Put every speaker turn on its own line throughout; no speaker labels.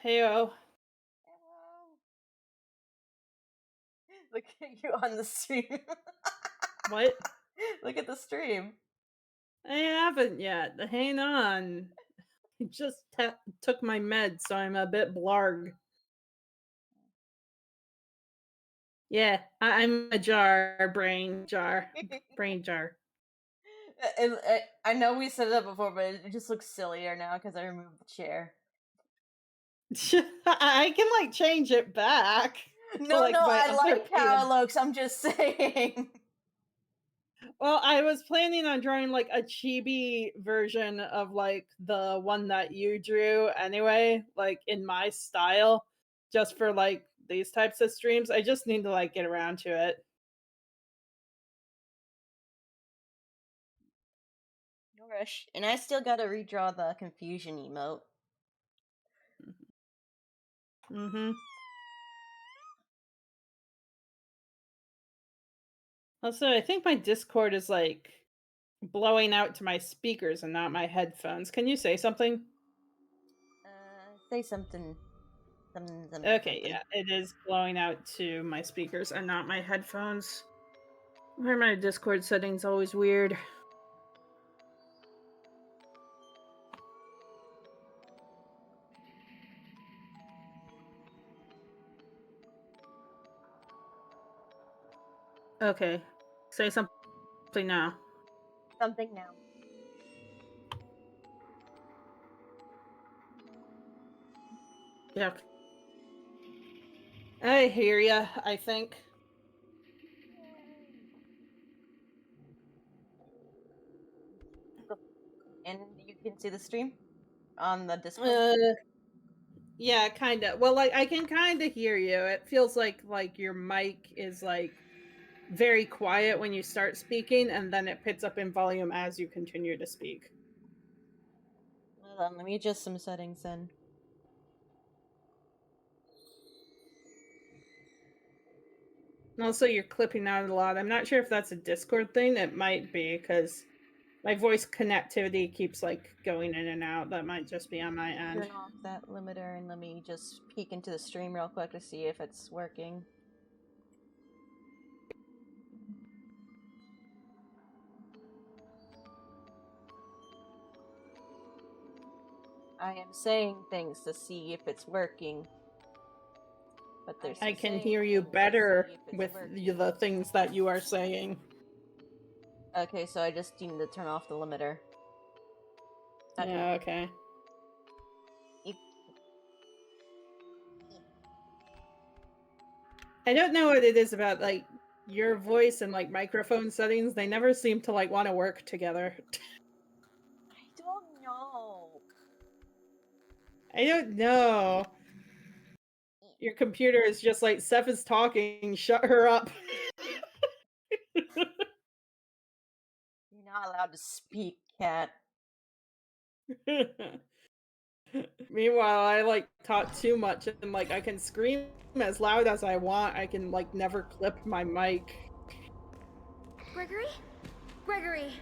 Heyo.
Look at you on the stream.
What?
Look at the stream.
I haven't yet. Hang on. I just took my meds, so I'm a bit blarg. Yeah, I'm a brain jar.
I know we said that before, but it just looks sillier now because I removed the chair.
I can like change it back.
No,
like,
I like how it looks. I'm just saying.
Well, I was planning on drawing like a chibi version of like the one that you drew anyway, like in my style, just for like these types of streams. I just need to like get around to it.
No rush. And I still gotta redraw the confusion emote.
Also, I think my Discord is like blowing out to my speakers and not my headphones. Can you say something?
Say something.
Okay, yeah, it is blowing out to my speakers and not my headphones. Why are my Discord settings always weird? Okay, say something now.
Something now.
Yeah. I hear ya, I think.
And you can see the stream on the Discord?
Yeah, kind of. Well, like I can kind of hear you. It feels like your mic is like very quiet when you start speaking, and then it picks up in volume as you continue to speak.
Hold on, let me adjust some settings then.
Also, you're clipping out a lot. I'm not sure if that's a Discord thing. It might be, because my voice connectivity keeps like going in and out. That might just be on my end.
Turn off that limiter and let me just peek into the stream real quick to see if it's working. I am saying things to see if it's working. But
I can hear you better with the things that you are saying.
Okay, so I just need to turn off the limiter.
Okay. Yeah, okay. I don't know what it is about like your voice and like microphone settings. They never seem to like want to work together.
I don't know.
I don't know. Your computer is just like, Seth is talking, shut her up.
You're not allowed to speak, cat.
Meanwhile, I like talk too much and like I can scream as loud as I want. I can like never clip my mic.
Gregory? Gregory!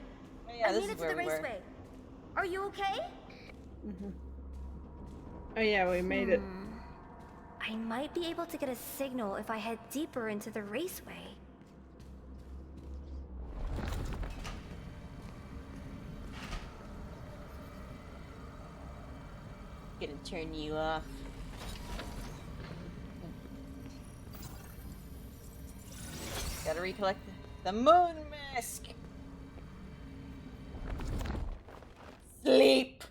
Oh, yeah,
I made it to the raceway. Are you okay?
Oh yeah, we made it.
I might be able to get a signal if I head deeper into the raceway.
Gonna turn you off. Gotta recollect the moon mask. Sleep.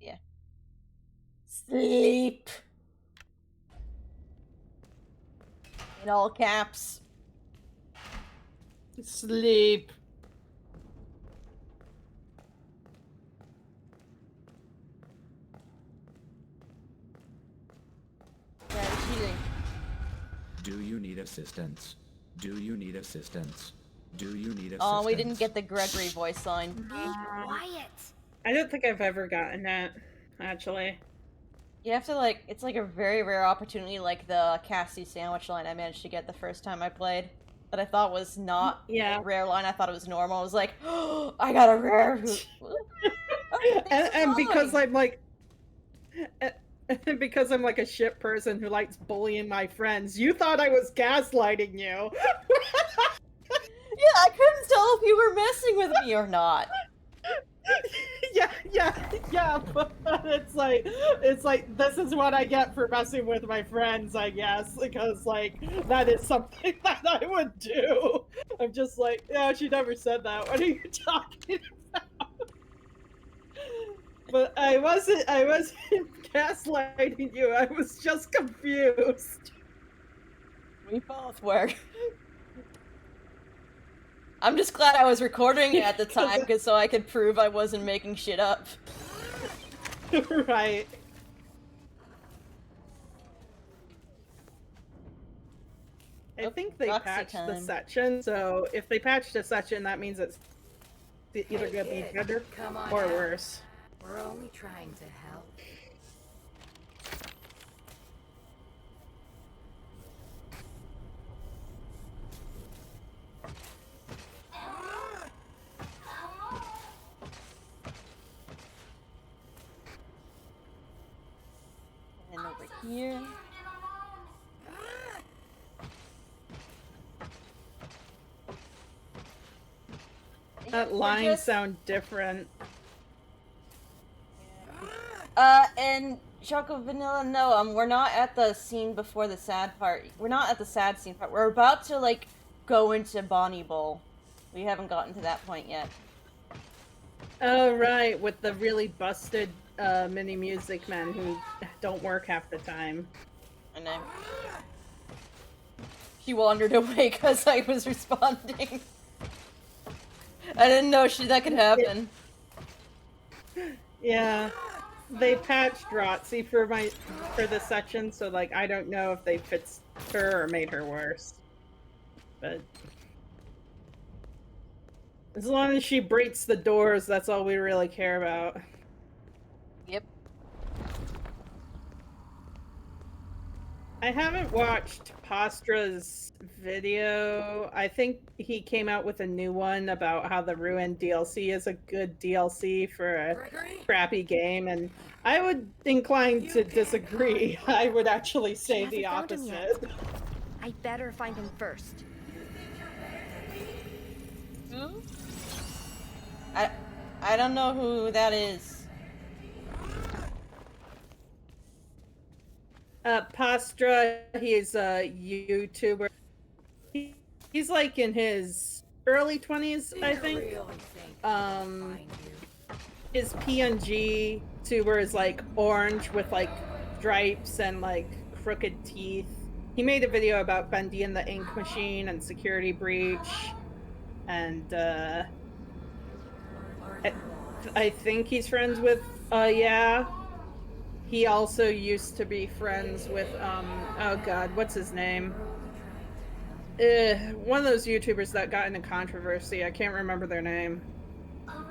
Yeah. Sleep. In all caps.
Sleep.
Do you need assistance? Do you need assistance? Do you need assistance?
Oh, we didn't get the Gregory voice line.
Be quiet.
I don't think I've ever gotten that, actually.
You have to, like, it's like a very rare opportunity, like the Cassie sandwich line I managed to get the first time I played. That I thought was not
Yeah.
a rare line, I thought it was normal. I was like, oh, I got a rare. Oh,
and because I'm like, and because I'm like a shit person who likes bullying my friends, you thought I was gaslighting you.
Yeah, I couldn't tell if you were messing with me or not.
yeah, but it's like this is what I get for messing with my friends, I guess, because like that is something that I would do. I'm just like, yeah, she never said that. What are you talking about? But I wasn't gaslighting you. I was just confused.
We both were. I'm just glad I was recording it at the time, so I could prove I wasn't making shit up.
Right. I think they patched the section, so if they patched a section, that means it's either gonna be better or worse.
We're only trying to help.
And over here.
That lines sound different.
And Choco Vanilla, no, we're not at the scene before the sad part. We're not at the sad scene part. We're about to, like, go into Bonnie Bowl. We haven't gotten to that point yet.
Oh, right, with the really busted mini music men who don't work half the time.
And then she wandered away because I was responding. I didn't know that could happen.
Yeah. They patched Rotsy for this section, so like I don't know if they fixed her or made her worse. But as long as she breaks the doors, that's all we really care about.
Yep.
I haven't watched Pastra's video. I think he came out with a new one about how the Ruined DLC is a good DLC for a crappy game, and I would incline to disagree. I would actually say the opposite.
I better find him first.
Who? I don't know who that is.
Pastra, he's a YouTuber. He's like in his early 20s, I think. His PNG tuber is like orange with like stripes and like crooked teeth. He made a video about Bendy and the Ink Machine and Security Breach, and I think he's friends with yeah. He also used to be friends with, oh god, what's his name? One of those YouTubers that got into controversy. I can't remember their name.
Who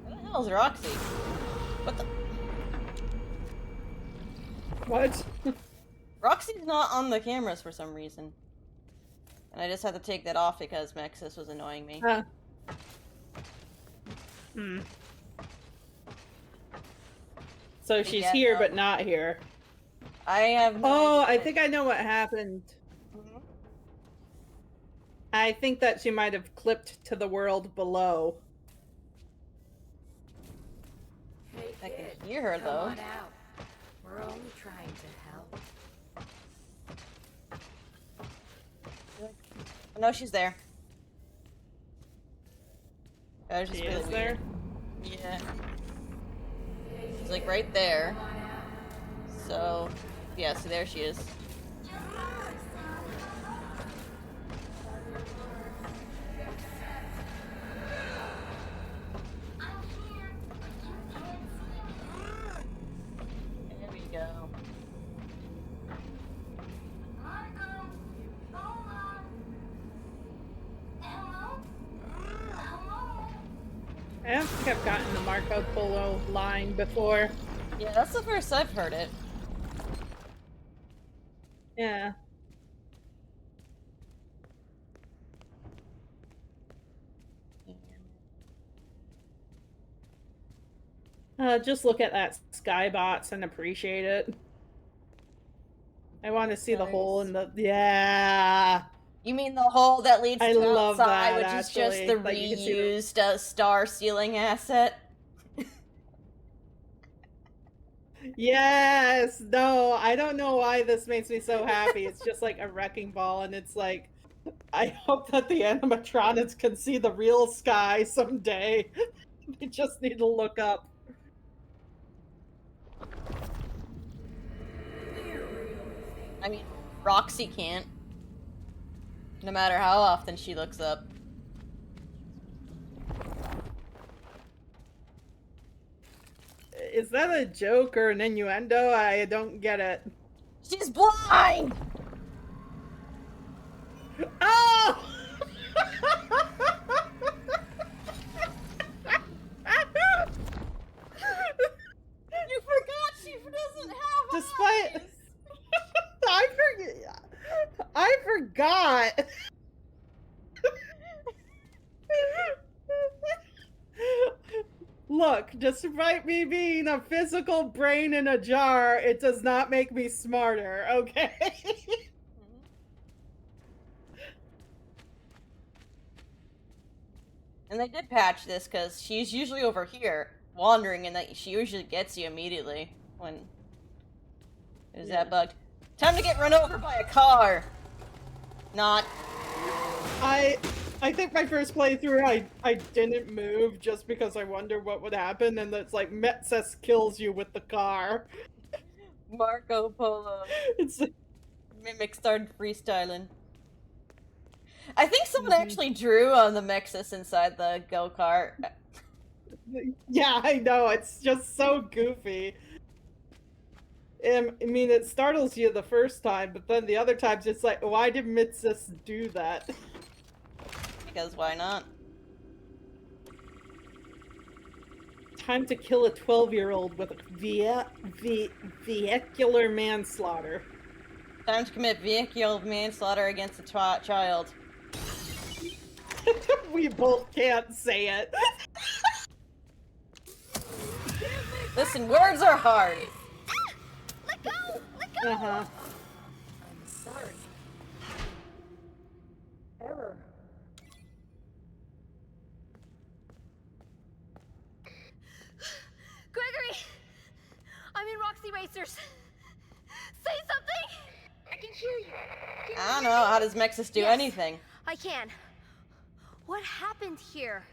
the hell is Roxy? What the?
What?
Roxy's not on the cameras for some reason. And I just had to take that off because Mexis was annoying me.
So she's here, but not here.
I have no idea.
I think I know what happened.
Mm-hmm.
I think that she might have clipped to the world below.
I can hear her, though.
Come on out. We're only trying to help.
I know she's there. That was just
She
really
is
weird.
there?
Yeah. She's like right there. So, yeah, so there she is. There we go.
I don't think I've gotten the Marco Polo line before.
Yeah, that's the first I've heard it.
Yeah. Just look at that Skybots and appreciate it. I want to see the hole in the... Yeah!
You mean the hole that leads
I
to
love
outside,
that,
which is just
actually.
the
Like, you can see the...
reused star ceiling asset?
Yes! No, I don't know why this makes me so happy. It's just like a wrecking ball, and it's like, I hope that the animatronics can see the real sky someday. They just need to look up.
I mean, Roxy can't. No matter how often she looks up.
Is that a joke or an innuendo? I don't get it.
She's blind!
Oh!
You forgot she doesn't have
Despite...
eyes!
I forgot! Look, despite me being a physical brain in a jar, it does not make me smarter, okay?
And they did patch this, because she's usually over here, wandering, and that she usually gets you immediately when... Is that bugged? Time to get run over by a car! Not.
I think my first playthrough, I didn't move just because I wondered what would happen, and it's like, Metses kills you with the car.
Marco Polo.
It's like...
Mimic started freestyling. I think someone actually drew on the Mexus inside the go-kart.
Yeah, I know, it's just so goofy. I mean, it startles you the first time, but then the other times it's like, why did Mitsus do that?
Because why not?
Time to kill a 12-year-old with vehicular manslaughter.
Time to commit vehicular manslaughter against a child.
We both can't say it.
Listen, words are hard.
Let go! Let go!
Uh-huh.
I'm sorry. Error.
Gregory! I'm in Roxy Racers. Say something!
I can hear you.
I don't know, how does Mexus do
Yes.
anything?
I can. What happened here?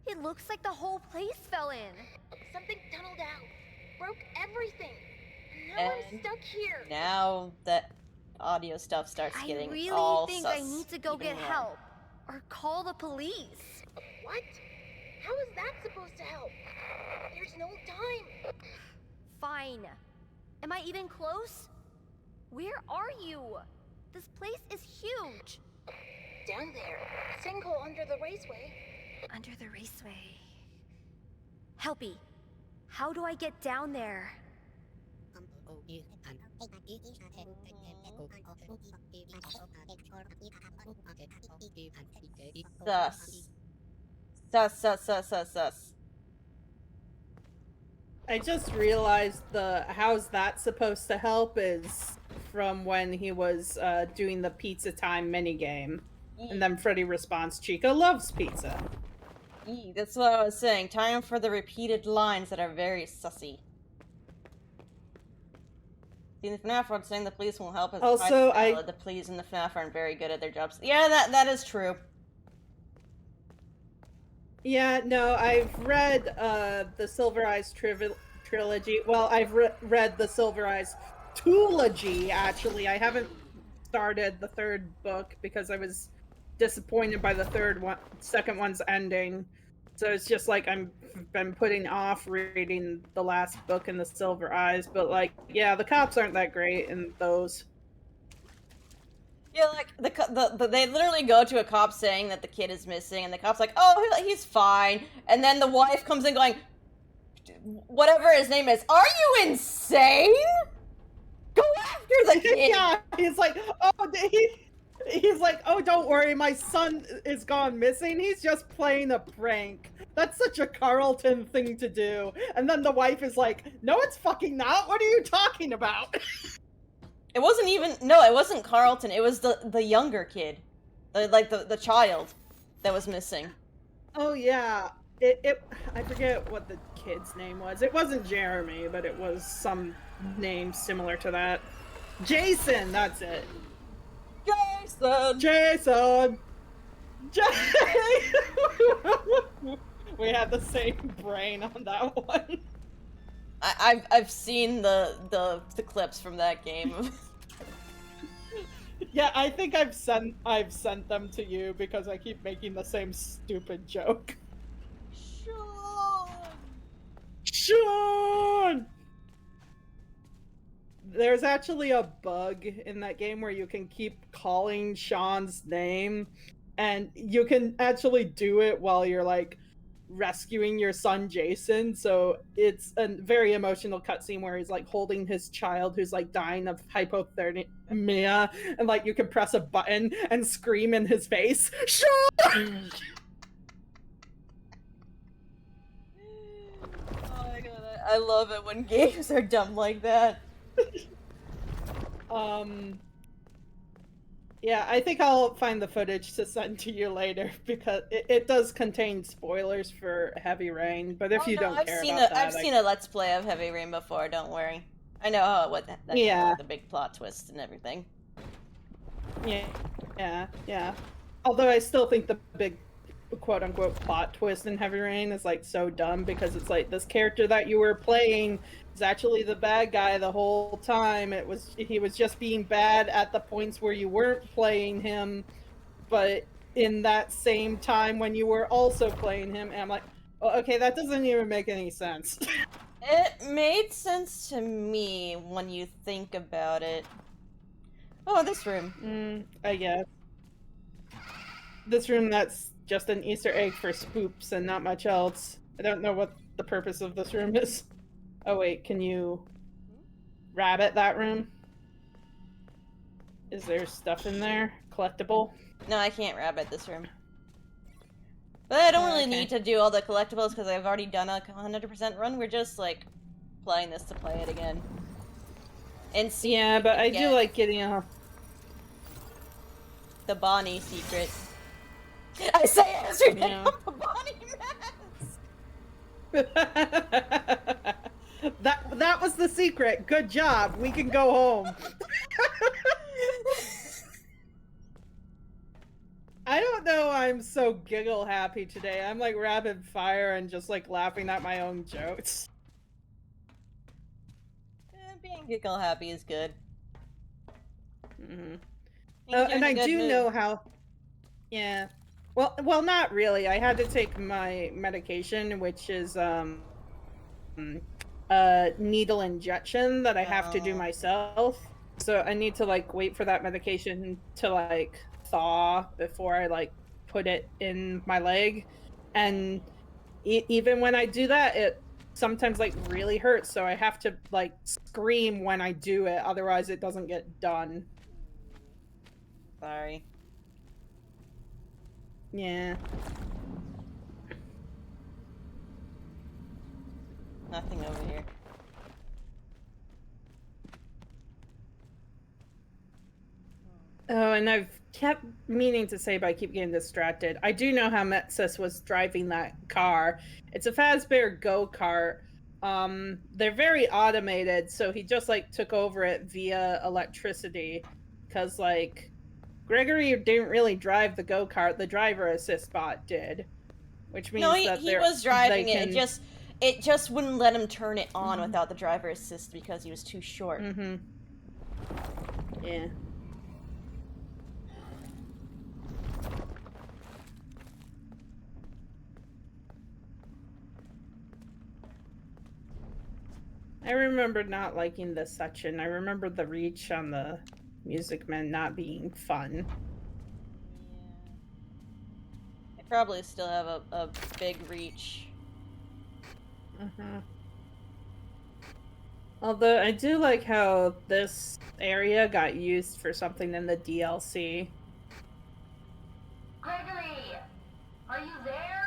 It looks like the whole place fell in.
Something tunneled out. Broke everything. Now I'm
And
stuck here.
now that audio stuff starts
I
getting
really
all
think
sus
I need to go
even
get
more.
help. Or call the police.
What? How is that supposed to help? There's no time.
Fine. Am I even close? Where are you? This place is huge.
Down there. Sinkhole under the raceway.
Under the raceway. Helpy, how do I get down there?
Sus.
I just realized how's that supposed to help is from when he was doing the pizza time minigame. And then Freddy responds, Chica loves pizza.
That's what I was saying. Time for the repeated lines that are very sussy. See, the FNAF world saying the police won't help us.
Also,
The police and the FNAF aren't very good at their jobs. Yeah, that is true.
Yeah, no, I've read the Silver Eyes trilogy. Well, I've read the Silver Eyes trilogy, actually. I haven't started the third book because I was disappointed by the second one's ending. So it's just like I've been putting off reading the last book in the Silver Eyes. But like, yeah, the cops aren't that great in those.
Yeah, like they literally go to a cop saying that the kid is missing, and the cop's like, "Oh, he's fine," and then the wife comes in going, whatever his name is, are you insane? Go after the kid!
Yeah, he's like, oh, he's like, oh, don't worry, my son is gone missing. He's just playing a prank. That's such a Carlton thing to do. And then the wife is like, no, it's fucking not. What are you talking about?
It wasn't even, no, it wasn't Carlton, it was the younger kid. The child that was missing.
Oh, yeah. I forget what the kid's name was. It wasn't Jeremy, but it was some name similar to that. Jason, that's it. Jason! We had the same brain on that one.
I've seen the clips from that game.
Yeah, I think I've sent them to you because I keep making the same stupid joke. Sean! There's actually a bug in that game where you can keep calling Sean's name, and you can actually do it while you're like rescuing your son Jason. So it's a very emotional cutscene where he's like holding his child who's like dying of hypothermia, and like you can press a button and scream in his face, Sean!
Oh my god, I love it when games are dumb like that.
Yeah, I think I'll find the footage to send to you later because it does contain spoilers for Heavy Rain, but if you don't care about that,
I've seen a Let's Play of Heavy Rain before, don't worry. I know the big plot twist and everything.
Yeah. Although I still think the big quote-unquote plot twist in Heavy Rain is like so dumb because it's like this character that you were playing is actually the bad guy the whole time. He was just being bad at the points where you weren't playing him, but in that same time when you were also playing him, and I'm like, oh, okay, that doesn't even make any sense.
It made sense to me when you think about it. Oh, this room.
I guess. This room that's just an Easter egg for spoops and not much else. I don't know what the purpose of this room is. Oh wait, can you rabbit that room? Is there stuff in there? Collectible?
No, I can't rabbit this room. But I don't really need to do all the collectibles because I've already done a 100% run. We're just like playing this to play it again. And see,
yeah, but I do like getting
the Bonnie secret. I say it as you're getting the Bonnie mask.
That was the secret. Good job. We can go home. I don't know. I'm so giggle happy today. I'm like rapid fire and just like laughing at my own jokes.
Being giggle happy is good.
And I do know how. Yeah. Well, not really. I had to take my medication, which is needle injection that I have to do myself. So I need to like wait for that medication to like thaw before I like put it in my leg. And even when I do that, it sometimes like really hurts. So I have to like scream when I do it, otherwise it doesn't get done.
Sorry.
Yeah.
Nothing over here.
Oh, and I've kept meaning to say, but I keep getting distracted. I do know how Metsus was driving that car. It's a Fazbear go-kart. They're very automated, so he just like took over it via electricity. Because like Gregory didn't really drive the go-kart, the driver assist bot did. Which means that
he was driving it. It just wouldn't let him turn it on without the driver assist because he was too short.
Yeah. I remember not liking this section. I remember the reach on the Music Men not being fun.
Yeah. They probably still have a big reach.
Mm-hmm. Although I do like how this area got used for something in the DLC.
Gregory, are you there?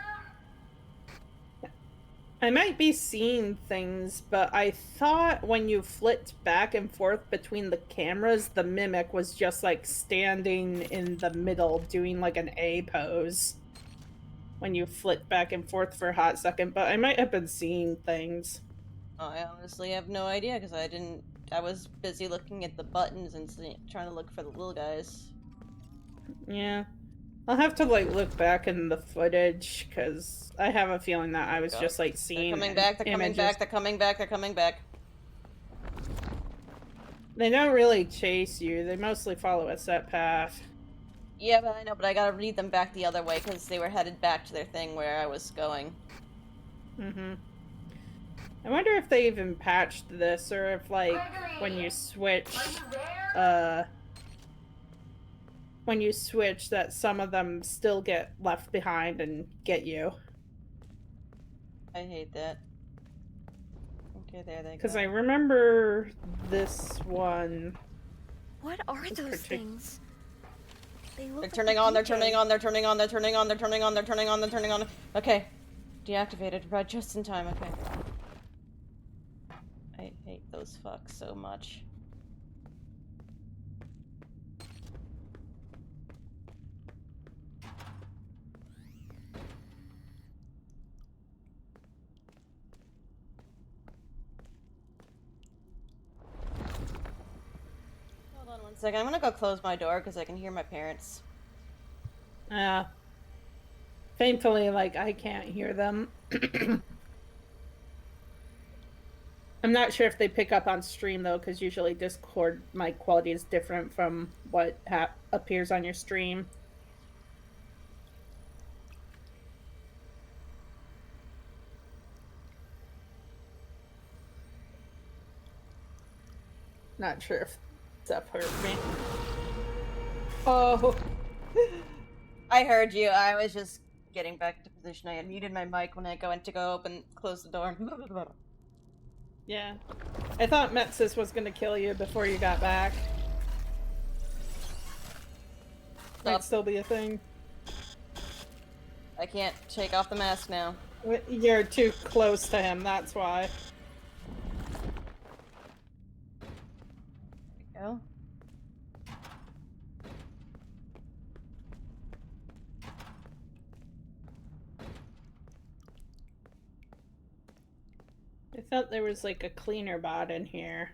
I might be seeing things, but I thought when you flipped back and forth between the cameras, the mimic was just like standing in the middle doing like an A pose when you flipped back and forth for a hot second, but I might have been seeing things.
I honestly have no idea because I was busy looking at the buttons and trying to look for the little guys.
Yeah. I'll have to like look back in the footage because I have a feeling that I was
God.
just like
They're
seeing
coming back, they're coming
images.
back, they're coming back, they're coming back.
They don't really chase you, they mostly follow a set path.
Yeah, but I know, but I gotta lead them back the other way because they were headed back to their thing where I was going.
Mm-hmm. I wonder if they even patched this or if like
Gregory,
when you switch
are you there?
when you switch that some of them still get left behind and get you.
I hate that. Okay, there they go.
Because I remember this one.
What are
It's
those
partic-
things? They look
They're
like
turning
the
on, they're
DJs.
turning on, they're turning on, they're turning on, they're turning on, they're turning on, they're turning on. Okay. Deactivated, right just in time, okay. I hate those fucks so much. Hold on one second, I'm gonna go close my door because I can hear my parents.
Thankfully, like, I can't hear them. I'm not sure if they pick up on stream, though, because usually Discord mic quality is different from what appears on your stream. Not sure if Zeph heard me. Oh.
I heard you, I was just getting back to position. I had muted my mic when I went to go open, close the door.
Yeah. I thought Metsis was gonna kill you before you got back. Might still be a thing.
I can't take off the mask now.
You're too close to him, that's why.
There we go.
I thought there was like a cleaner bot in here.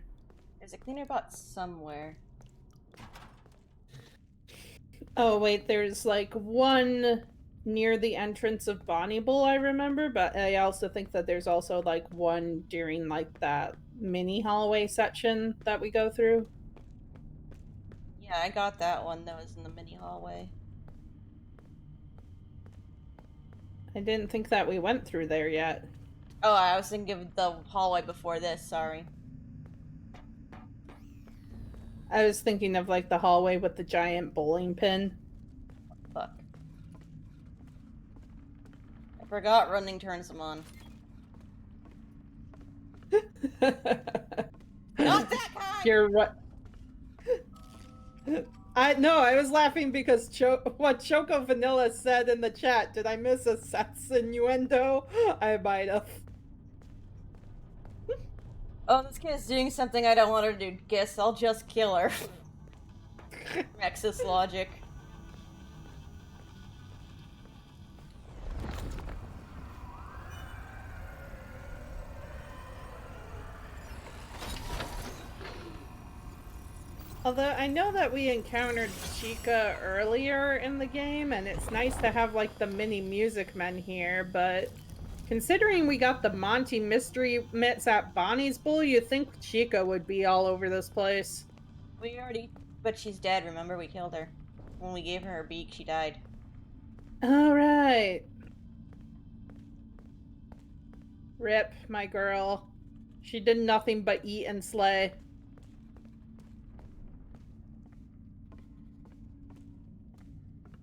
There's a cleaner bot somewhere.
Oh wait, there's like one near the entrance of Bonnie Bull, I remember, but I also think that there's also like one during like that mini hallway section that we go through.
Yeah, I got that one that was in the mini hallway.
I didn't think that we went through there yet.
Oh, I was thinking of the hallway before this, sorry.
I was thinking of like the hallway with the giant bowling pin.
Fuck. I forgot running turns them on. Not that kind!
You're what? I was laughing because what Choco Vanilla said in the chat. Did I miss a sex innuendo? I might have.
Oh, this kid is doing something I don't want her to do. Guess I'll just kill her. Rex's logic.
Although I know that we encountered Chica earlier in the game, and it's nice to have like the mini music men here, but considering we got the Monty mystery mitts at Bonnie's Bull, you'd think Chica would be all over this place.
We already... But she's dead, remember? We killed her. When we gave her her beak, she died.
Alright. Rip, my girl. She did nothing but eat and slay.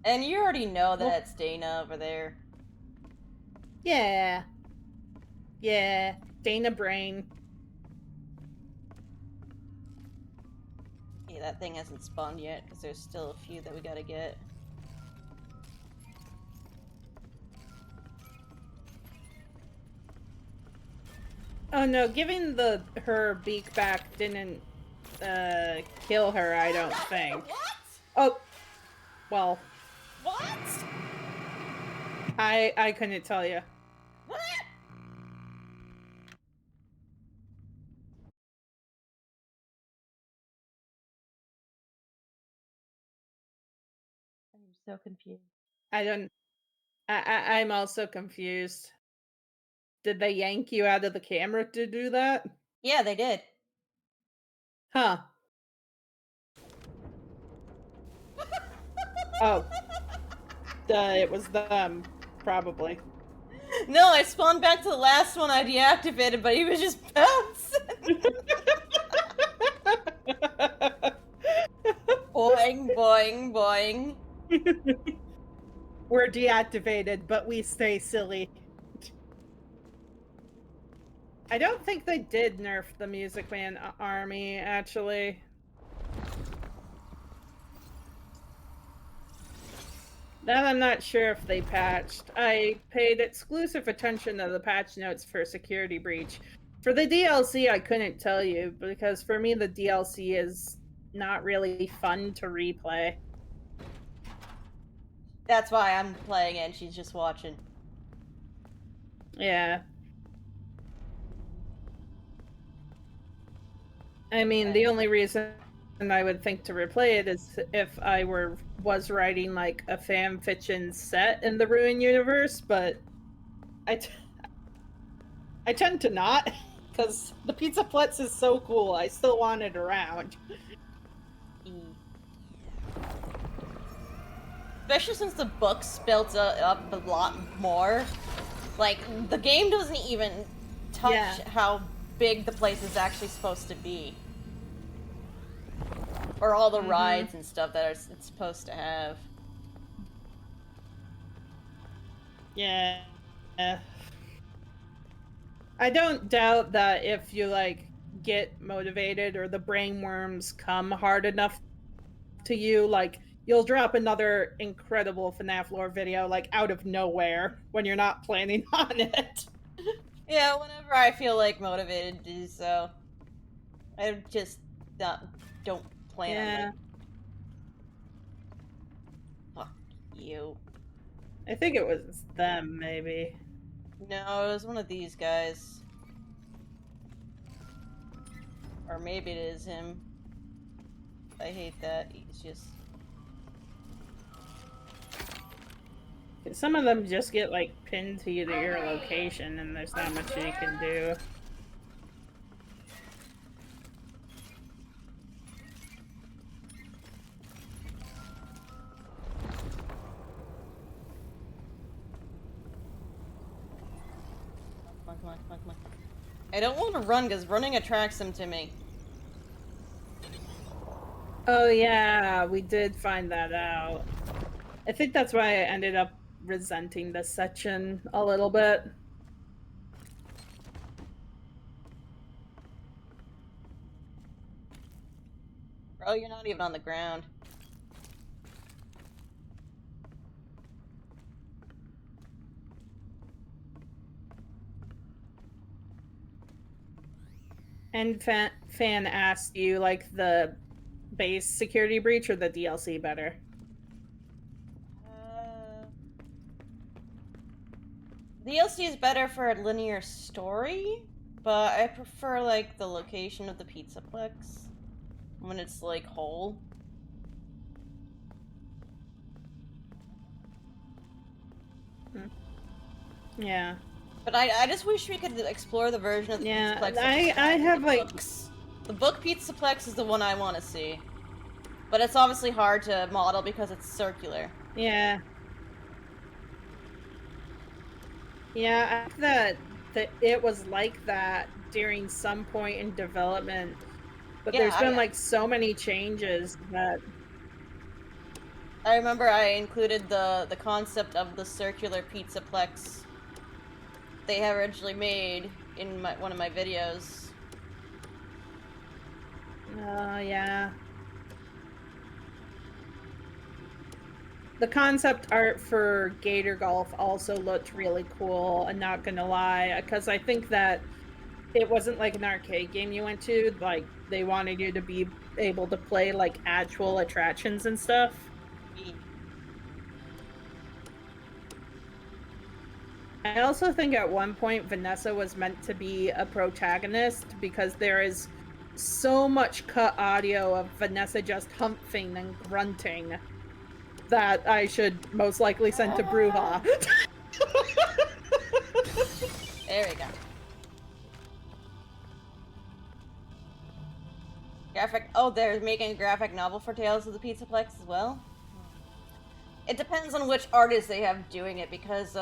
And you already know that it's Dana over there.
Yeah. Yeah, Dana Brain.
Yeah, that thing hasn't spawned yet, because there's still a few that we gotta get.
Oh no, giving her beak back didn't kill her, I don't think.
What?
Oh, well,
What?
I couldn't tell you.
What? I'm so confused.
I'm also confused. Did they yank you out of the camera to do that?
Yeah, they did.
Huh. Oh. It was them, probably.
No, I spawned back to the last one I deactivated, but he was just bouncing. Boing, boing, boing.
We're deactivated, but we stay silly. I don't think they did nerf the Music Man army, actually. That I'm not sure if they patched. I paid exclusive attention to the patch notes for Security Breach. For the DLC, I couldn't tell you, because for me, the DLC is not really fun to replay.
That's why I'm playing it and she's just watching.
Yeah. I mean, the only reason I would think to replay it is if I was writing like a fan fiction set in the Ruin universe, but I tend to not, because the Pizzaplex is so cool. I still want it around.
Especially since the book's built up a lot more. Like, the game doesn't even touch how big the place is actually supposed to be. Or all the rides and stuff that it's supposed to have.
Yeah. I don't doubt that if you, like, get motivated or the brainworms come hard enough to you, like, you'll drop another incredible FNAF lore video, like, out of nowhere when you're not planning on it.
Yeah, whenever I feel, like, motivated to do so. I just don't plan on it. Fuck you.
I think it was them, maybe.
No, it was one of these guys. Or maybe it is him. I hate that. He's just...
Some of them just get, like, pinned to your location, and there's not much you can do.
Come on. I don't want to run, because running attracts them to me.
Oh yeah, we did find that out. I think that's why I ended up resenting this section a little bit.
Bro, you're not even on the ground.
And fan asked you, like, the base Security Breach or the DLC better?
DLC is better for a linear story, but I prefer, like, the location of the Pizzaplex when it's, like, whole.
Yeah.
But I just wish we could explore the version of the Pizzaplex.
I have, like...
The book Pizzaplex is the one I want to see. But it's obviously hard to model because it's circular.
Yeah. Yeah, I think that it was like that during some point in development. But there's been, like, so many changes that...
I remember I included the concept of the circular Pizzaplex they have originally made in one of my videos.
Oh, yeah. The concept art for Gator Golf also looked really cool, I'm not gonna lie, because I think that it wasn't like an arcade game you went to, like, they wanted you to be able to play, like, actual attractions and stuff. I also think at one point Vanessa was meant to be a protagonist because there is so much cut audio of Vanessa just humping and grunting that I should most likely send to Bruja.
There we go. They're making a graphic novel for Tales of the Pizzaplex as well? It depends on which artist they have doing it, because,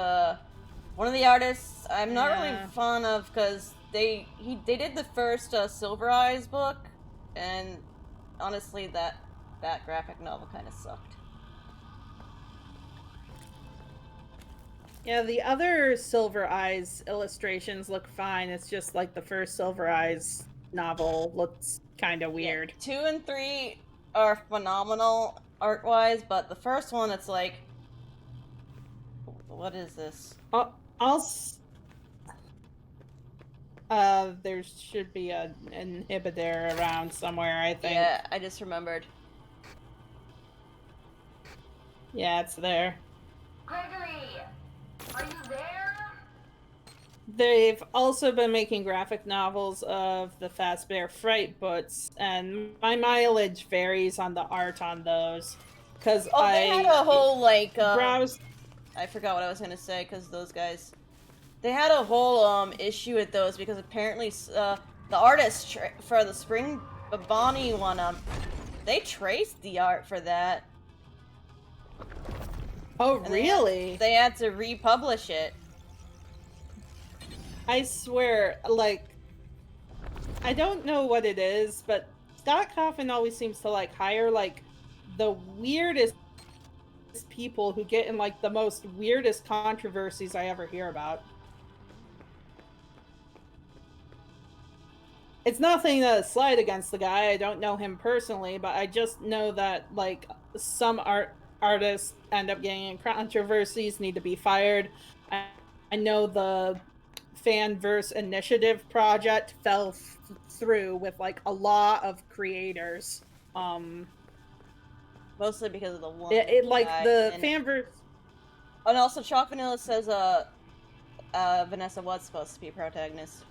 one of the artists I'm not really fond of, because they did the first, Silver Eyes book, and honestly, that graphic novel kind of sucked.
Yeah, the other Silver Eyes illustrations look fine, it's just like the first Silver Eyes novel looks kind of weird.
Yeah, 2 and 3 are phenomenal art-wise, but the first one, it's like... What is this?
There should be an inhibitor around somewhere, I think.
Yeah, I just remembered.
Yeah, it's there.
Gregory, are you there?
They've also been making graphic novels of the Fazbear Fright books, and my mileage varies on the art on those. Because
they had a whole, like,
browsed...
I forgot what I was gonna say, because those guys... They had a whole, issue with those, because apparently, the artist for the Spring Bonnie one, they traced the art for that.
Oh,
And
really?
They had to republish it.
I swear, like, I don't know what it is, but Scott Cawthon always seems to, like, hire, like, the weirdest people who get in, like, the most weirdest controversies I ever hear about. It's nothing to slide against the guy, I don't know him personally, but I just know that, like, some artists end up getting in controversies, need to be fired. I know the Fanverse Initiative project fell through with, like, a lot of creators.
Mostly because of the one
like,
guy,
the Fanverse...
And also, Chalk Vanilla says, Vanessa was supposed to be a protagonist.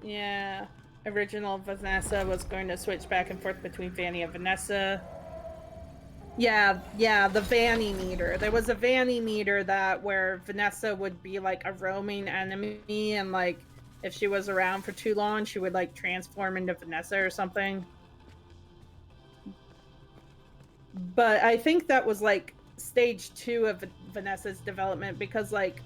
Yeah. Original Vanessa was going to switch back and forth between Vanny and Vanessa. Yeah, the Vanny meter. There was a Vanny meter where Vanessa would be, like, a roaming enemy, and, like, if she was around for too long, she would, like, transform into Vanessa or something. But I think that was, like, stage 2 of Vanessa's development, because, like,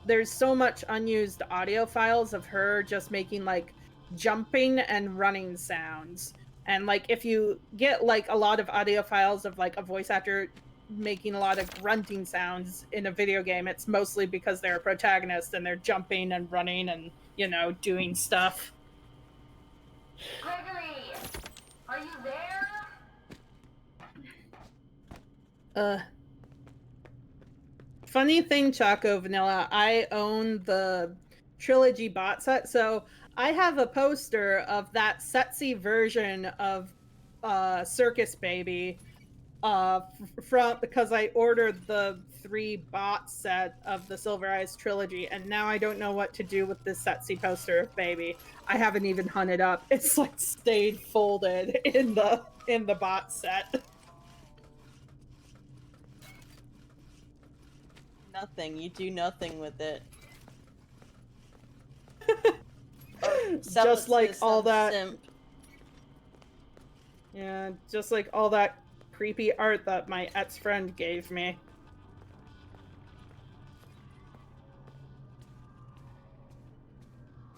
there's so much unused audio files of her just making, like, jumping and running sounds. And, like, if you get, like, a lot of audio files of, like, a voice actor making a lot of grunting sounds in a video game, it's mostly because they're a protagonist and they're jumping and running and, you know, doing stuff.
Gregory, are you there?
Funny thing, Choco Vanilla, I own the Trilogy bot set, so I have a poster of that sexy version of Circus Baby because I ordered the 3 bot set of the Silver Eyes trilogy, and now I don't know what to do with this sexy poster of Baby. I haven't even hung it up. It's, like, stayed folded in the bot set.
Nothing. You do nothing with it.
Just like all that.
Simp.
Yeah, just like all that creepy art that my ex-friend gave me.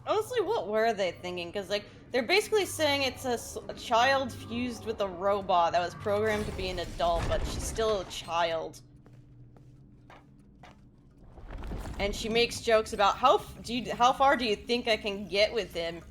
Honestly, what were they thinking? Because, like, they're basically saying it's a child fused with a robot that was programmed to be an adult, but she's still a child. And she makes jokes about how far do you think I can get with him?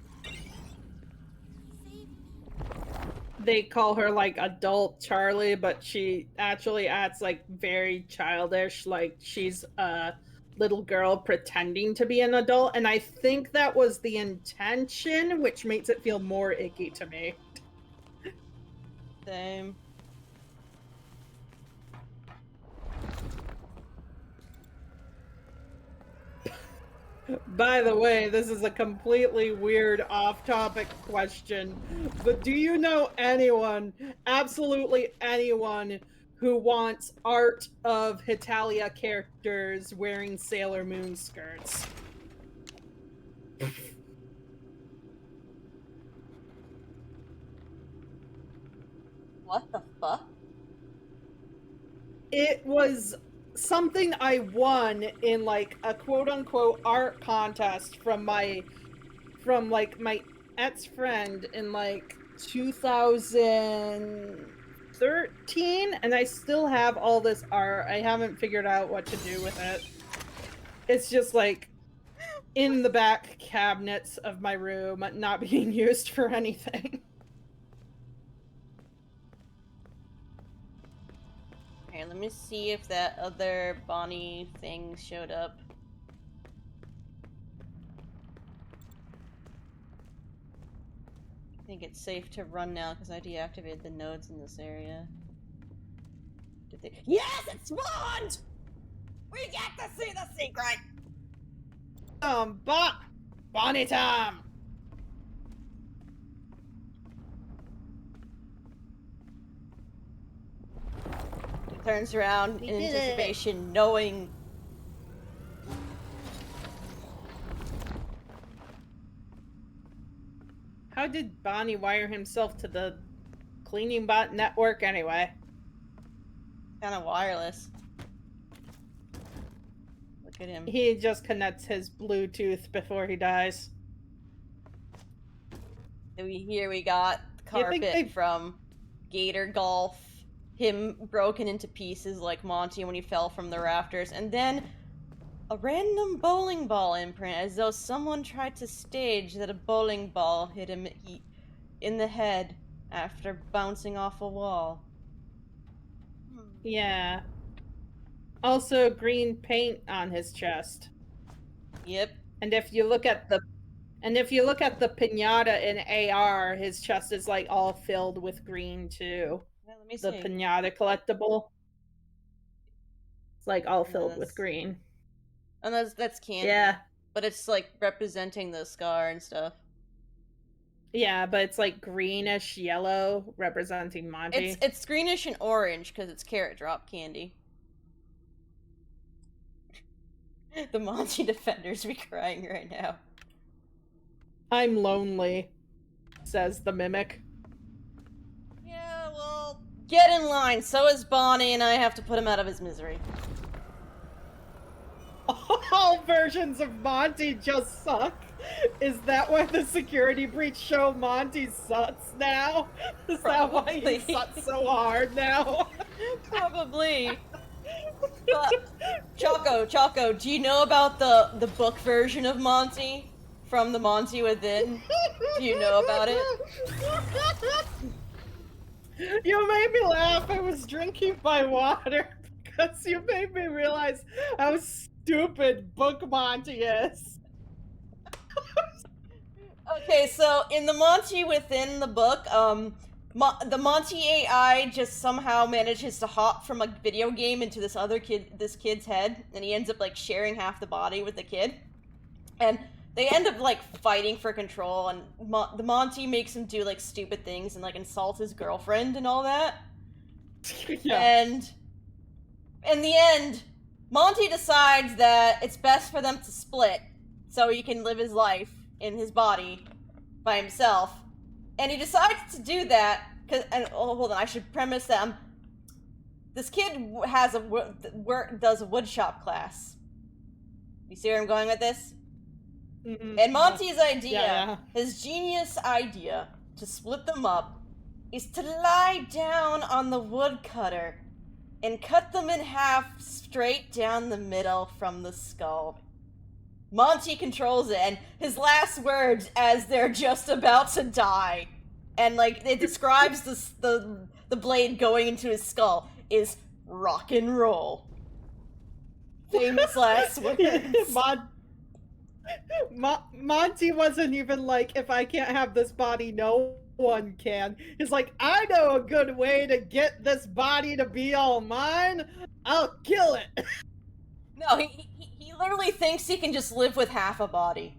They call her like adult Charlie, but she actually acts like very childish, like she's a little girl pretending to be an adult, and I think that was the intention, which makes it feel more icky to me.
Same.
By the way, this is a completely weird off-topic question, but do you know anyone, absolutely anyone, who wants art of Hetalia characters wearing Sailor Moon skirts?
What the fuck?
It was something I won in like a quote-unquote art contest from my ex-friend in like 2013, and I still have all this art. I haven't figured out what to do with it. It's just like in the back cabinets of my room, not being used for anything.
Okay, let me see if that other Bonnie thing showed up. I think it's safe to run now because I deactivated the nodes in this area. Did they? Yes, it spawned! We get to see the secret!
Bonnie time!
It turns around in anticipation, knowing.
How did Bonnie wire himself to the cleaning bot network anyway?
Kind of wireless. Look at him.
He just connects his Bluetooth before he dies.
Here we got carpet from Gator Golf, him broken into pieces like Monty when he fell from the rafters, and then a random bowling ball imprint, as though someone tried to stage that a bowling ball hit him in the head after bouncing off a wall.
Yeah. Also green paint on his chest.
Yep.
And if you look at the piñata in AR, his chest is like all filled with green too.
Yeah, let me
The
see.
piñata collectible. It's like all filled with green.
And that's candy.
Yeah.
But it's like representing the scar and stuff.
Yeah, but it's like greenish yellow representing Monty.
It's greenish and orange because it's carrot drop candy. The Monty defenders be crying right now.
I'm lonely, says the mimic.
Yeah, well, get in line. So is Bonnie, and I have to put him out of his misery.
All versions of Monty just suck. Is that why the security breach show Monty sucks now? Is that why he sucks so hard now?
Probably. But, Choco, do you know about the book version of Monty? From the Monty Within? Do you know about it?
You made me laugh. I was drinking my water because you made me realize how stupid Book Monty is.
Okay, so in the Monty Within the book, the Monty AI just somehow manages to hop from a video game into this kid's head, and he ends up like sharing half the body with the kid, and they end up like fighting for control, and the Monty makes him do like stupid things and like insult his girlfriend and all that.
Yeah.
And in the end, Monty decides that it's best for them to split so he can live his life in his body by himself. And he decides to do that hold on, I should premise that this kid has does a woodshop class. You see where I'm going with this?
Mm-hmm.
And Monty's idea,
Yeah.
his genius idea to split them up, is to lie down on the woodcutter and cut them in half straight down the middle from the skull. Monty controls it, and his last words as they're just about to die, and like it describes the blade going into his skull, is rock and roll. Famous last words.
Monty wasn't even like, if I can't have this body, no one can. He's like, I know a good way to get this body to be all mine. I'll kill it.
No, he literally thinks he can just live with half a body.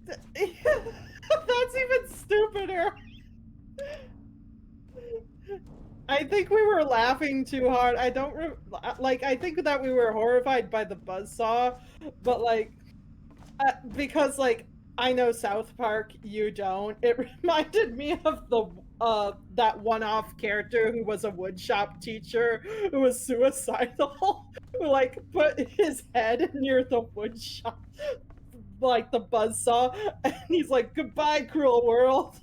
That's even stupider. I think we were laughing too hard. I don't I think that we were horrified by the buzzsaw, but like, because like I know South Park, you don't. It reminded me of the that one-off character who was a woodshop teacher who was suicidal, who like put his head near the woodshop, like the buzzsaw, and he's like, "Goodbye, cruel world."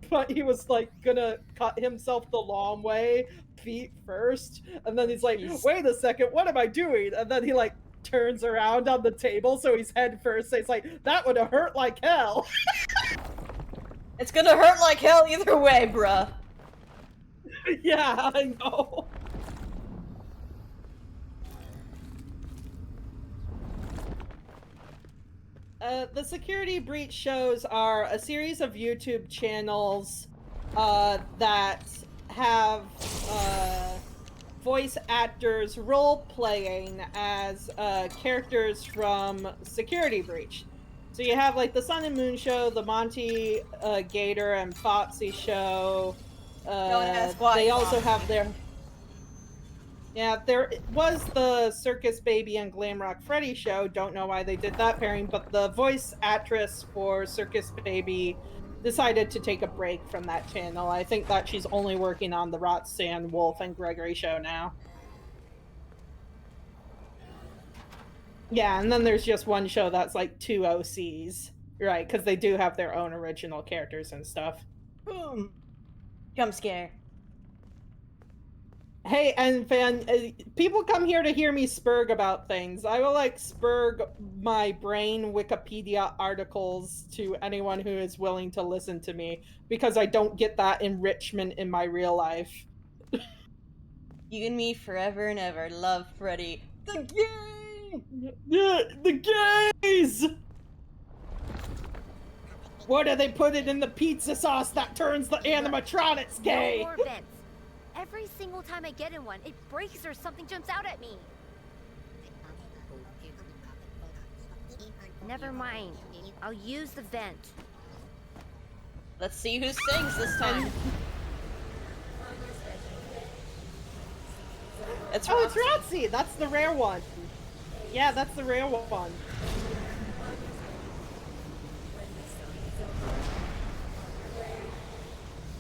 But he was like gonna cut himself the long way, feet first, and then he's like, wait a second, what am I doing? And then he like turns around on the table so he's head first, so he's like, that would have hurt like hell.
It's gonna hurt like hell either way, bruh.
Yeah, I know. The security breach shows are a series of YouTube channels that have voice actors role-playing as characters from Security Breach. So you have like the Sun and Moon show, the Monty, Gator, and Foxy show. They also have their... Yeah, there was the Circus Baby and Glamrock Freddy show. Don't know why they did that pairing, but the voice actress for Circus Baby decided to take a break from that channel. I think that she's only working on the Roxanne, Wolf, and Gregory show now. Yeah, and then there's just one show that's like 2 OCs, right? Because they do have their own original characters and stuff.
Boom. Jump scare.
Hey, and fan, people come here to hear me spurg about things. I will like spurg my brain Wikipedia articles to anyone who is willing to listen to me, because I don't get that enrichment in my real life.
You and me forever and ever. Love, Freddy. The game!
Yeah, the gays! What do they put it in the pizza sauce that turns the animatronics gay?
No more vents. Every single time I get in one, it breaks or something jumps out at me. Never mind. I'll use the vent.
Let's see who sings this time. It's
Roxy! That's the rare one. Yeah, that's the rare one.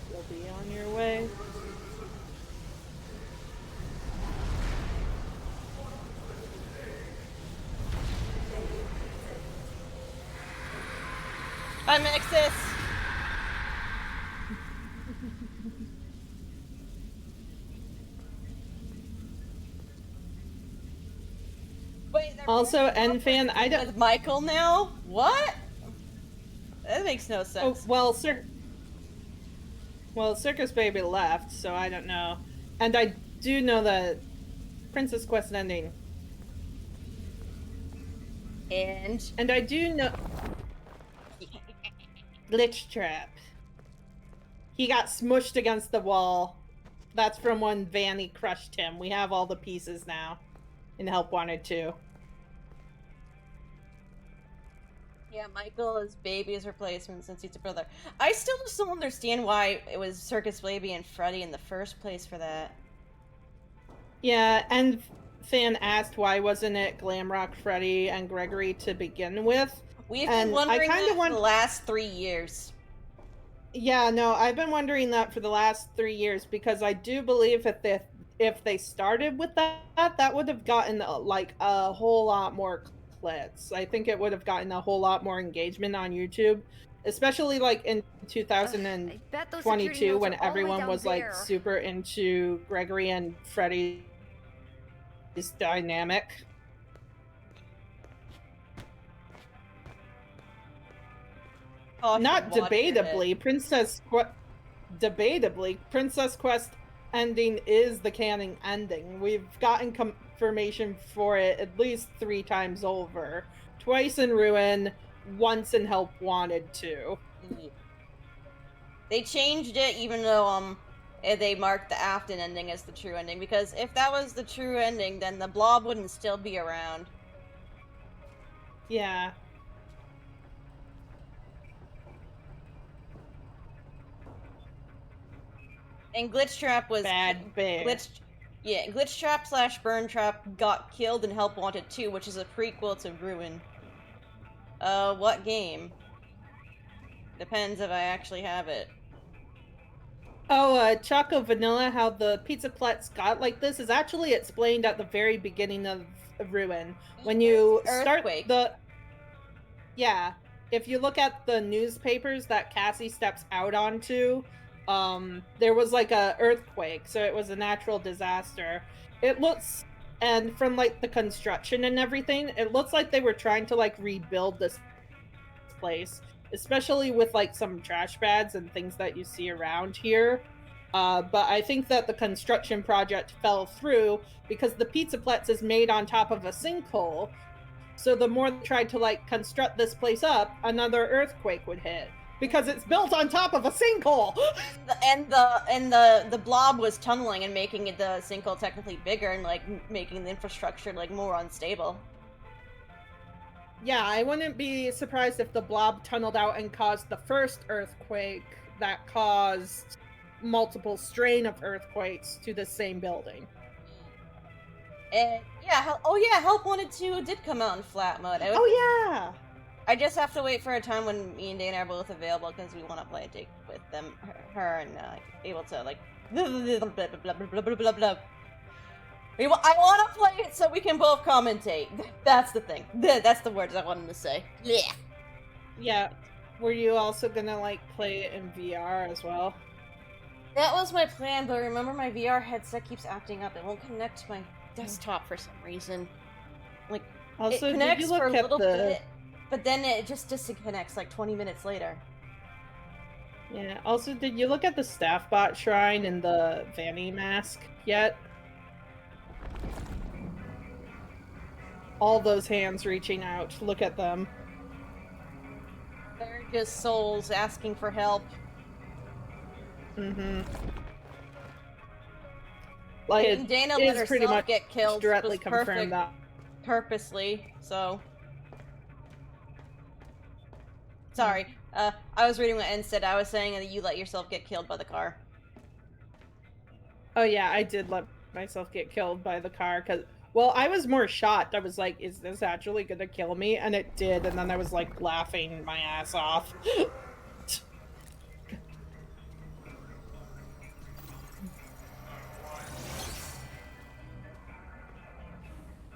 You'll be on your way.
Hi, Mexis! Wait,
also, N-Fan, I don't...
With Michael now? What? That makes no sense.
Oh, well, Circus Baby left, so I don't know. And I do know that Princess Quest ending.
And
I do know... Glitch Trap. He got smushed against the wall. That's from when Vanny crushed him. We have all the pieces now. And Help Wanted to.
Yeah, Michael is Baby's replacement since he's a brother. I still just don't understand why it was Circus Baby and Freddy in the first place for that.
Yeah, and Fan asked why wasn't it Glamrock Freddy and Gregory to begin with.
We've been wondering that for the last 3 years.
Yeah, no, I've been wondering that for the last 3 years, because I do believe that if they started with that would have gotten like a whole lot more clicks. I think it would have gotten a whole lot more engagement on YouTube, especially like in
I bet those security
2022
notes
when
are all the way
everyone
down
was
there.
like super into Gregory and Freddy's dynamic.
Caution,
Not
watch your head.
debatably, Princess Quest ending is the canon ending. We've gotten confirmation for it at least 3 times over. Twice in Ruin, once in Help Wanted 2.
They changed it even though they marked the Afton ending as the true ending, because if that was the true ending, then the Blob wouldn't still be around.
Yeah.
And Glitch Trap was
Bad bear.
Glitch Trap / Burn Trap got killed in Help Wanted 2, which is a prequel to Ruin. What game? Depends if I actually have it.
Oh, Choco Vanilla, how the Pizzaplex got like this is actually explained at the very beginning of Ruin. When you start
Earthquake.
Yeah, if you look at the newspapers that Cassie steps out onto, there was like a earthquake, so it was a natural disaster. It looks, and from like the construction and everything, it looks like they were trying to like rebuild this place, especially with like some trash bags and things that you see around here. But I think that the construction project fell through because the Pizzaplex is made on top of a sinkhole. So the more they tried to like construct this place up, another earthquake would hit because it's built on top of a sinkhole.
And the Blob was tunneling and making the sinkhole technically bigger and like making the infrastructure like more unstable.
Yeah, I wouldn't be surprised if the Blob tunneled out and caused the first earthquake that caused multiple strain of earthquakes to the same building.
And yeah, Help Wanted 2 did come out in flat mode. I just have to wait for a time when me and Dana are both available because we want to play it with her, and able to like blah, blah, blah, blah, blah, blah, blah, blah. I want to play it so we can both commentate. That's the thing. That's the words I wanted to say. Yeah.
Yeah. Were you also gonna like play it in VR as well?
That was my plan, but remember my VR headset keeps acting up. It won't connect to my desktop for some reason. Like,
Also,
it connects
did you look
for a
at
little
the...
bit, but then it just disconnects like 20 minutes later.
Yeah. Also, did you look at the Staffbot shrine and the Vanny mask yet? All those hands reaching out. Look at them.
They're just souls asking for help.
Mm-hmm. Like,
And Dana
it
let
is pretty
herself
much
get killed.
directly
was
confirmed
perfect,
that.
purposely, so... Sorry, I was reading what N said. I was saying that you let yourself get killed by the car.
Oh yeah, I did let myself get killed by the car, because... Well, I was more shocked. I was like, is this actually gonna kill me? And it did, and then I was like laughing my ass off.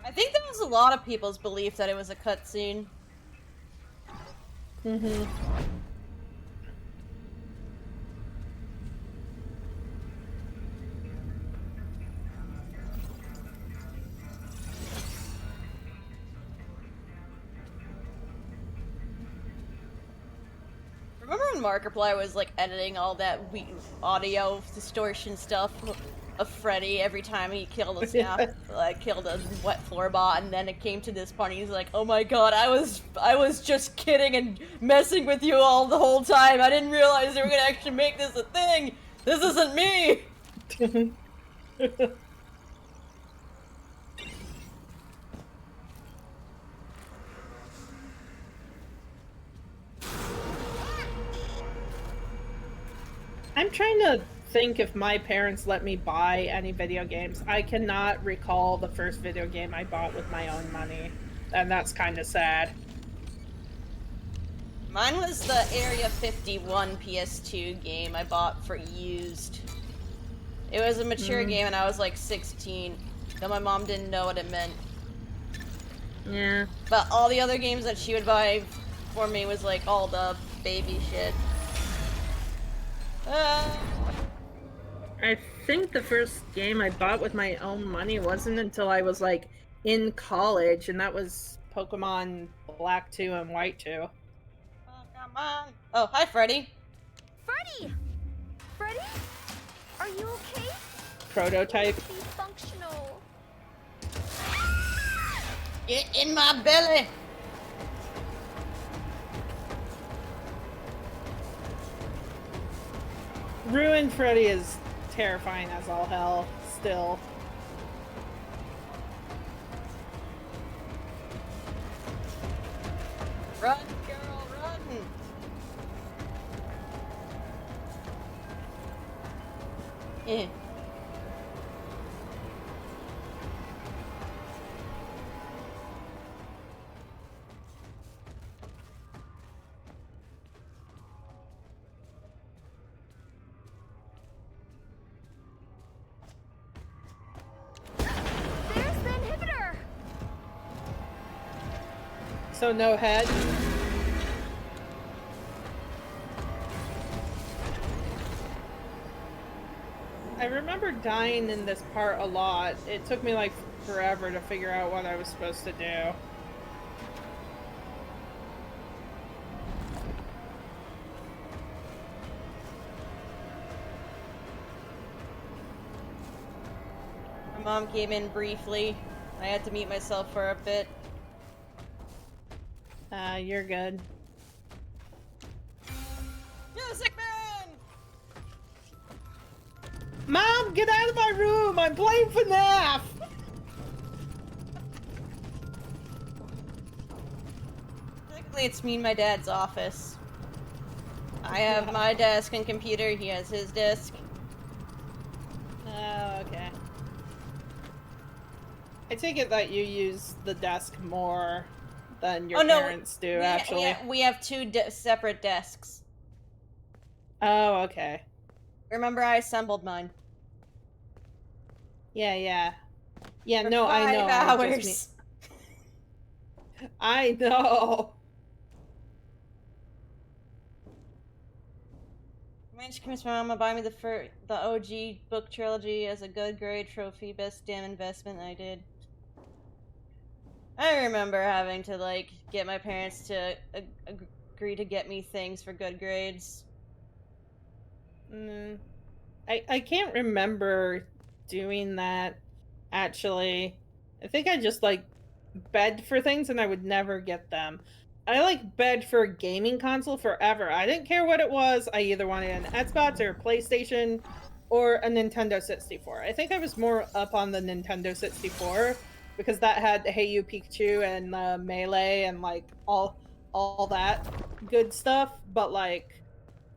I think that was a lot of people's belief that it was a cutscene.
Mm-hmm.
Remember when Markiplier was like editing all that audio distortion stuff of Freddy every time he killed a staff, like killed a wet floor bot, and then it came to this part and he's like, "Oh my god, I was just kidding and messing with you all the whole time. I didn't realize they were gonna actually make this a thing. This isn't me."
I'm trying to think if my parents let me buy any video games. I cannot recall the first video game I bought with my own money, and that's kind of sad.
Mine was the Area 51 PS2 game I bought for used. It was a mature game and I was like 16, though my mom didn't know what it meant.
Yeah.
But all the other games that she would buy for me was like all the baby shit.
I think the first game I bought with my own money wasn't until I was like in college, and that was Pokemon Black 2 and White 2.
Oh, come on. Oh, hi, Freddy.
Freddy! Freddy? Are you okay?
Prototype.
Be functional.
Get in my belly.
Ruined Freddy is terrifying as all hell, still.
Run, girl, run. Eh.
There's the inhibitor!
So no head. I remember dying in this part a lot. It took me like forever to figure out what I was supposed to do.
My mom came in briefly. I had to mute myself for a bit.
You're good.
Music Man!
Mom, get out of my room! I'm playing FNAF!
Technically, it's me and my dad's office. I have my desk and computer, he has his desk.
Oh, okay. I take it that you use the desk more than your parents do, actually.
We have two separate desks.
Oh, okay.
Remember, I assembled mine.
Yeah. Yeah,
For
no, I know.
5
I
hours.
just I know.
I managed to convince my mom to buy me the OG book trilogy as a good grade trophy. Best damn investment I did. I remember having to, like, get my parents to agree to get me things for good grades.
I can't remember doing that, actually. I think I just, like, begged for things and I would never get them. I, like, begged for a gaming console forever. I didn't care what it was. I either wanted an Xbox or a PlayStation or a Nintendo 64. I think I was more up on the Nintendo 64 because that had Hey You Pikachu and Melee and, like, all that good stuff. But, like,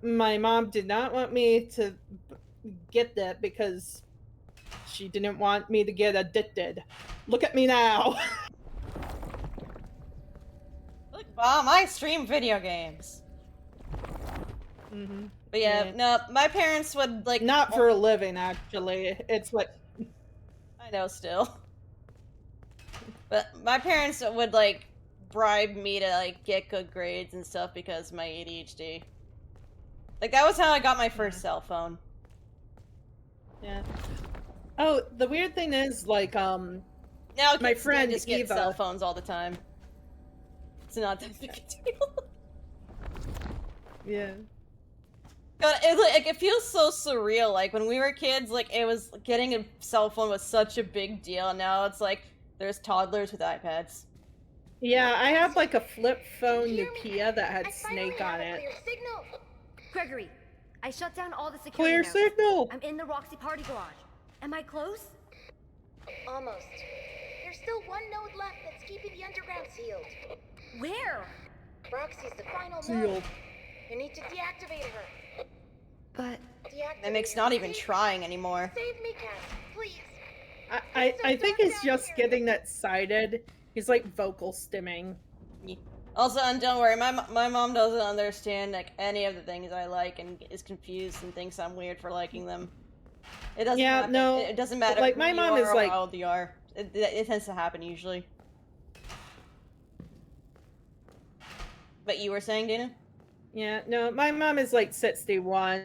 my mom did not want me to get that because she didn't want me to get addicted. Look at me now.
Look, Mom, I stream video games. But yeah, no, my parents would, like...
Not for a living, actually. It's like...
I know, still. But my parents would, like, bribe me to, like, get good grades and stuff because of my ADHD. Like, that was how I got my first cell phone.
Yeah. Oh, the weird thing is, like,
Now
my
kids
friend
just get
Eva...
cell phones all the time. It's not that big a deal.
Yeah.
God, it feels so surreal. Like, when we were kids, like, it was... Getting a cell phone was such a big deal. Now it's like, there's toddlers with iPads.
Yeah, I have, like, a flip phone Nokia that had Snake on it.
Gregory, I shut down all the security
Clear
nodes.
signal!
I'm in the Roxy party garage. Am I close?
Almost. There's still one node left that's keeping the underground sealed.
Where?
Roxy's the final
Sealed.
node. You need to deactivate her.
But...
Mimic's not even trying anymore.
Save me, Cass, please.
I think he's just getting that cited. He's, like, vocal stimming.
Yeah. Also, and don't worry, my mom doesn't understand, like, any of the things I like and is confused and thinks I'm weird for liking them. It doesn't happen.
No.
It doesn't matter
Like,
who
my
you
mom
are
is,
or
like...
how old you are. It tends to happen, usually. But you were saying, Dana?
Yeah, no, my mom is like 61.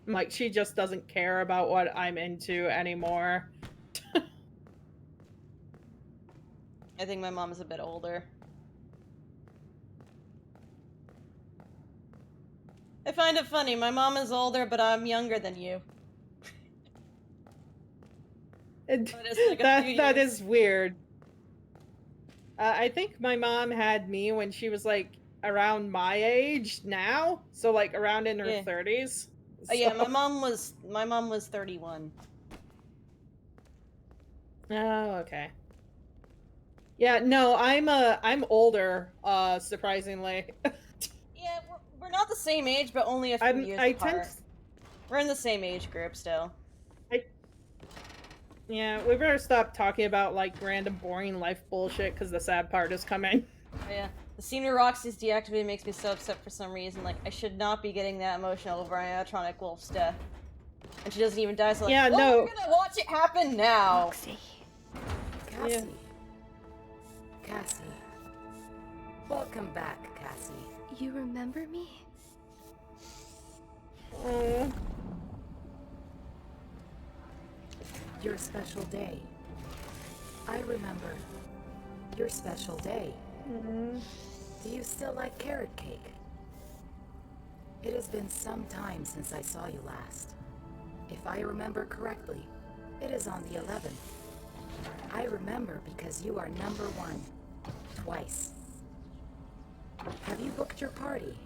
Like, she just doesn't care about what I'm into anymore.
I think my mom is a bit older. I find it funny, my mom is older, but I'm younger than you. But it's like a few
That
years.
is weird. I think my mom had me when she was like around my age now, so like around in her
Yeah.
30s.
Oh yeah,
So-
my mom was 31.
Oh, okay. Yeah, no, I'm older, surprisingly.
Yeah, we're not the same age, but only a few years
I
apart.
tend
We're in the same age group still.
Yeah, we better stop talking about like random boring life bullshit because the sad part is coming.
Oh, yeah. The scene where Roxy's deactivated makes me so upset for some reason. Like, I should not be getting that emotional over animatronic Wolf's death. And she doesn't even die, so like,
Yeah,
well,
no.
we're gonna watch it happen now!
Roxy.
Cassie.
Yeah.
Cassie. Welcome back, Cassie.
You remember me?
Oh,
Your special day. I remember. Your special day. Do you still like carrot cake? It has been some time since I saw you last. If I remember correctly, it is on the 11th. I remember because you are number 1. Twice. Have you booked your party?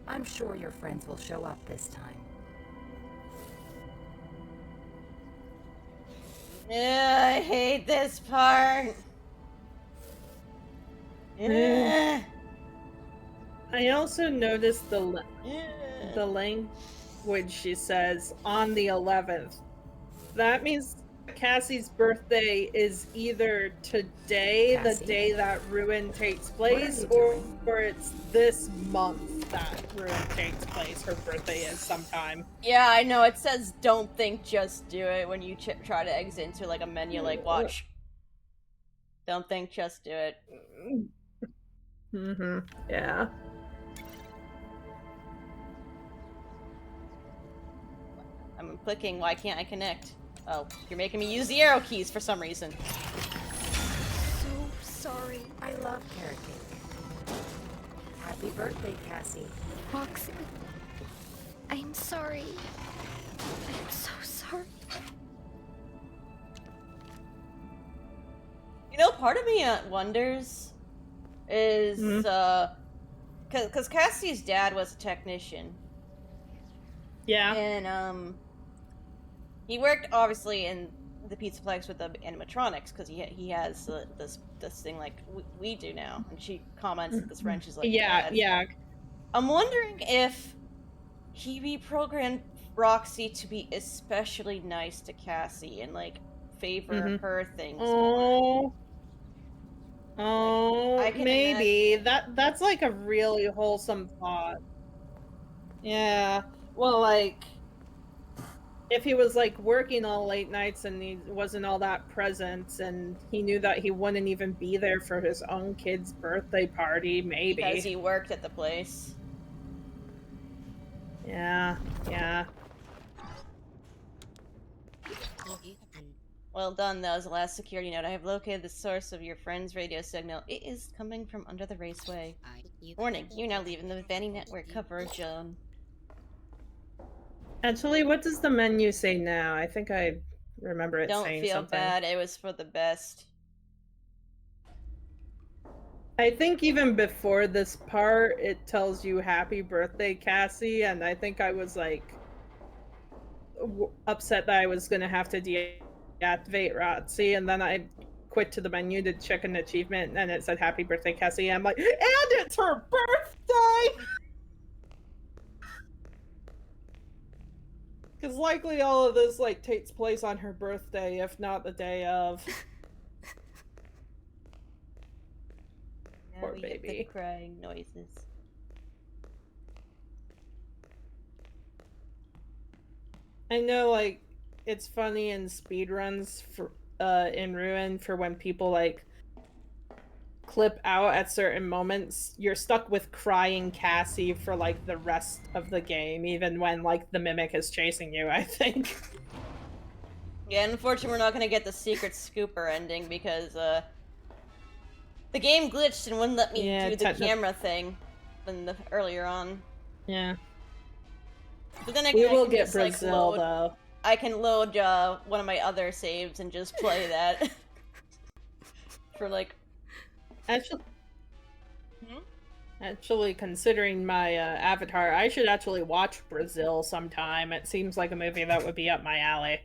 I'm sure your friends will show up this time.
Yeah, I hate this part. Yeah.
I also noticed the language she says on the 11th. That means Cassie's birthday is either today,
Cassie?
the day that Ruin takes
What are
place,
you
or
doing?
it's this month that Ruin takes place. Her birthday is sometime.
Yeah, I know. It says "Don't think, just do it" when you try to exit into like a menu. Like, watch. Don't think, just do it.
Mm-hmm. Yeah.
I'm clicking. Why can't I connect? Oh, you're making me use the arrow keys for some reason.
So sorry.
I love carrot cake. Happy birthday, Cassie.
Roxy. I'm sorry. I'm so sorry.
You know, part of me wonders is because Cassie's dad was a technician,
Yeah.
and he worked obviously in the Pizzaplex with the animatronics because he has this thing like we do now, and she comments that this wrench is like
Yeah,
bad.
yeah.
I'm wondering if he reprogrammed Roxy to be especially nice to Cassie and like favor her things more.
Oh,
I can
maybe that's like a really wholesome thought. Yeah. Well, like if he was like working all late nights and he wasn't all that present and he knew that he wouldn't even be there for his own kid's birthday party, maybe.
Because he worked at the place.
Yeah. Yeah.
Well done, that was the last security note. I have located the source of your friend's radio signal. It is coming from under the raceway. Warning, you're now leaving the Vanny Network coverage zone.
Actually, what does the menu say now? I think I remember it
Don't
saying
feel
something.
bad, it was for the best.
I think even before this part, it tells you happy birthday, Cassie, and I think I was like upset that I was gonna have to deactivate Roxy, and then I quit to the menu to check an achievement, and it said happy birthday, Cassie. I'm like, and it's her birthday! Because likely all of this like takes place on her birthday, if not the day of.
Now
Poor
we get the
baby.
crying noises.
I know, like, it's funny in speedruns for in Ruin for when people like clip out at certain moments, you're stuck with crying Cassie for like the rest of the game, even when like the mimic is chasing you, I think.
Yeah, unfortunately we're not gonna get the secret scooper ending because the game glitched and wouldn't let me do the camera thing earlier on.
Yeah.
But then
We
again,
will
I can
get
just, like,
Brazil
load,
though.
I can load one of my other saves and just play that. For like...
Actually, considering my avatar, I should actually watch Brazil sometime. It seems like a movie that would be up my alley.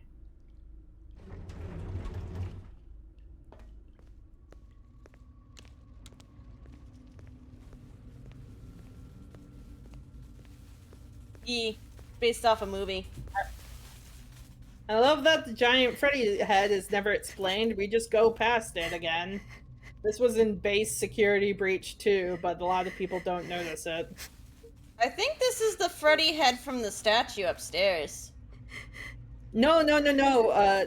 Based off a movie.
I love that the giant Freddy head is never explained. We just go past it again. This was in base security breach too, but a lot of people don't notice it.
I think this is the Freddy head from the statue upstairs.
No,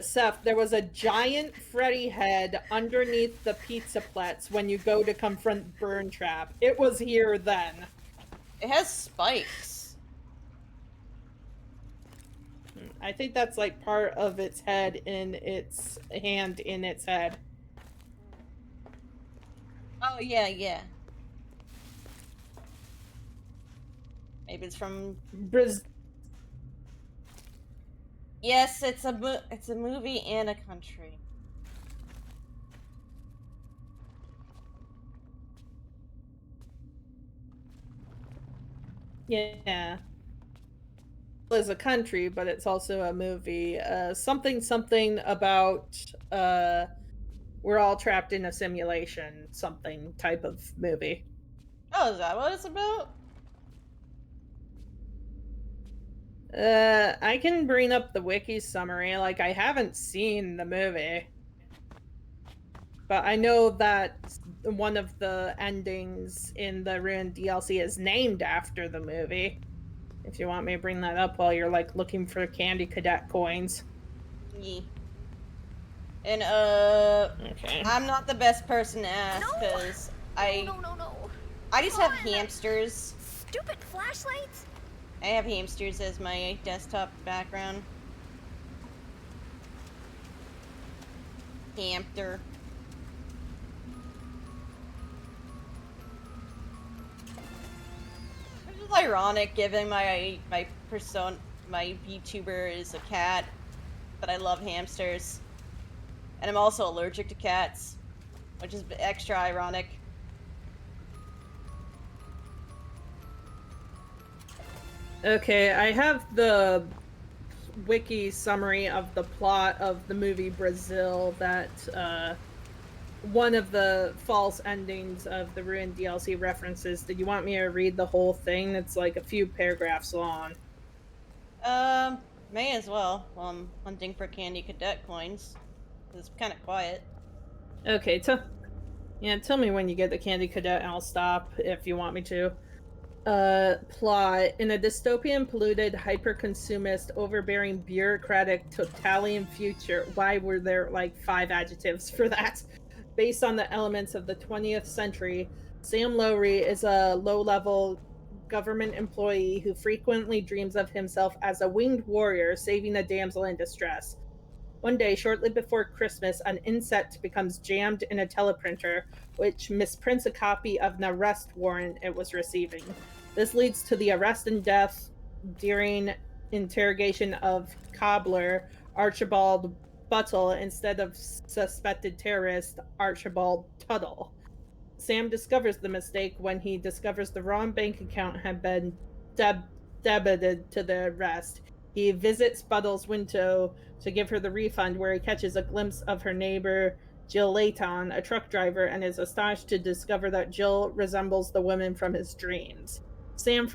Seth, there was a giant Freddy head underneath the pizza plats when you go to confront Burn Trap. It was here then.
It has spikes.
I think that's like part of its head in its hand in its head.
Oh, yeah. Maybe it's from... Yes, it's a movie and a country.
Yeah. It's a country, but it's also a movie. Something about we're all trapped in a simulation, something type of movie.
Oh, is that what it's about?
I can bring up the wiki summary. Like, I haven't seen the movie, but I know that one of the endings in the Ruined DLC is named after the movie. If you want me to bring that up while you're, like, looking for Candy Cadet coins.
Yeah. And,
okay.
I'm not the best person to ask, because
No.
I just have hamsters.
Stupid flashlights?
I have hamsters as my desktop background. Hamster. Which is ironic, given my Vtuber is a cat, but I love hamsters. And I'm also allergic to cats, which is extra ironic.
Okay, I have the wiki summary of the plot of the movie Brazil that one of the false endings of the Ruined DLC references. Did you want me to read the whole thing? It's like a few paragraphs long.
May as well while I'm hunting for Candy Cadet coins. It's kind of quiet.
Okay, tell me when you get the Candy Cadet and I'll stop if you want me to. Plot. In a dystopian, polluted, hyper-consumist, overbearing, bureaucratic, totalitarian future. Why were there like 5 adjectives for that? Based on the elements of the 20th century, Sam Lowry is a low-level government employee who frequently dreams of himself as a winged warrior saving a damsel in distress. One day, shortly before Christmas, an insect becomes jammed in a teleprinter, which misprints a copy of an arrest warrant it was receiving. This leads to the arrest and death during interrogation of cobbler Archibald Buttle instead of suspected terrorist Archibald Tuttle. Sam discovers the mistake when he discovers the wrong bank account had been debited to the arrest. He visits Buttle's window to give her the refund, where he catches a glimpse of her neighbor Jill Layton, a truck driver, and is astonished to discover that Jill resembles the woman from his dreams. Sam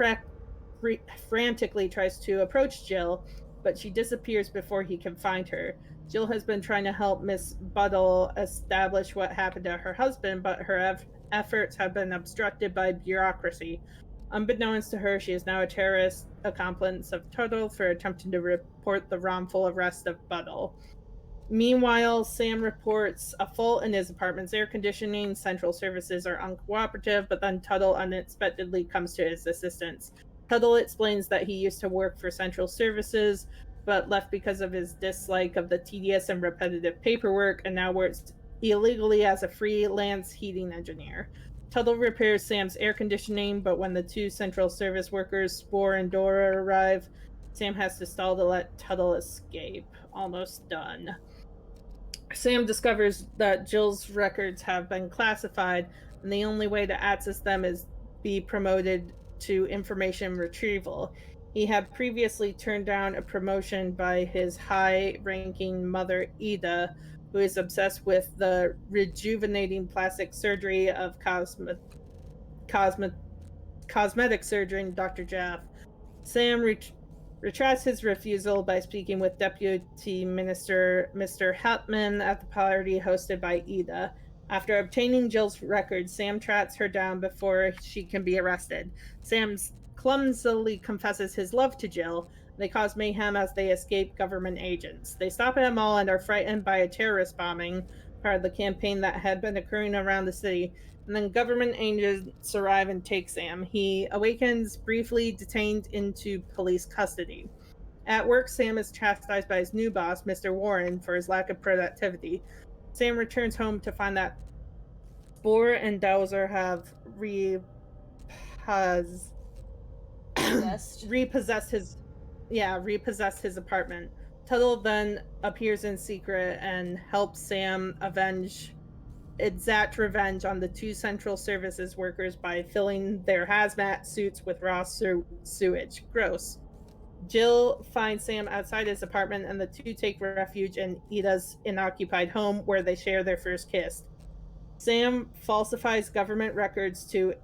frantically tries to approach Jill, but she disappears before he can find her. Jill has been trying to help Miss Buttle establish what happened to her husband, but her efforts have been obstructed by bureaucracy. Unbeknownst to her, she is now a terrorist accomplice of Tuttle for attempting to report the wrongful arrest of Buttle. Meanwhile, Sam reports a fault in his apartment's air conditioning. Central services are uncooperative, but then Tuttle unexpectedly comes to his assistance. Tuttle explains that he used to work for Central Services, but left because of his dislike of the tedious and repetitive paperwork, and now works illegally as a freelance heating engineer. Tuttle repairs Sam's air conditioning, but when the two Central Service workers, Spore and Dora, arrive, Sam has to stall to let Tuttle escape. Almost done. Sam discovers that Jill's records have been classified, and the only way to access them is be promoted to information retrieval. He had previously turned down a promotion by his high-ranking mother, Ida, who is obsessed with the rejuvenating plastic surgery of cosmetic surgeon Dr. Jaff. Sam retracts his refusal by speaking with Deputy Minister Mr. Hetman at the party hosted by Ida. After obtaining Jill's records, Sam tracks her down before she can be arrested. Sam clumsily confesses his love to Jill. They cause mayhem as they escape government agents. They stop at a mall and are frightened by a terrorist bombing, part of the campaign that had been occurring around the city. And then government agents arrive and take Sam. He awakens, briefly detained into police custody. At work, Sam is chastised by his new boss, Mr. Warren, for his lack of productivity. Sam returns home to find that Spore and Dowser have repossessed his apartment. Tuttle then appears in secret and helps Sam exact revenge on the two Central Services workers by filling their hazmat suits with raw sewage. Gross. Jill finds Sam outside his apartment, and the two take refuge in Ida's unoccupied home, where they share their first kiss. Sam falsifies government records to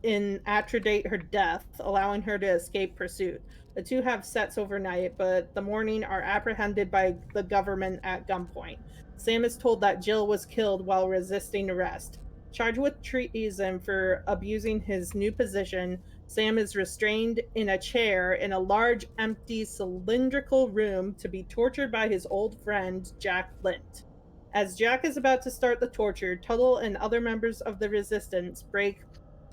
attridate her death, allowing her to escape pursuit. The two have sex overnight, but the morning are apprehended by the government at gunpoint. Sam is told that Jill was killed while resisting arrest. Charged with treason for abusing his new position, Sam is restrained in a chair in a large, empty, cylindrical room to be tortured by his old friend, Jack Lint. As Jack is about to start the torture, Tuttle and other members of the resistance break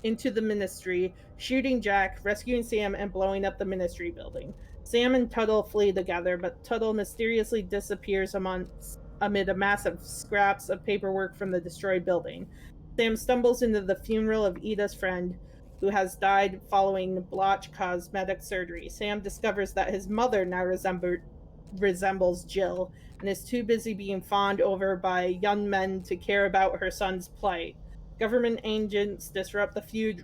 into the ministry, shooting Jack, rescuing Sam, and blowing up the ministry building. Sam and Tuttle flee together, but Tuttle mysteriously disappears amid a mass of scraps of paperwork from the destroyed building. Sam stumbles into the funeral of Ida's friend, who has died following blotch cosmetic surgery. Sam discovers that his mother now resembles Jill, and is too busy being fawned over by young men to care about her son's plight. Government agents disrupt the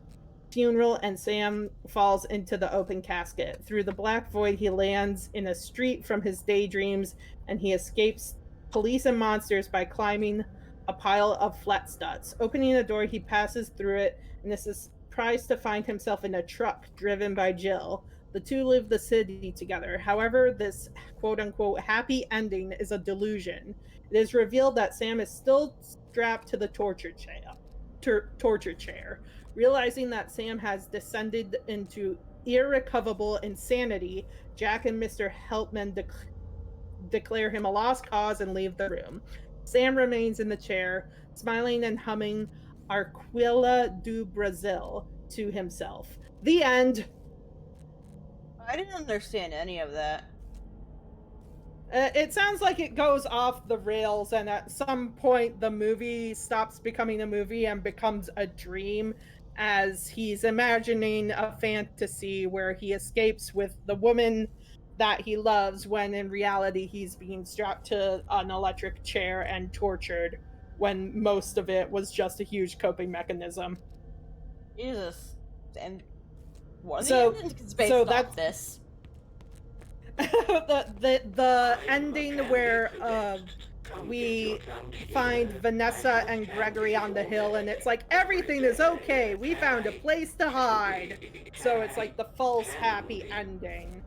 funeral, and Sam falls into the open casket. Through the black void, he lands in a street from his daydreams, and he escapes police and monsters by climbing a pile of flat studs. Opening a door, he passes through it, and is surprised to find himself in a truck driven by Jill. The two live the city together. However, this quote-unquote happy ending is a delusion. It is revealed that Sam is still strapped to the torture chair. Realizing that Sam has descended into irrecoverable insanity, Jack and Mr. Helpman declare him a lost cause and leave the room. Sam remains in the chair, smiling and humming Arquilla do Brazil to himself. The end.
I didn't understand any of that.
It sounds like it goes off the rails, and at some point the movie stops becoming a movie and becomes a dream, as he's imagining a fantasy where he escapes with the woman that he loves, when in reality he's being strapped to an electric chair and tortured, when most of it was just a huge coping mechanism.
Jesus. And what are the endings based off this?
the ending where we find Vanessa and Gregory on the hill, and it's like, everything is okay, we found a place to hide. So it's like the false happy ending.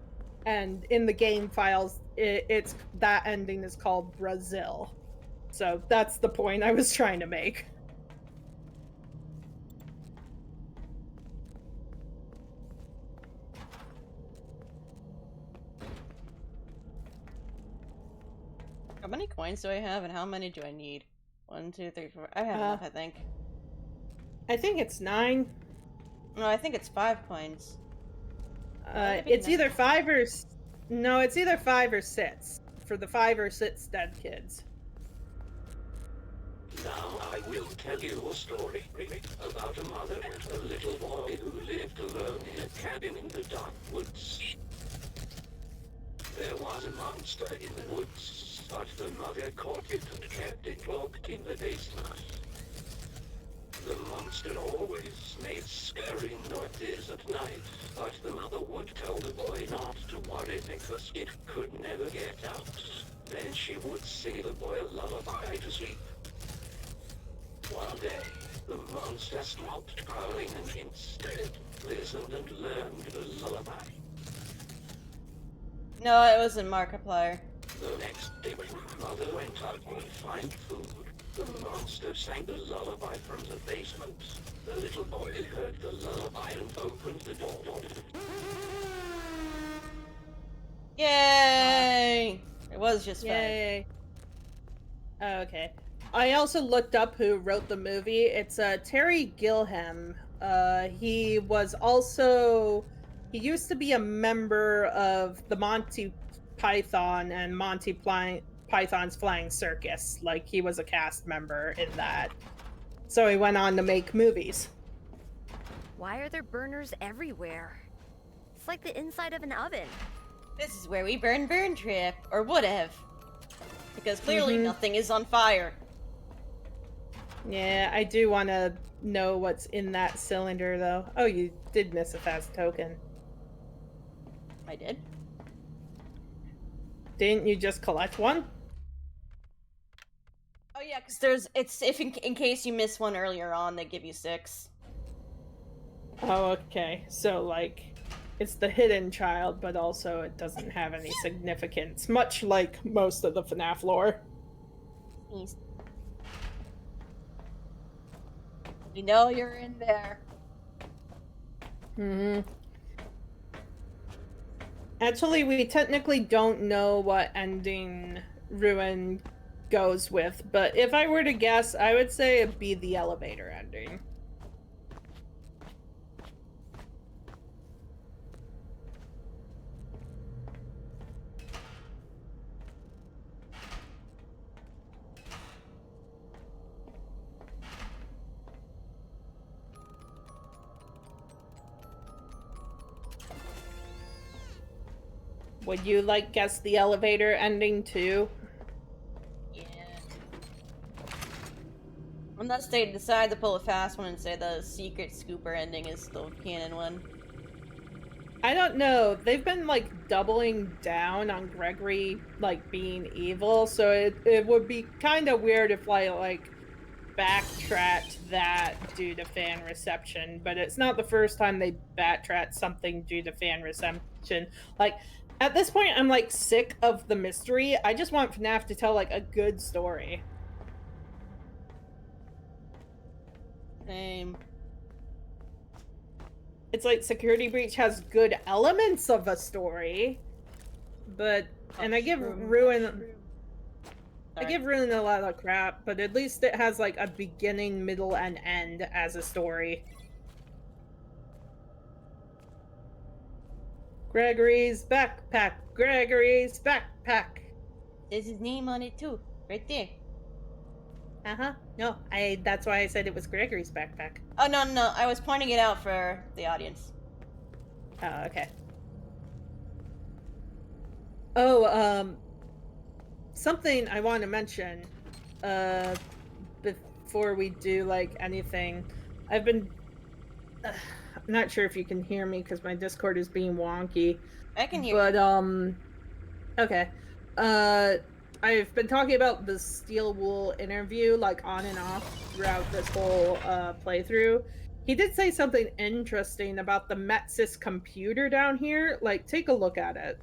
And in the game files, it's that ending is called Brazil. So that's the point I was trying to make.
How many coins do I have, and how many do I need? 1, 2, 3, 4. I have enough, I think.
I think it's 9.
No, I think it's 5 coins.
It's either 5 or... No, it's either 5 or 6. For the 5 or 6 dead kids.
Now I will tell you a story about a mother and a little boy who lived alone in a cabin in the dark woods. There was a monster in the woods, but the mother caught it and kept it locked in the basement. The monster always made scary noises at night, but the mother would tell the boy not to worry because it could never get out. Then she would sing the boy a lullaby to sleep. One day, the monster stopped growling and instead listened and learned the lullaby.
No, it wasn't Markiplier.
The next day when Mother went out to find food, the monster sang the lullaby from the basement. The little boy heard the lullaby and opened the door.
Yay! It was just fun.
Yay. Okay. I also looked up who wrote the movie. It's Terry Gilliam. He was also... He used to be a member of the Monty Python and Monty Python's Flying Circus. Like, he was a cast member in that. So he went on to make movies.
Why are there burners everywhere? It's like the inside of an oven.
This is where we burn Trip, or would have. Because clearly nothing is on fire.
Yeah, I do want to know what's in that cylinder, though. Oh, you did miss a fast token.
I did?
Didn't you just collect one?
Oh yeah, because if in case you miss one earlier on, they give you 6.
Oh, okay. So, like, it's the hidden child, but also it doesn't have any significance, much like most of the FNAF lore.
You know you're in there.
Actually, we technically don't know what ending Ruin goes with, but if I were to guess, I would say it'd be the elevator ending. Would you, like, guess the elevator ending, too?
Yeah. Unless they decide to pull a fast one and say the secret scooper ending is the canon one.
I don't know. They've been, like, doubling down on Gregory, like, being evil, so it would be kind of weird if I, like, backtracked that due to fan reception, but it's not the first time they backtracked something due to fan reception. Like, at this point, I'm, like, sick of the mystery. I just want FNAF to tell, like, a good story.
Same.
It's like Security Breach has good elements of a story, but... And I give Ruin... I give Ruin a lot of crap, but at least it has, like, a beginning, middle, and end as a story. Gregory's backpack. Gregory's backpack.
There's his name on it too, right there.
No, that's why I said it was Gregory's backpack.
Oh no, I was pointing it out for the audience.
Oh, okay. Oh, something I want to mention, before we do, like, anything. I've been... I'm not sure if you can hear me because my Discord is being wonky.
I can hear
you. Okay. I've been talking about the Steel Wool interview, like, on and off throughout this whole playthrough. He did say something interesting about the Metzis computer down here. Like, take a look at it.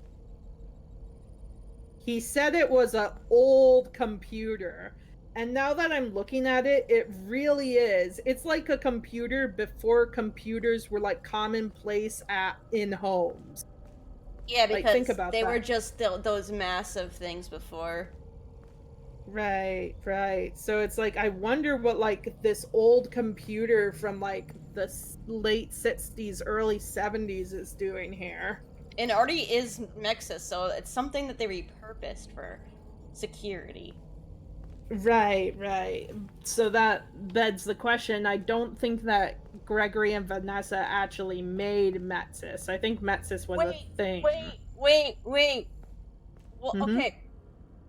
He said it was an old computer. And now that I'm looking at it, it really is. It's like a computer before computers were, like, commonplace in homes.
Yeah, because
like, think about
they
that.
were just those massive things before.
Right, right. So it's like, I wonder what like this old computer from like the late 60s, early 70s is doing here.
It already is Mexus, so it's something that they repurposed for security.
Right, right. So that begs the question. I don't think that Gregory and Vanessa actually made Metsis. I think Metsis was a thing.
Wait. Well,
Mhm.
okay.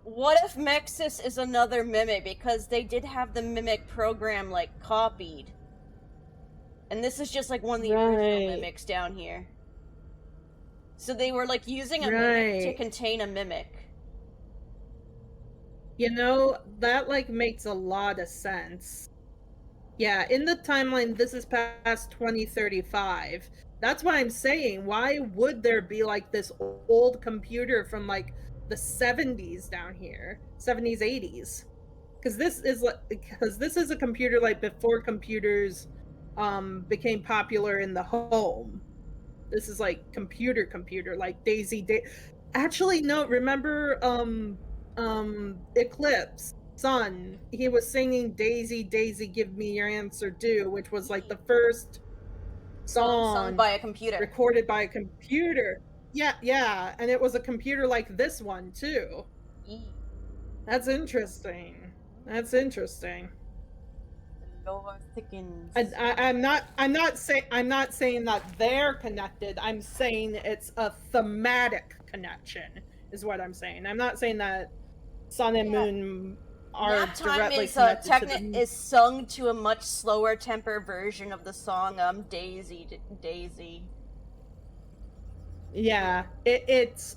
What if Mexus is another mimic? Because they did have the mimic program, like, copied. And this is just, like, one of the original mimics down here. So they were, like, using a mimic to contain a mimic.
You know, that, like, makes a lot of sense. Yeah, in the timeline, this is past 2035. That's why I'm saying, why would there be, like, this old computer from, like, the 70s down here? 70s, 80s? Because this is a computer, like, before computers became popular in the home. This is, like, computer, like Daisy. Actually, no, remember, Eclipse Sun, he was singing Daisy, Daisy, give me your answer due, which was like the first song
Sung by a computer.
recorded by a computer. Yeah, and it was a computer like this one too. That's interesting.
Lore thickens.
I'm not saying that they're connected. I'm saying it's a thematic connection, is what I'm saying. I'm not saying that Sun and Moon are
Nap Time
directly connected to the...
is sung to a much slower tempo version of the song Daisy.
Yeah, it's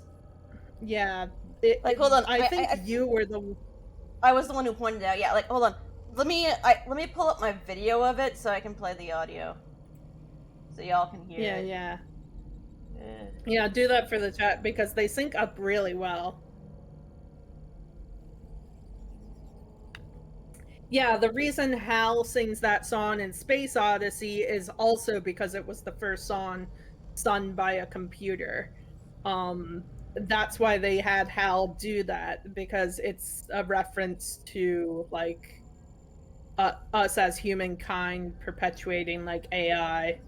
like, hold on.
I think you were the...
I was the one who pointed it out. Yeah, like, hold on. Let me pull up my video of it so I can play the audio, so y'all can hear it.
Yeah, do that for the chat because they sync up really well. Yeah, the reason Hal sings that song in Space Odyssey is also because it was the first song sung by a computer. That's why they had Hal do that, because it's a reference to, like, us as humankind perpetuating, like, AI.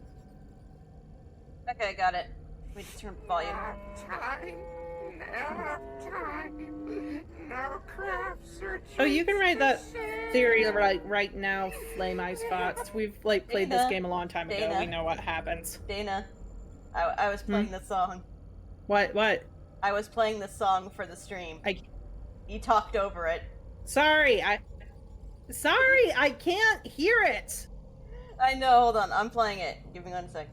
Okay, got it. Let me just turn up the volume.
Oh, you can write that theory right now, Flame Ice Fox. We've, like, played this game a long time ago. We know what happens.
Dana, I was playing the song.
What?
I was playing the song for the stream. You talked over it.
Sorry, I can't hear it.
I know, hold on, I'm playing it. Give me 1 sec.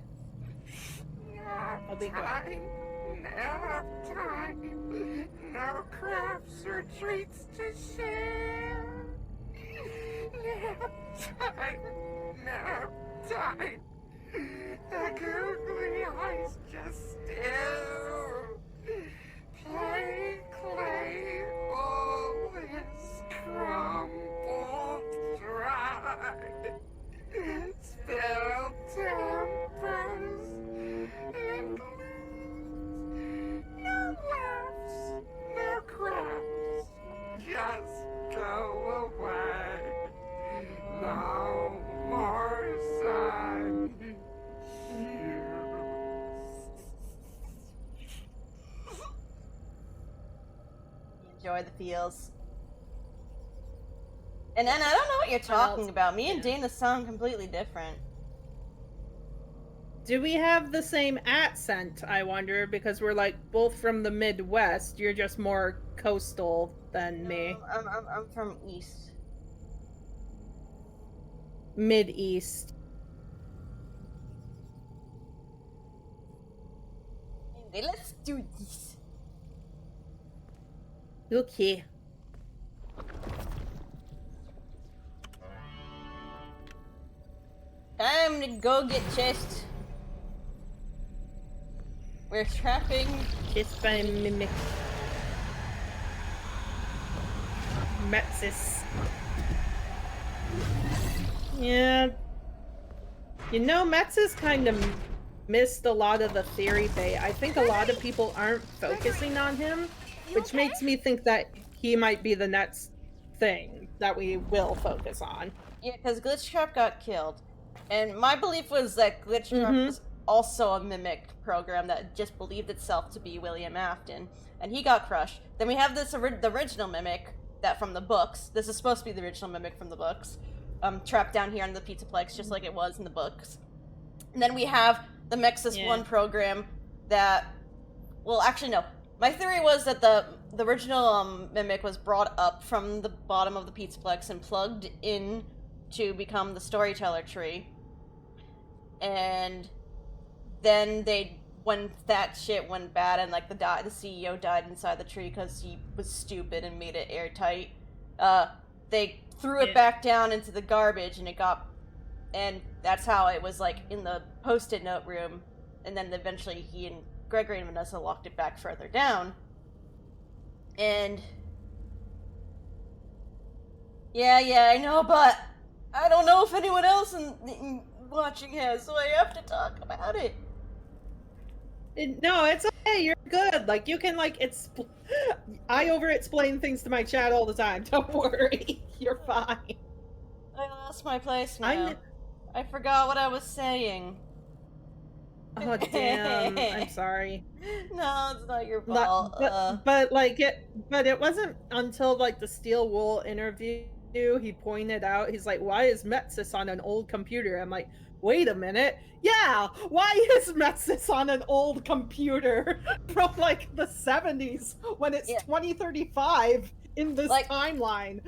I'll be quiet.
No crafts or treats to share. Nap time. The googly eyes just stare. Play clay, all is crumbled dry. Spell tempers and no laughs, no crafts, just go away. No more sun.
Enjoy the feels. And then I don't know what you're talking about. Me and Dana sound completely different.
Do we have the same accent, I wonder? Because we're, like, both from the Midwest. You're just more coastal than me.
I'm from East.
Mid-East.
Okay, let's do this.
Okay.
Time to go get chest. We're trapping
Kissed by Mimic. Metsis. Yeah. You know, Metsis kind of missed a lot of the theory bait. I think a lot of people aren't focusing on him, which makes me think that he might be the next thing that we will focus on.
Yeah, because Glitch Trap got killed. And my belief was that Glitch Trap was also a mimic program that just believed itself to be William Afton. And he got crushed. Then we have this the original mimic that from the books. This is supposed to be the original mimic from the books. Trapped down here in the Pizzaplex, just like it was in the books. And then we have the Mexus 1 program that... Well, actually, no. My theory was that the original mimic was brought up from the bottom of the Pizzaplex and plugged in to become the storyteller tree. And then when that shit went bad and like the CEO died inside the tree because he was stupid and made it airtight, they threw it back down into the garbage and that's how it was like in the post-it note room, and then eventually he and Gregory and Vanessa locked it back further down. And yeah, I know, but I don't know if anyone else in watching has, so I have to talk about it.
No, it's okay. You're good. Like, you can, like, I over-explain things to my chat all the time. Don't worry. You're fine.
I lost my place now. I forgot what I was saying.
Oh, damn. I'm sorry.
No, it's not your fault.
But it wasn't until, like, the Steel Wool interview he pointed out, he's like, why is Metsis on an old computer? I'm like, wait a minute. Yeah, why is Metsis on an old computer from, like, the 70s when it's 2035 in this timeline?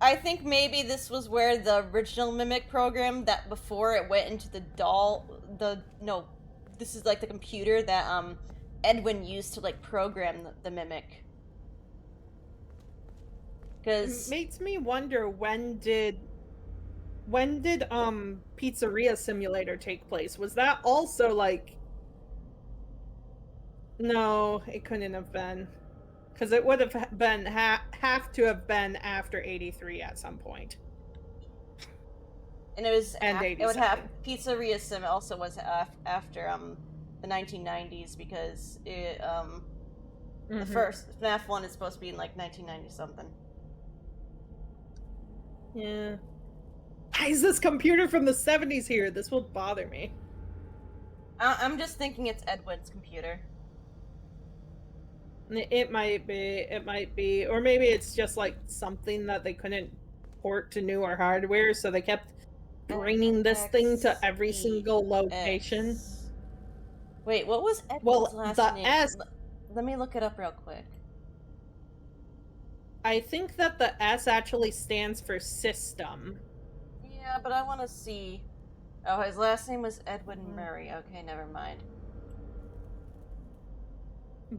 I think maybe this was where the original Mimic program, that before it went into the this is like the computer that Edwin used to like program the Mimic. Because
it makes me wonder, when did Pizzeria Simulator take place? Was that also like... No, it couldn't have been. Because it would have been have to have been after 83 at some point.
And it was it would have Pizzeria Sim also was after the 1990s, because it the first FNAF 1 is supposed to be in like 1990 something.
Yeah. Why is this computer from the 70s here? This will bother me.
I'm just thinking it's Edwin's computer.
It might be, or maybe it's just like something that they couldn't port to newer hardware, so they kept bringing this thing to every single location.
Wait, what was Edwin's last name? Let me look it up real quick.
I think that the S actually stands for system.
Yeah, but I want to see. Oh, his last name was Edwin Murray. Okay, never mind.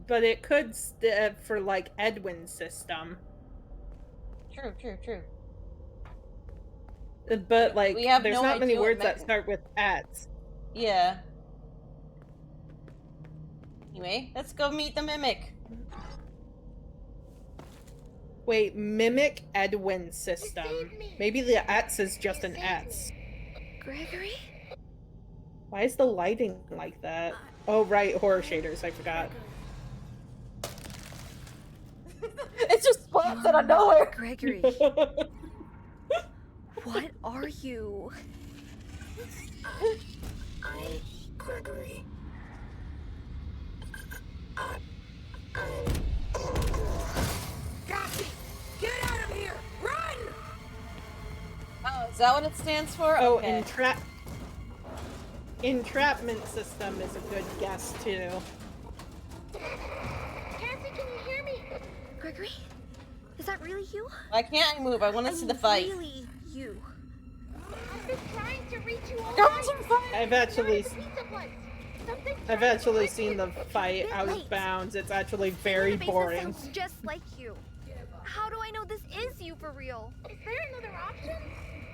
But it could stand for, like, Edwin system.
True.
But, like,
there's
not many words that start with S.
Yeah. Anyway, let's go meet the Mimic.
Wait, Mimic Edwin system. Maybe the X is just an S.
Gregory?
Why is the lighting like that? Oh, right, horror shaders, I forgot.
It just spawns out of nowhere!
Gregory. What are you?
I'm Gregory. Gassy! Get out of here! Run!
Oh, is that what it stands for?
Oh,
okay.
Entrapment system is a good guess, too.
Cassie, can you hear me?
Gregory? Is that really you?
Why can't I move? I want to see the fight.
Really you.
I've been trying to reach you all
night.
I've actually seen the fight out of bounds. It's actually very boring.
Sounds just like you. How do I know this is you for real?
Is there another option?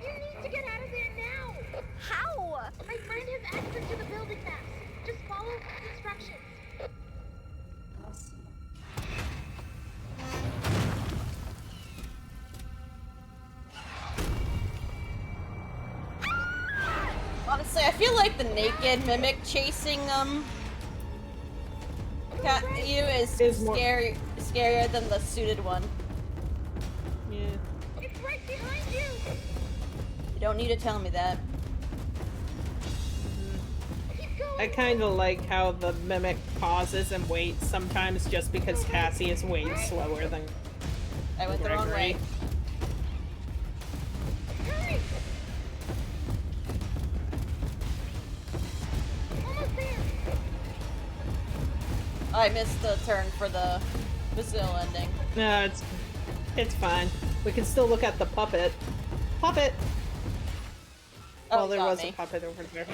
You need to get out of there now.
How?
My friend has access to the building maps. Just follow instructions.
Honestly, I feel like the naked Mimic chasing you is scarier than the suited one. don't need to tell me that.
I kind of like how the mimic pauses and waits sometimes just because Cassie is way slower than
I went the wrong way. I missed the turn for the Brazil ending.
No, it's fine. We can still look at the puppet. Puppet!
Oh,
well, there was
me.
a puppet over there.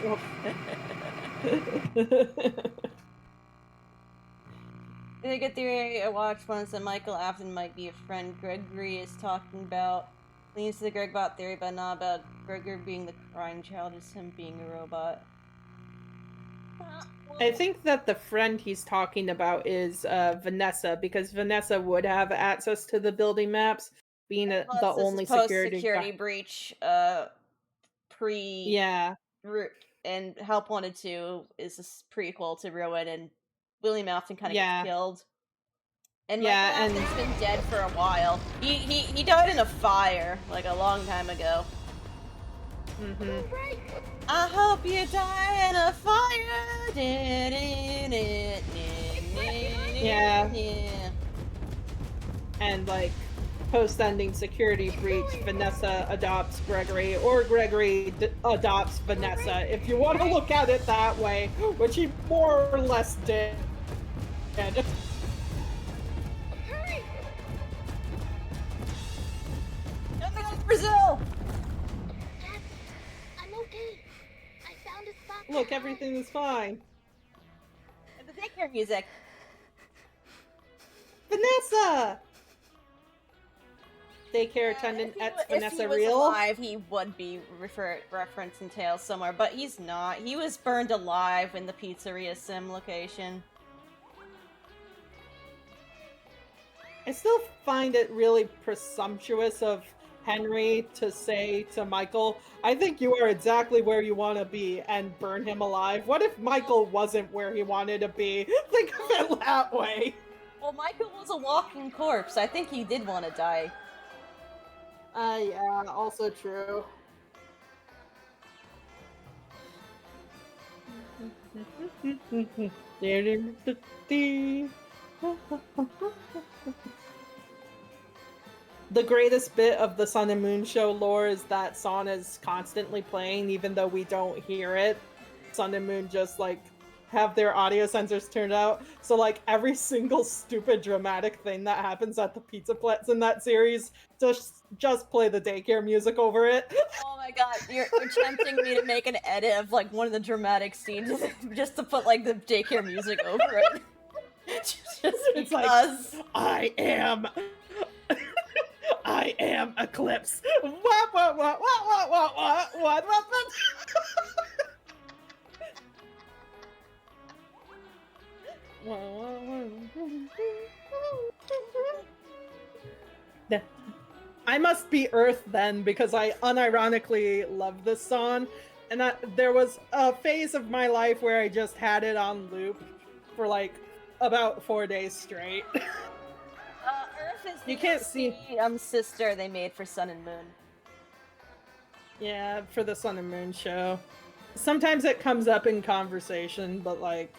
Did I get theory I watched once that Michael Afton might be a friend Gregory is talking about? Leans to the Gregbot theory, but not about Gregory being the crying child, just him being a robot.
I think that the friend he's talking about is Vanessa, because Vanessa would have access to the building maps, being the only security
breach,
Yeah.
and Help Wanted 2 is a prequel to Ruin, and William Afton kind of gets killed. And Michael Afton's been dead for a while. He died in a fire, like, a long time ago. I hope you die in a fire.
Yeah. And, like, post-ending security breach, Vanessa adopts Gregory, or Gregory adopts Vanessa, if you want to look at it that way, which he more or less did.
Brazil!
I'm okay. I found a spot.
Look, everything is fine.
And the daycare music.
Vanessa! Daycare attendant at Vanessa
if he
real?
was alive, he would be referencing Tales somewhere, but he's not. He was burned alive in the Pizzeria Sim location.
I still find it really presumptuous of Henry to say to Michael, I think you are exactly where you want to be, and burn him alive. What if Michael wasn't where he wanted to be? Think of it that way.
Well, Michael was a walking corpse. I think he did want to die.
Yeah, also true. The greatest bit of the Sun and Moon show lore is that song is constantly playing even though we don't hear it. Sun and Moon just like have their audio sensors turned out, so like every single stupid dramatic thing that happens at the Pizza Pletz in that series, just play the daycare music over it.
Oh my god, you're tempting me to make an edit of like one of the dramatic scenes just to put like the daycare music over it. Just
it's
because.
Like, I am Eclipse. What? I must be Earth then, because I unironically love this song, and there was a phase of my life where I just had it on loop for like about 4 days straight.
Earth is
you can't see
sister they made for Sun and Moon.
Yeah, for the Sun and Moon show. Sometimes it comes up in conversation, but like,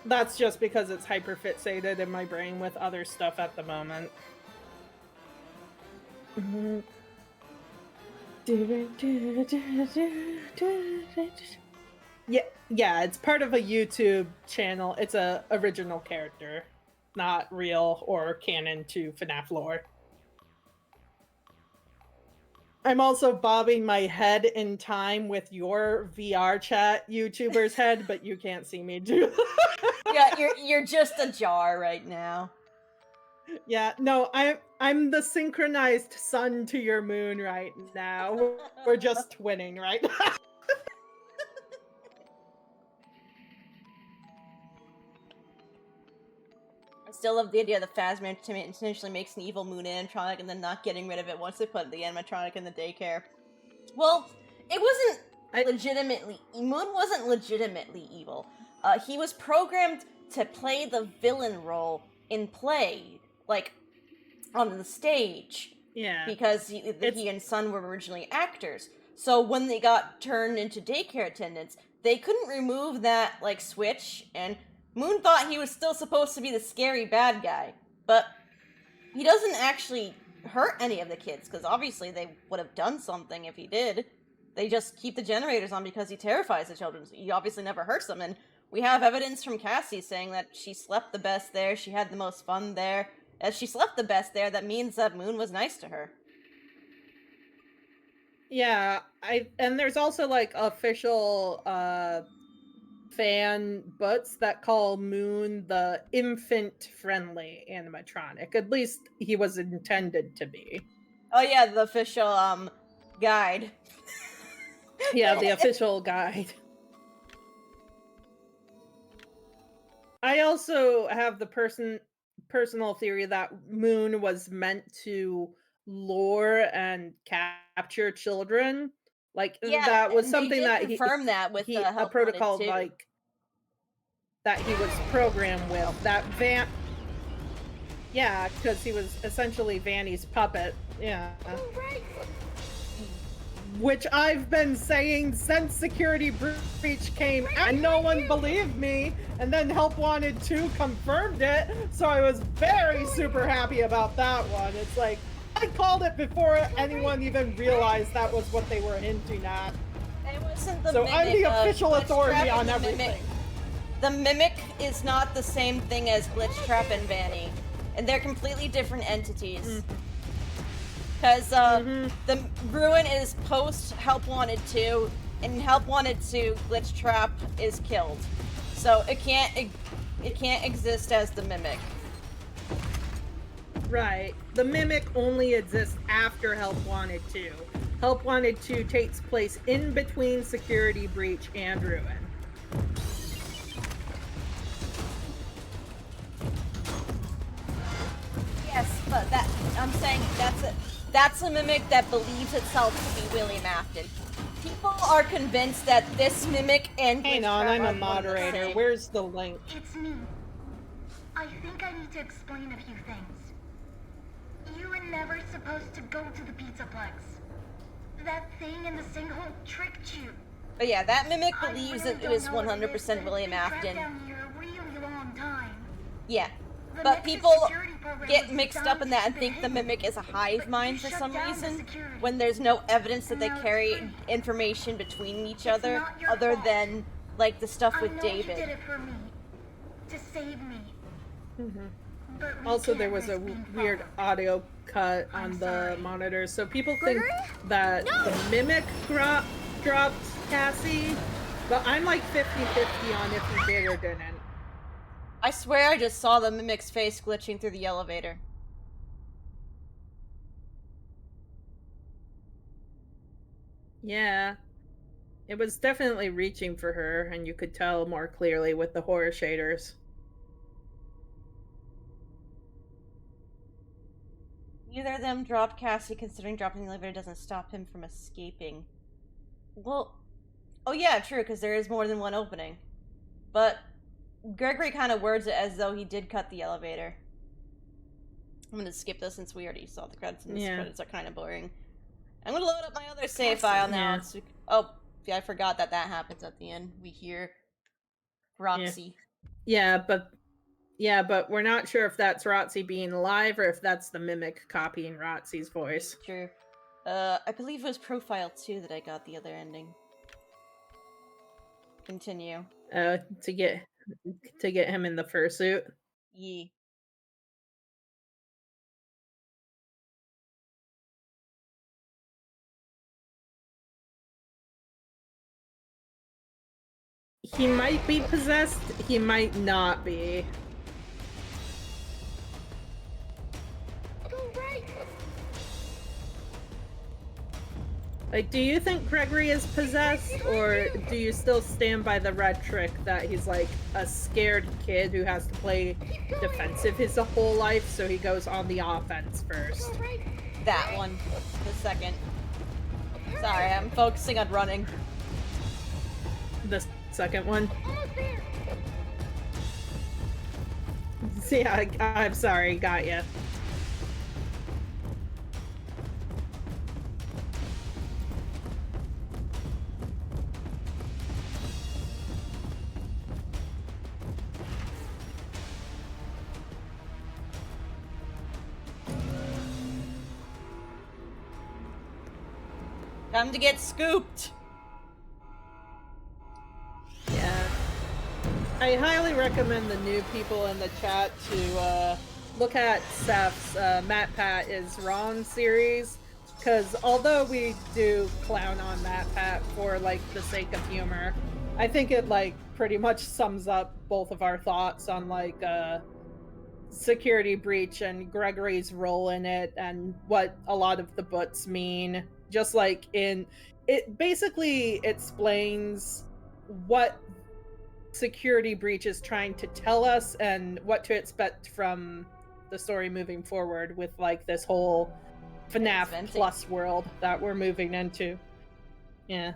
that's just because it's hyperfixated in my brain with other stuff at the moment. Yeah, it's part of a YouTube channel. It's a original character, not real or canon to FNAF lore. I'm also bobbing my head in time with your VR chat YouTuber's head, but you can't see me do that.
Yeah, you're just a jar right now.
Yeah, no, I'm the synchronized sun to your moon right now. We're just twinning right now.
I still love the idea that Phasma intentionally makes an evil moon animatronic and then not getting rid of it once they put the animatronic in the daycare. Well, it wasn't legitimately... Moon wasn't legitimately evil. He was programmed to play the villain role in play, like, on the stage.
Yeah.
because he and Sun were originally actors. So when they got turned into daycare attendants, they couldn't remove that like switch, and Moon thought he was still supposed to be the scary bad guy, but he doesn't actually hurt any of the kids, because obviously they would have done something if he did. They just keep the generators on because he terrifies the children. He obviously never hurts them, and we have evidence from Cassie saying that she slept the best there, she had the most fun there. As she slept the best there, that means that Moon was nice to her.
Yeah, and there's also like official fan books that call Moon the infant-friendly animatronic. At least he was intended to be.
Oh yeah, the official guide.
Yeah, the official guide. I also have the personal theory that Moon was meant to lure and capture children. Like
Yeah,
that was
and they
something
did
that
confirm that with the
a
Help
protocol
Wanted 2.
like that he was programmed with. That yeah, because he was essentially Vanny's puppet. Yeah. Which I've been saying since Security Breach came out, and no one believed me, and then Help Wanted 2 confirmed it, so I was very super happy about that one. It's like, I called it before anyone even realized that was what they were hinting at.
It wasn't the
So
mimic,
I'm the official
Glitch
authority
Trap
on
and
everything.
The mimic is not the same thing as Glitch Trap and Vanny, and they're completely different entities. Because the Ruin is post Help Wanted 2, and Help Wanted 2, Glitch Trap is killed. So it can't exist as the mimic.
Right. The mimic only exists after Help Wanted 2. Help Wanted 2 takes place in between Security Breach and Ruin.
Yes, but I'm saying that's a mimic that believes itself to be William Afton. People are convinced that this mimic and
Hang
Glitch
on,
Trap
I'm
are
a
one and the
moderator.
same.
Where's the link?
It's me. I think I need to explain a few things. You were never supposed to go to the Pizzaplex. That thing in the sinkhole tricked you.
But yeah, that mimic
I
believes
really
it
don't
was
know what it is,
100%
but
William
it's been
Afton.
trapped down here a really long time.
Yeah.
The
But
Nexus
people
security program
get
was
mixed
designed
up in that and
to
think the
hidden,
mimic is a hive
but
mind
you
for
shut
some
down the
reason,
security.
when there's no evidence that they
Now it's
carry
free.
information between each other,
not your
other
fault.
than, like, the stuff
I
with
know
David.
you did it for me. To save me. But we
Also,
can't
there was a
risk being
weird
followed.
audio cut on
I'm
the
sorry.
monitor, so people
Gregory?
think that the mimic dropped Cassie, but I'm like 50-50 on if he did or didn't.
I swear I just saw the mimic's face glitching through the elevator.
Yeah. It was definitely reaching for her, and you could tell more clearly with the horror shaders.
Neither of them dropped Cassie, considering dropping the elevator doesn't stop him from escaping. Well, oh yeah, true, because there is more than one opening. But Gregory kind of words it as though he did cut the elevator. I'm gonna skip this since we already saw the credits, and the credits are kind of boring. I'm gonna load up my other save file now.
Yeah.
Oh, yeah, I forgot that happens at the end. We hear Roxy.
Yeah, but we're not sure if that's Roxy being alive or if that's the mimic copying Roxy's voice.
True. I believe it was Profile 2 that I got the other ending. Continue.
To get him in the fursuit.
Yee.
He might be possessed, he might not be. Like, do you think Gregory is possessed, or do you still stand by the red trick that he's like a scared kid who has to play defensive his whole life, so he goes on the offense first?
That one. The second. Sorry, I'm focusing on running.
The second one? See, I'm sorry, got ya.
Time to get scooped.
Yeah. I highly recommend the new people in the chat to look at Seth's Matt Pat is Wrong series, because although we do clown on Matt Pat for like the sake of humor, I think it like pretty much sums up both of our thoughts on like security breach and Gregory's role in it and what a lot of the books mean. Just like in it basically explains what security breach is trying to tell us and what to expect from the story moving forward with like this whole FNAF plus world that we're moving into. Yeah.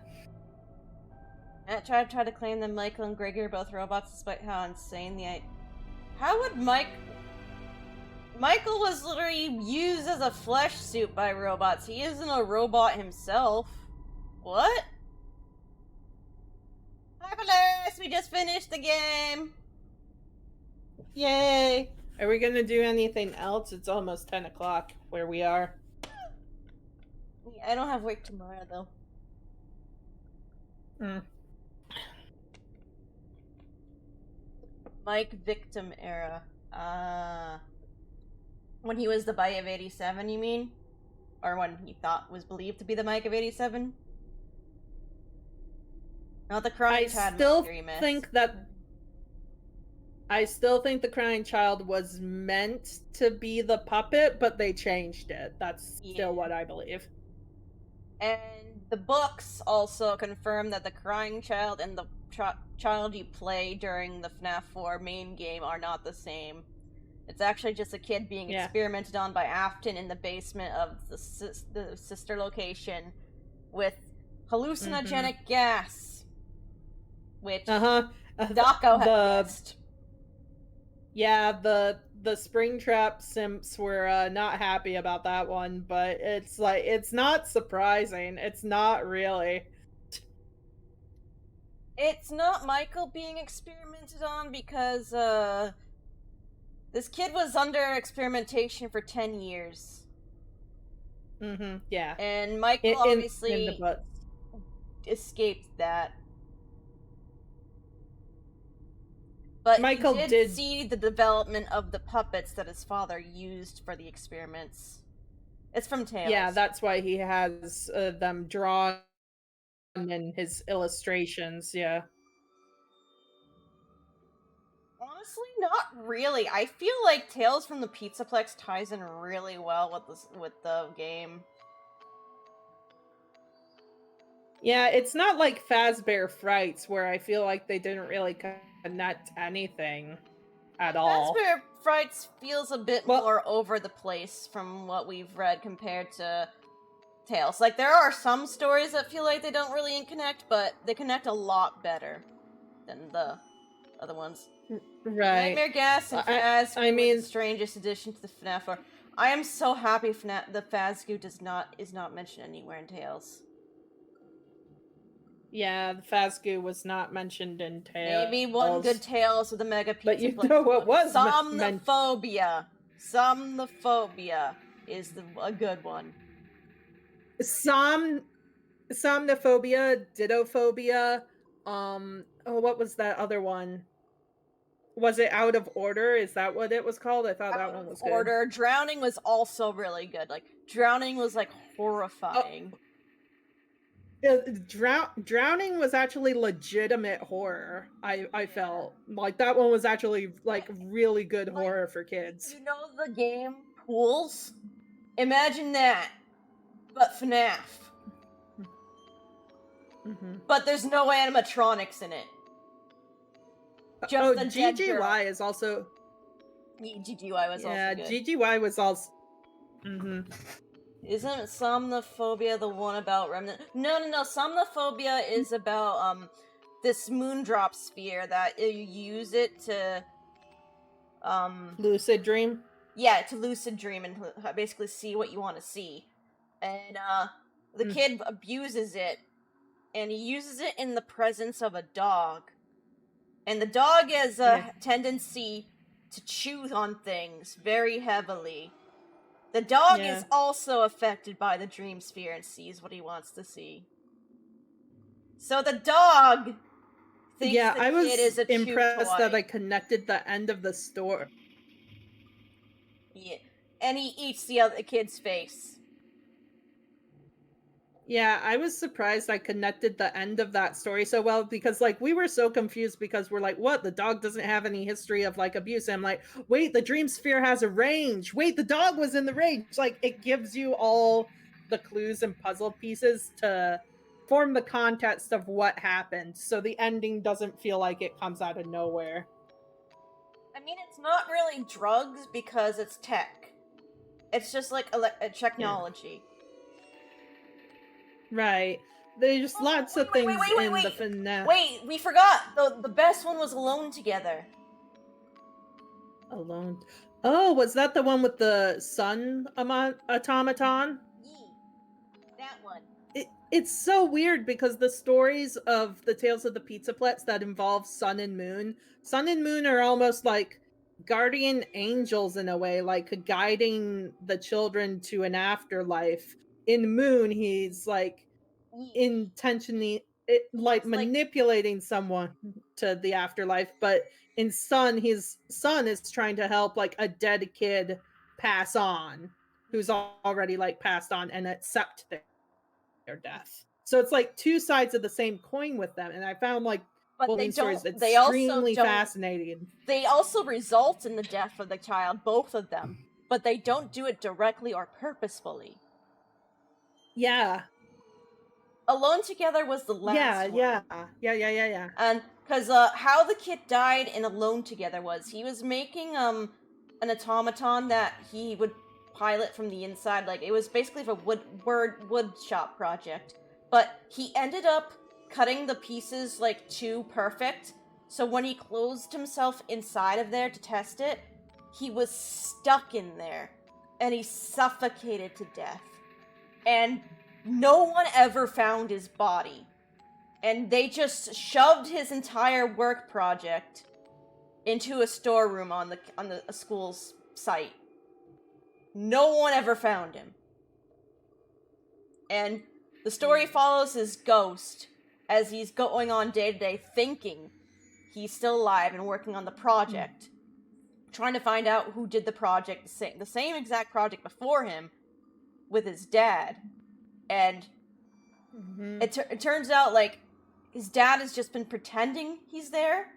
Matt tried to claim that Michael and Gregory are both robots despite how insane the How would Michael was literally used as a flesh suit by robots. He isn't a robot himself. What? Fabulous! We just finished the game!
Yay! Are we gonna do anything else? It's almost 10 o'clock where we are.
I don't have work tomorrow, though. Mike Victim era. When he was the Bite of 87, you mean? Or when he was believed to be the Mike of 87? Not the crying child.
I still think the crying child was meant to be the puppet, but they changed it. That's still what I believe.
And the books also confirm that the crying child and the child you play during the FNAF 4 main game are not the same. It's actually just a kid being experimented on by Afton in the basement of the sister location with hallucinogenic gas, which Dako had guessed.
Yeah, the Springtrap simps were not happy about that one, but it's like, it's not surprising. It's not really.
It's not Michael being experimented on because, this kid was under experimentation for 10 years.
Yeah.
And Michael obviously escaped that. But
Michael
he did see the development of the puppets that his father used for the experiments. It's from Tales.
Yeah, that's why he has them drawn in his illustrations, yeah.
Honestly, not really. I feel like Tales from the Pizzaplex ties in really well with the game.
Yeah, it's not like Fazbear Frights, where I feel like they didn't really connect anything at all.
Fazbear Frights feels a bit more over the place from what we've read compared to Tales. Like, there are some stories that feel like they don't really connect, but they connect a lot better than the other ones.
Right.
Nightmare Gas and Fazgoo were the strangest addition to the FNAF 4. I am so happy the Fazgoo is not mentioned anywhere in Tales.
Yeah, the Fazgoo was not mentioned in Tales.
Maybe one good Tales with the Mega Pizza.
But you know what was
Somnophobia. Somnophobia is a good one.
Somnophobia, Dittophobia, what was that other one? Was it Out of Order? Is that what it was called? I thought that one was good.
Drowning was also really good. Like, Drowning was, like, horrifying.
Drowning was actually legitimate horror. I felt like that one was actually like really good horror for kids.
You know the game Pools? Imagine that, but FNAF. But there's no animatronics in it.
Just GGY is also.
GGY was also good.
GGY was also.
Isn't Somnophobia the one about Remnant? No. Somnophobia is about this moondrop sphere that you use it to
lucid dream.
Yeah, to lucid dream and basically see what you want to see. And the kid abuses it, and he uses it in the presence of a dog. And the dog has a tendency to chew on things very heavily. The dog
Yeah.
is also affected by the dream sphere and sees what he wants to see. So the dog thinks
Yeah,
the
I was
kid is a chew
impressed
toy.
that I connected the end of the story.
Yeah. And he eats the other kid's face.
Yeah, I was surprised I connected the end of that story so well because like we were so confused because we're like, what? The dog doesn't have any history of like abuse. And I'm like, wait, the dream sphere has a range. Wait, the dog was in the range. Like it gives you all the clues and puzzle pieces to form the context of what happened. So the ending doesn't feel like it comes out of nowhere.
I mean, it's not really drugs because it's tech. It's just like a technology.
Right. There's lots of things in the
Wait.
finale.
Wait, we forgot! The best one was Alone Together.
Alone. Oh, was that the one with the sun automaton?
That one.
It's so weird because the stories of the Tales of the Pizzaplets that involve Sun and Moon are almost like guardian angels in a way, like guiding the children to an afterlife. In Moon, he's like intentionally manipulating someone to the afterlife, but in Sun, his son is trying to help like a dead kid pass on who's already like passed on and accept their death. So it's like two sides of the same coin with them, and I found like
But
these stories
they also
extremely
don't,
fascinating.
They also result in the death of the child, both of them, but they don't do it directly or purposefully.
Yeah.
Alone Together was the last one.
Yeah.
And because how the kid died in Alone Together was he was making an automaton that he would pilot from the inside. Like it was basically a wood shop project, but he ended up cutting the pieces like too perfect. So when he closed himself inside of there to test it, he was stuck in there, and he suffocated to death. And no one ever found his body. And they just shoved his entire work project into a storeroom on the school's site. No one ever found him. And the story follows his ghost as he's going on day to day thinking he's still alive and working on the project. Trying to find out who did the project, the same exact project before him with his dad. And it turns out like his dad has just been pretending he's there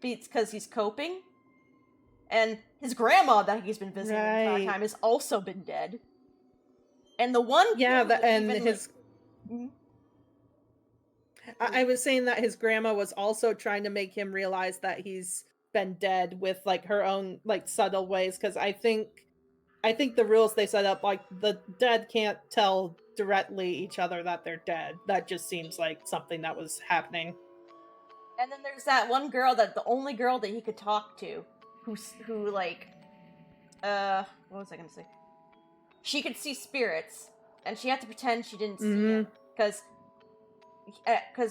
because he's coping. And his grandma that he's been visiting the entire time has also been dead. And the one
I was saying that his grandma was also trying to make him realize that he's been dead with like her own like subtle ways, because I think the rules they set up, like the dead can't tell directly each other that they're dead. That just seems like something that was happening.
And then there's that one girl, that the only girl that he could talk to, who like, what was I gonna say? She could see spirits, and she had to pretend she didn't see them, because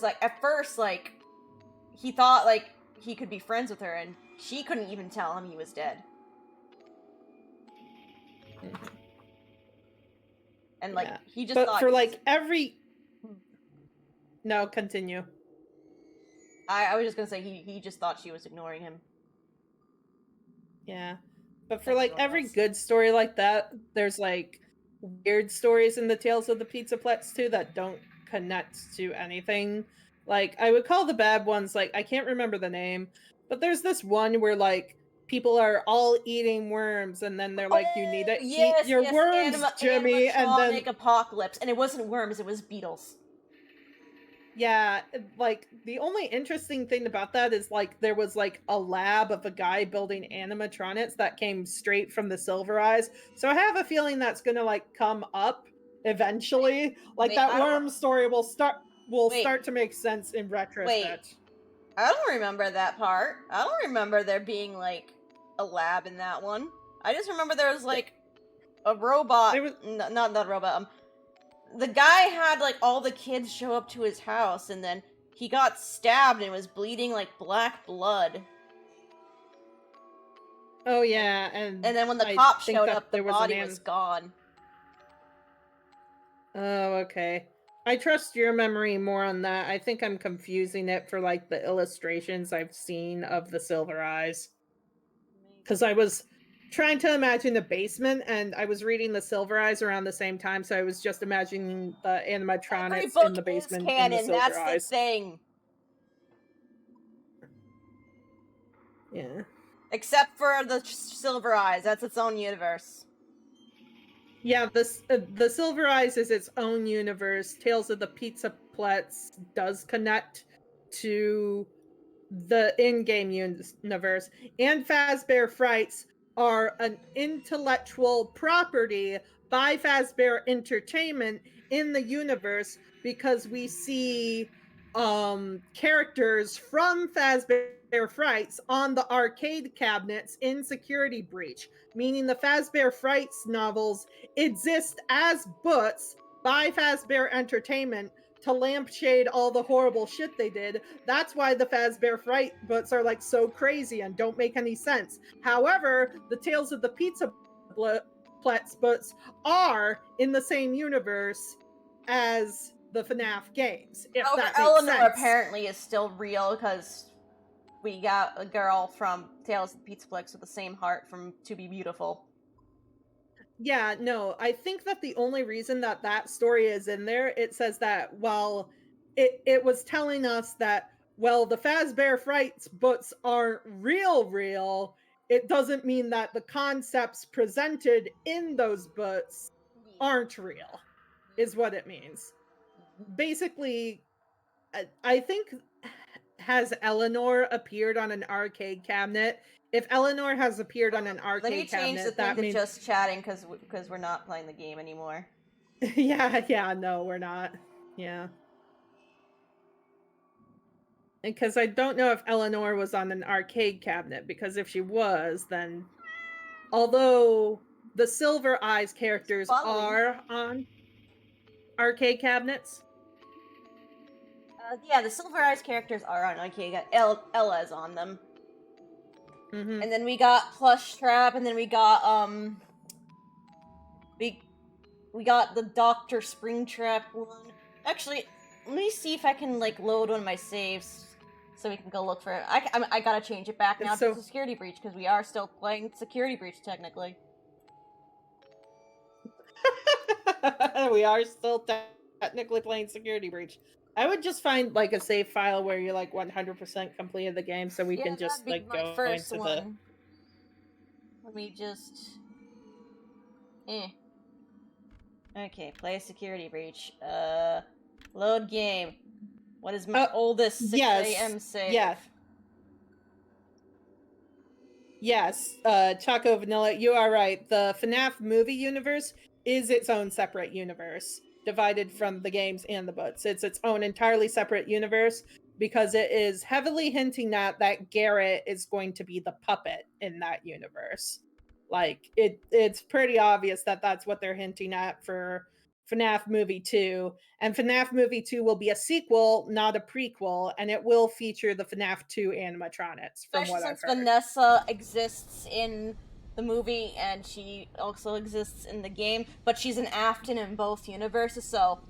like at first like he thought like he could be friends with her, and she couldn't even tell him he was dead. And like he just thought
for like every no, continue.
I was just gonna say he just thought she was ignoring him.
Yeah. But for like every good story like that, there's like weird stories in the Tales of the Pizzaplets too that don't connect to anything. Like I would call the bad ones, like I can't remember the name, but there's this one where like people are all eating worms, and then they're like, you need to eat your worms, Jimmy, and then
apocalypse, and it wasn't worms, it was beetles.
Yeah, like the only interesting thing about that is like there was like a lab of a guy building animatronics that came straight from the Silver Eyes. So I have a feeling that's gonna like come up eventually. Like that worm story will start to make sense in retrospect.
I don't remember that part. I don't remember there being like a lab in that one. I just remember there was like a robot. Not a robot. The guy had like all the kids show up to his house, and then he got stabbed and was bleeding like black blood.
Oh yeah, and
then when the
I
cops
think
showed
that
up, the
there was
body was gone.
Oh, okay. I trust your memory more on that. I think I'm confusing it for like the illustrations I've seen of the Silver Eyes. Because I was trying to imagine the basement, and I was reading the Silver Eyes around the same time, so I was just imagining the
Every
animatronics
book
in the
is
basement in the
canon,
Silver
that's the
Eyes.
thing.
Yeah.
Except for the Silver Eyes, that's its own universe.
Yeah, the Silver Eyes is its own universe. Tales of the Pizzaplex does connect to the in-game universe, and Fazbear Frights are an intellectual property by Fazbear Entertainment in the universe, because we see characters from Fazbear Frights on the arcade cabinets in Security Breach, meaning the Fazbear Frights novels exist as books by Fazbear Entertainment to lampshade all the horrible shit they did. That's why the Fazbear Fright books are like so crazy and don't make any sense. However, the Tales of the Pizzaplex books are in the same universe as the FNAF games, if
However,
that makes
Eleanor
sense.
apparently is still real, because we got a girl from Tales of the Pizzaplex with the same heart from To Be Beautiful.
Yeah, no, I think that the only reason that that story is in there, it says that, well, it was telling us that, well, the Fazbear Frights books aren't real, it doesn't mean that the concepts presented in those books aren't real, is what it means. Basically, I think, has Eleanor appeared on an arcade cabinet? If Eleanor has appeared on an arcade
Let me change
cabinet,
the thing
that
to
means
just chatting, because we're not playing the game anymore.
yeah, no, we're not. Yeah. Because I don't know if Eleanor was on an arcade cabinet, because if she was, then although the Silver Eyes characters are on arcade cabinets.
Yeah, the Silver Eyes characters are on arcade. Ella's on them.
Mm-hmm.
And then we got Plush Trap, and then we got we got the Dr. Springtrap one. Actually, let me see if I can like load one of my saves so we can go look for it. I gotta change it back now to Security Breach, because we are still playing Security Breach technically.
We are still technically playing Security Breach. I would just find like a save file where you're like 100% completed the game, so we can just like go
first
into
one. Let me just. Okay, play Security Breach. Load game. What is my oldest 6 a.m. save?
Yeah. Yes, Choco Vanilla, you are right. The FNAF movie universe is its own separate universe, divided from the games and the books. It's its own entirely separate universe, because it is heavily hinting that Garrett is going to be the puppet in that universe. Like, it's pretty obvious that that's what they're hinting at for FNAF Movie 2, and FNAF Movie 2 will be a sequel, not a prequel, and it will feature the FNAF 2 animatronics, from what I've heard.
Vanessa exists in the movie, and she also exists in the game, but she's an Afton in both universes, so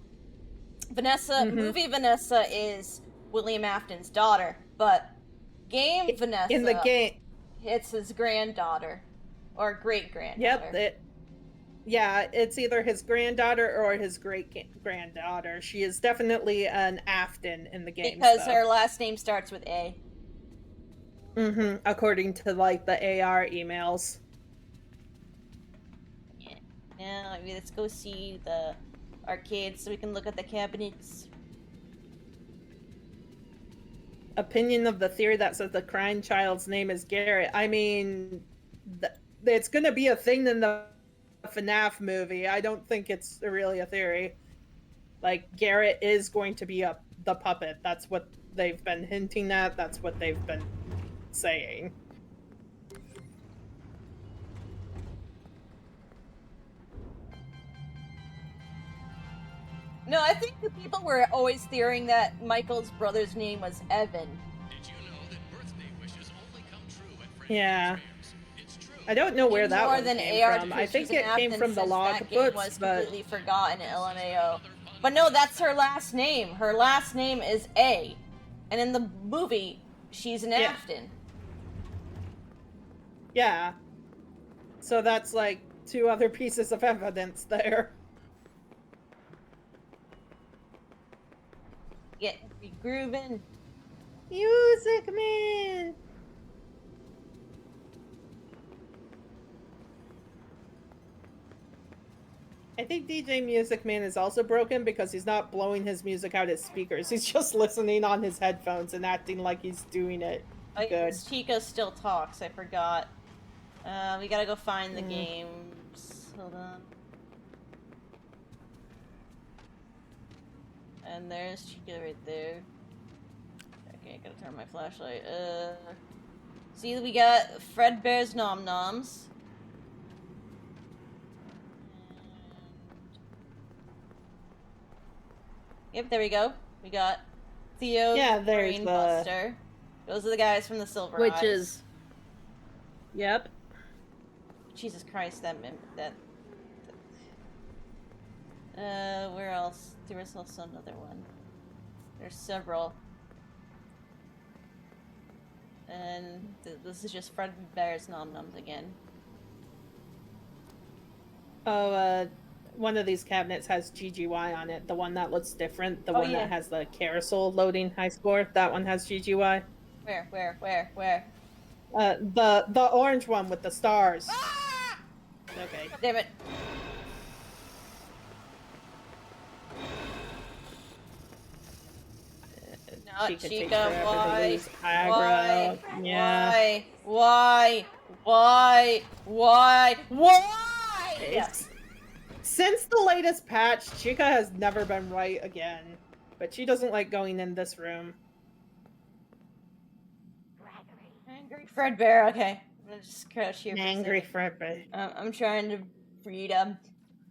movie Vanessa is William Afton's daughter, but game Vanessa,
in the game,
it's his granddaughter, or great-granddaughter.
Yep, yeah, it's either his granddaughter or his great-granddaughter. She is definitely an Afton in the game.
Because her last name starts with A.
Mm-hmm, according to, like, the AR emails.
Yeah. Now, let's go see the arcade so we can look at the cabinets.
Opinion of the theory that says the crying child's name is Garrett. I mean, it's gonna be a thing in the FNAF movie. I don't think it's really a theory. Like, Garrett is going to be the puppet. That's what they've been hinting at. That's what they've been saying.
No, I think the people were always theorizing that Michael's brother's name was Evan.
Did you know that birthday wishes only come true at
Yeah.
It's true.
I don't know where
Seems
that
more
one
than
came
AR
from. I
because
think
she's an
it came
Afton
from the
since
log
that game
books,
was
but
completely forgotten in LMAO. But no, that's her last name. Her last name is A. And in the movie, she's an
Yeah.
Afton.
yeah. So that's like 2 other pieces of evidence there.
Get grooving.
Music Man! I think DJ Music Man is also broken because he's not blowing his music out as speakers. He's just listening on his headphones and acting like he's doing it good.
Chica still talks, I forgot. We gotta go find the games. Hold on. And there's Chica right there. Okay, gotta turn my flashlight. See, we got Fredbear's Nom Noms. Yep, there we go. We got Theo,
Yeah, there's
Brain
the-
Buster. Those are the guys from the Silver
Which
Eyes.
is... Yep.
Jesus Christ, that... where else? There was also another one. There's several. And this is just Fredbear's Nom Noms again.
Oh, one of these cabinets has GGY on it. The one that looks different. The one
yeah.
that has the carousel loading high score. That one has GGY.
Where?
The orange one with the stars.
Ah!
Okay.
Damn it. Not
Chica takes
Chica,
forever to
why?
lose aggro. Yeah.
Why?
It's- Since the latest patch, Chica has never been right again. But she doesn't like going in this room.
Angry Fredbear, okay. I'm gonna just crouch here for a
Angry
second.
Fredbear.
I'm trying to read them.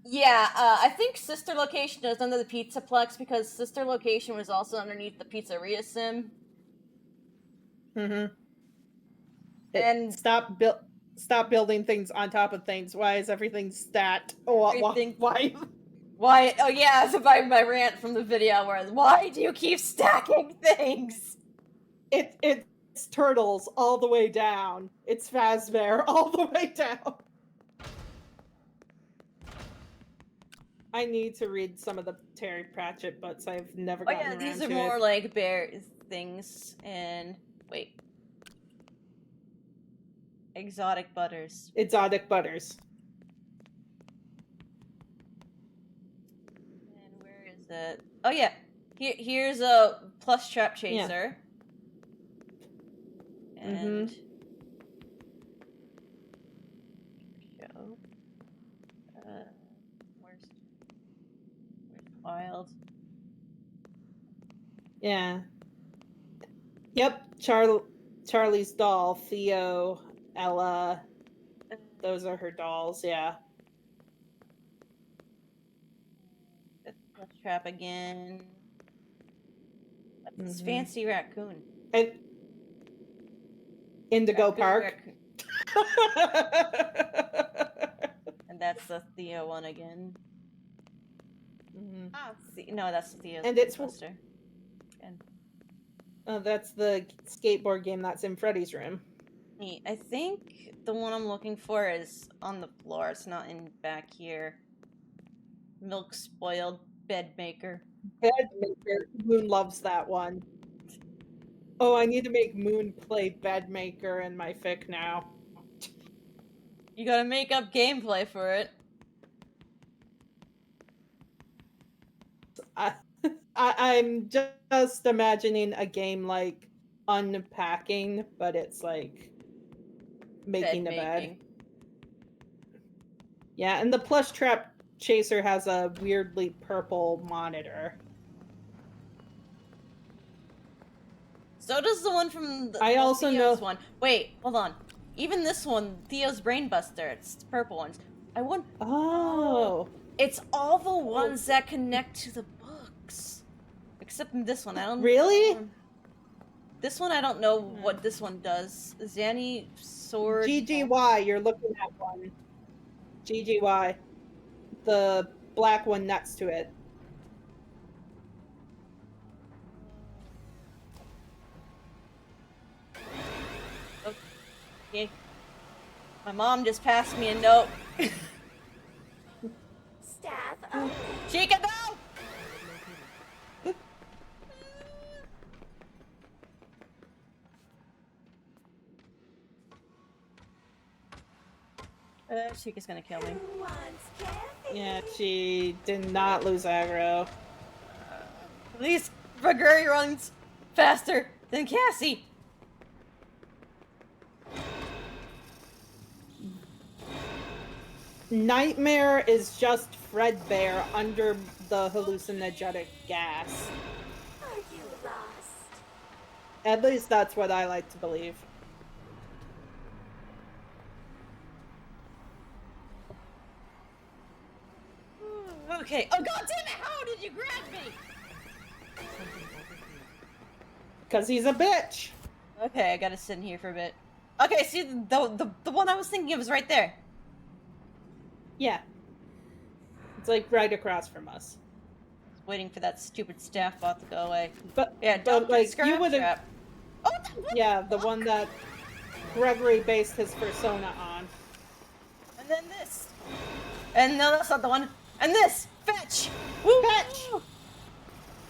Yeah, I think Sister Location is under the Pizzaplex because Sister Location was also underneath the Pizzeria Sim.
Mm-hmm.
And
Stop building things on top of things. Why is everything stat? Oh,
Everything-
why?
why? Oh yeah, it's about my rant from the video where why do you keep stacking things?
It's turtles all the way down. It's Fazbear all the way down. I need to read some of the Terry Pratchett books. I've never
Oh
gotten
yeah,
around
these
to
are more
it.
like bear things and wait. Exotic butters.
Exotic butters.
And where is that? Oh yeah, here's a plus trap chaser. And show. Where's Wild?
Yeah. Yep. Charlie's doll, Theo, Ella. Those are her dolls. Yeah.
Plus trap again. That's this fancy raccoon.
And Indigo
Raccoon,
Park.
And that's the Theo one again.
Mhm.
No, that's Theo's
And it's-
Buster. And
That's the skateboard game that's in Freddy's room.
neat. I think the one I'm looking for is on the floor. It's not in back here. Milk spoiled bed maker.
Bedmaker. Moon loves that one. Oh, I need to make Moon play Bedmaker in my fic now.
You gotta make up gameplay for it.
I'm just imagining a game like Unpacking, but it's like making a bed.
making.
Yeah, and the plush trap chaser has a weirdly purple monitor.
So does the one from the
I also
Theo's
know-
one. Wait, hold on. Even this one, Theo's Brainbuster, it's the purple ones. I want.
Oh.
It's all the ones that connect to the books. Except in this one, I don't
Really?
This one, I don't know what this one does. Zanny sword.
GGY, you're looking at one. GGY. The black one next to it.
Okay. My mom just passed me a note.
Staff.
Chica, no! Chica's gonna kill me.
Yeah, she did not lose aggro.
At least Gregory runs faster than Cassie.
Nightmare is just Fredbear under the hallucinogenic gas.
Are you lost?
At least that's what I like to believe.
Okay. Oh, god damn it! How did you grab me?
Because he's a bitch.
Okay, I gotta sit in here for a bit. Okay, see, the one I was thinking of is right there.
Yeah. It's like right across from us.
Waiting for that stupid staff bot to go away.
But
yeah,
but like you would have.
Trap. Oh,
yeah, the one that Gregory based his persona on.
And then this. And no, that's not the one. And this! Fetch! Woo!
Fetch!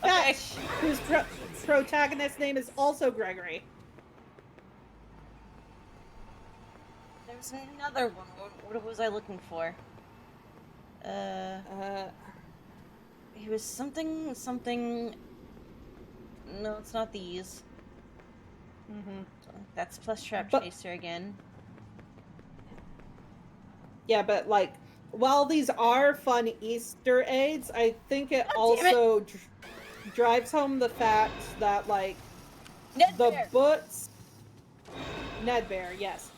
Okay.
Fetch! Whose protagonist name is also Gregory.
There's another one. What was I looking for? He was something. No, it's not these. That's plus Trap Chaser again.
Yeah, but like, while these are fun Easter eggs, I think it also drives home the fact that, like, boots... Ned Bear, yes.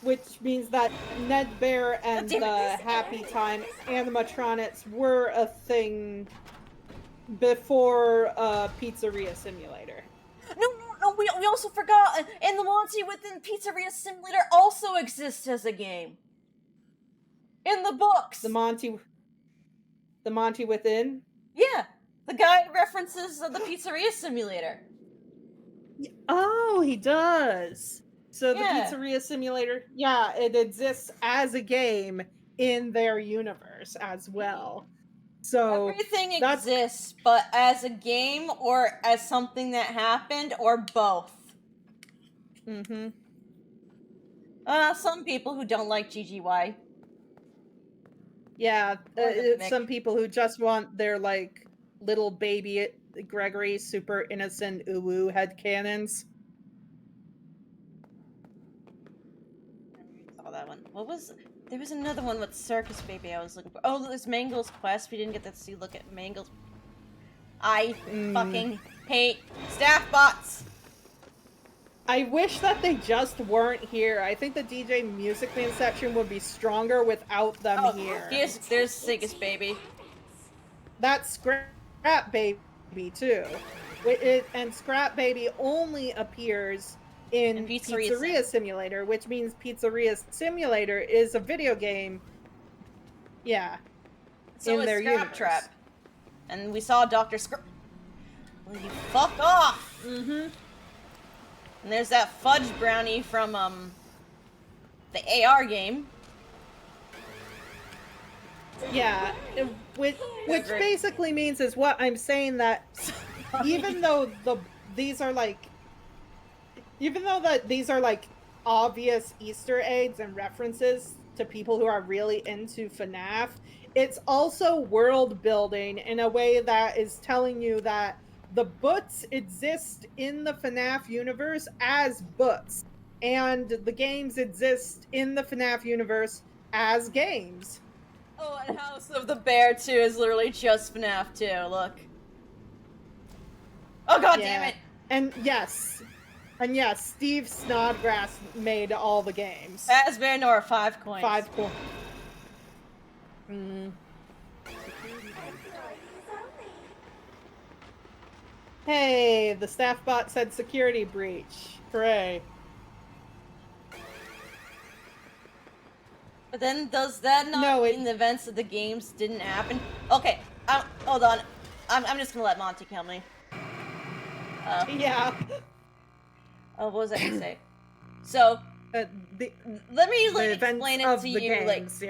Which means that Ned Bear and the Happy Time animatronics were a thing before Pizzeria Simulator.
No, we also forgot, and the Monty within Pizzeria Simulator also exists as a game. In the books!
The Monty within?
Yeah! The guy references the Pizzeria Simulator.
Oh, he does! So the Pizzeria Simulator, yeah, it exists as a game in their universe as well. So
everything exists, but as a game or as something that happened or both. Some people who don't like GGY.
Yeah, some people who just want their, like, little baby Gregory super innocent uwu headcanons.
I saw that one. There was another one with Circus Baby I was looking for. Oh, there's Mangle's Quest. We didn't get to see look at Mangle's. I fucking hate staff bots.
I wish that they just weren't here. I think the DJ Music Man section would be stronger without them here.
There's Circus Baby.
That's Scrap Baby too. And Scrap Baby only appears in Pizzeria Simulator, which means Pizzeria Simulator is a video game. Yeah.
So
in their universe.
Trap. And we saw Dr. Scrap. Will you fuck off? And there's that fudge brownie from the AR game.
Yeah, which basically means is what I'm saying, that even though these are like obvious Easter eggs and references to people who are really into FNAF, it's also world building in a way that is telling you that the boots exist in the FNAF universe as boots, and the games exist in the FNAF universe as games.
Oh, and House of the Bear 2 is literally just FNAF 2, look. Oh god damn it!
And yes, Steve Snodgrass made all the games.
Fazbear Nora, 5 coins.
5 coins. Hey, the staff bot said security breach. Hooray.
But then, does that not mean the events of the games didn't happen? Okay, hold on. I'm just gonna let Monty kill me.
Yeah.
Oh, what was I gonna say? So, let me explain it to you.
Games,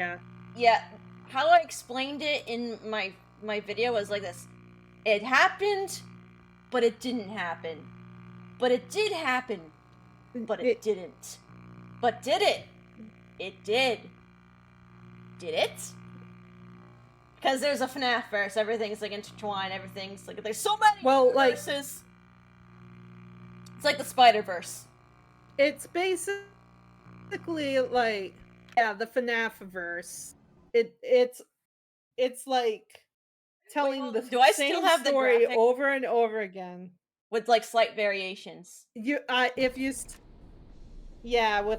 yeah, how I explained it in my video was like this: it happened, but it didn't happen. But it did happen, but it didn't. But did it? It did. Did it? Because there's a FNAF verse, everything's like intertwined, everything's like there's so many verses. It's like the Spider-Verse.
It's basically like the FNAF verse. It's like telling the same story over and over again
with like slight variations.
With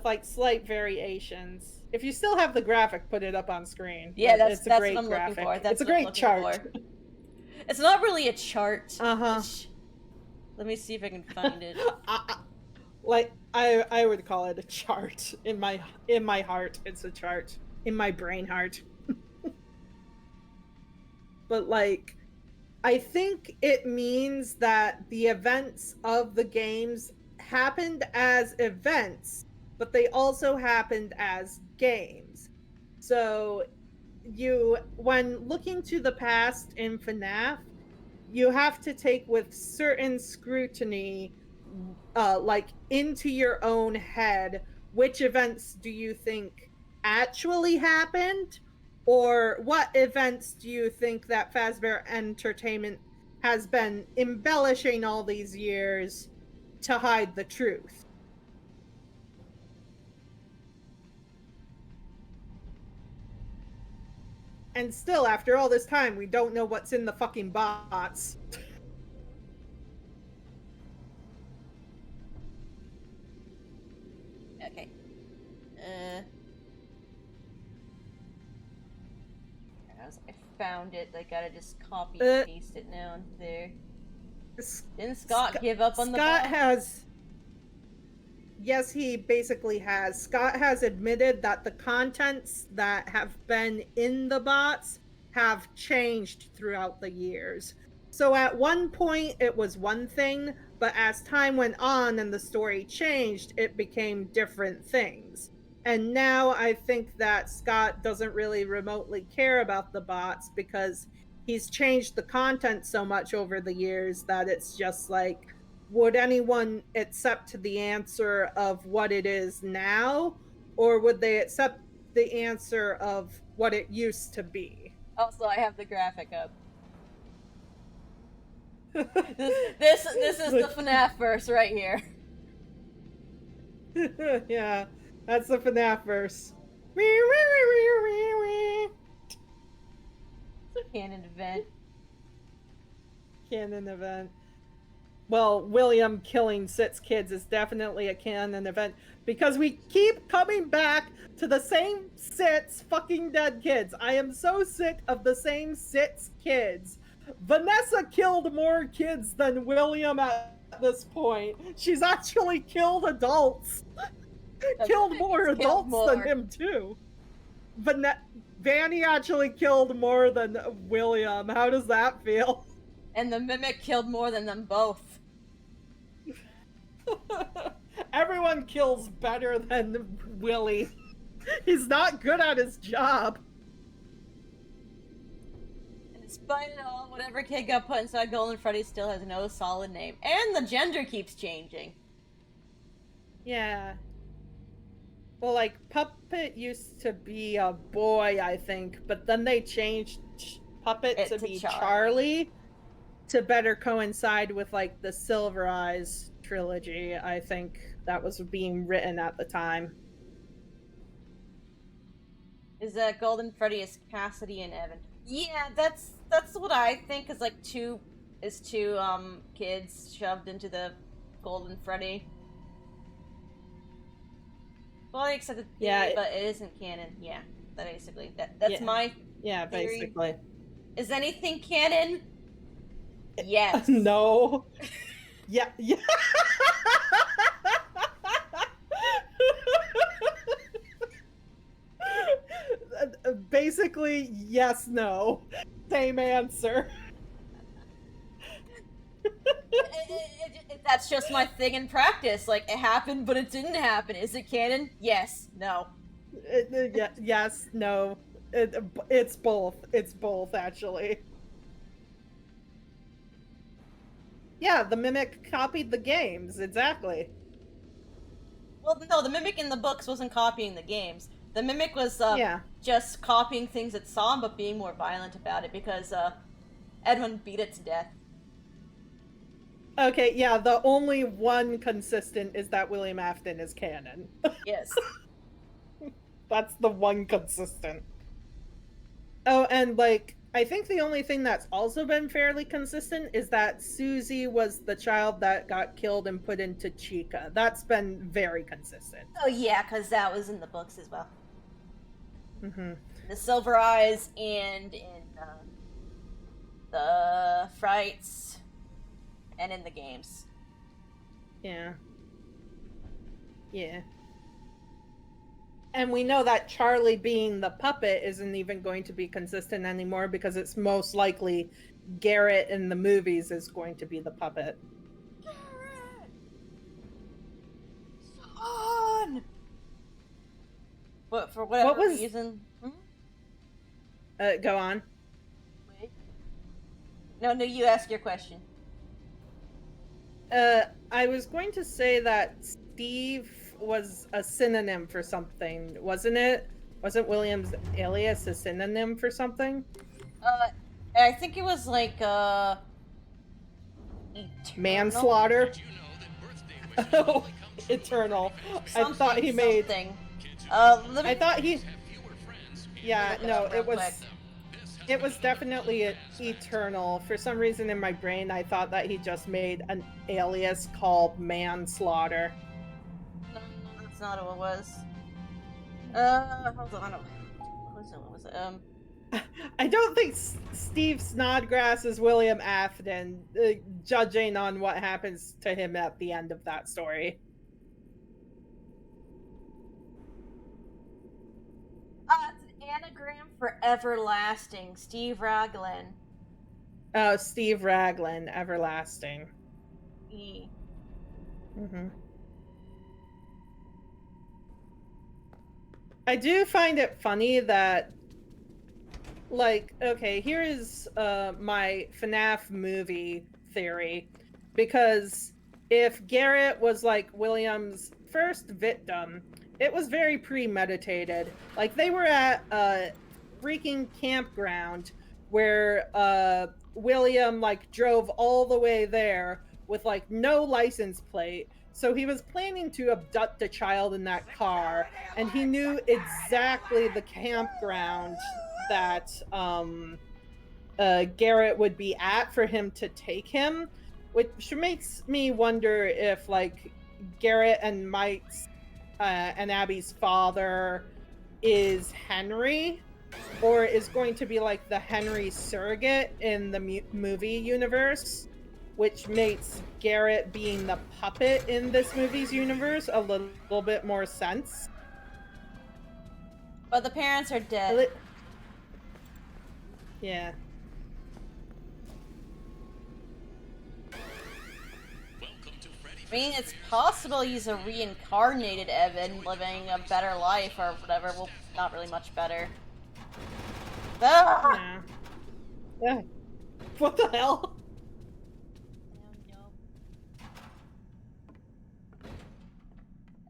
like slight variations. If you still have the graphic, put it up on screen.
Yeah, that's
a great
what I'm
graphic.
looking for. That's
it's a great chart.
It's not really a chart.
Uh-huh.
Let me see if I can find it.
I would call it a chart. In my heart, it's a chart. In my brain heart. But like, I think it means that the events of the games happened as events, but they also happened as games. So when looking to the past in FNAF, you have to take with certain scrutiny, like into your own head, which events do you think actually happened, or what events do you think that Fazbear Entertainment has been embellishing all these years to hide the truth? And still, after all this time, we don't know what's in the fucking bots.
Okay. I found it. I gotta just copy and paste it now into there. Didn't Scott give up on the bot?
Yes, he basically has. Scott has admitted that the contents that have been in the bots have changed throughout the years. So at one point it was one thing, but as time went on and the story changed, it became different things. And now I think that Scott doesn't really remotely care about the bots because he's changed the content so much over the years that it's just like, would anyone accept the answer of what it is now, or would they accept the answer of what it used to be?
Also, I have the graphic up. this is the FNAF verse right here.
Yeah, that's the FNAF verse.
It's a canon event.
Canon event. Well, William killing 6 kids is definitely a canon event because we keep coming back to the same 6 fucking dead kids. I am so sick of the same 6 kids. Vanessa killed more kids than William at this point. She's actually killed adults. Killed more adults than him too. Vanny actually killed more than William. How does that feel?
And the Mimic killed more than them both.
Everyone kills better than Willie. He's not good at his job.
And despite it all, whatever kid got put inside Golden Freddy still has no solid name. And the gender keeps changing.
Yeah. Well, like, Puppet used to be a boy, I think, but then they changed Puppet to be Charlie to better coincide with, like, the Silver Eyes trilogy. I think that was being written at the time.
Is that Golden Freddy is Cassidy and Evan? Yeah, that's what I think is like two kids shoved into the Golden Freddy. Well, except the theory, but it isn't canon. Yeah, that's my
theory. Basically.
Is anything canon? Yes.
No. Yeah. Basically, yes, no. Same answer.
That's just my thing in practice. Like, it happened, but it didn't happen. Is it canon? Yes. No.
Yes, no. It's both. It's both, actually. Yeah, the Mimic copied the games, exactly.
Well, no, the Mimic in the books wasn't copying the games. The Mimic was,
Yeah.
just copying things it saw, but being more violent about it, because, Edmund beat it to death.
Okay, yeah, the only one consistent is that William Afton is canon.
Yes.
That's the one consistent. Oh, and, like, I think the only thing that's also been fairly consistent is that Susie was the child that got killed and put into Chica. That's been very consistent.
Oh, yeah, because that was in the books as well.
Mm-hmm.
The Silver Eyes and in, the Frights and in the games.
Yeah. Yeah. And we know that Charlie being the puppet isn't even going to be consistent anymore because it's most likely Garrett in the movies is going to be the puppet.
Garrett! Son! But for whatever reason...
Go on.
Wait. No, you ask your question.
I was going to say that Steve was a synonym for something, wasn't it? Wasn't William's alias a synonym for something?
I think it was like,
manslaughter? Oh, eternal. I thought he made... I thought he... Yeah, no, it was definitely eternal. For some reason in my brain, I thought that he just made an alias called manslaughter.
No, that's not what it was. Hold on. What was it?
I don't think Steve Snodgrass is William Afton, judging on what happens to him at the end of that story.
It's an anagram for everlasting. Steve Raglan.
Oh, Steve Raglan, everlasting.
E.
Mm-hmm. I do find it funny that, like, okay, here is my FNAF movie theory. Because if Garrett was, like, William's first victim, it was very premeditated. Like, they were at a freaking campground where William, like, drove all the way there with, like, no license plate. So he was planning to abduct a child in that car, and he knew exactly the campground that Garrett would be at for him to take him, which makes me wonder if, like, Garrett and Mike's and Abby's father is Henry, or is going to be like the Henry surrogate in the movie universe, which makes Garrett being the puppet in this movie's universe a little bit more sense.
But the parents are dead.
Yeah.
I mean, it's possible he's a reincarnated Evan living a better life or whatever. Well, not really much better. Ah!
Yeah. What the hell?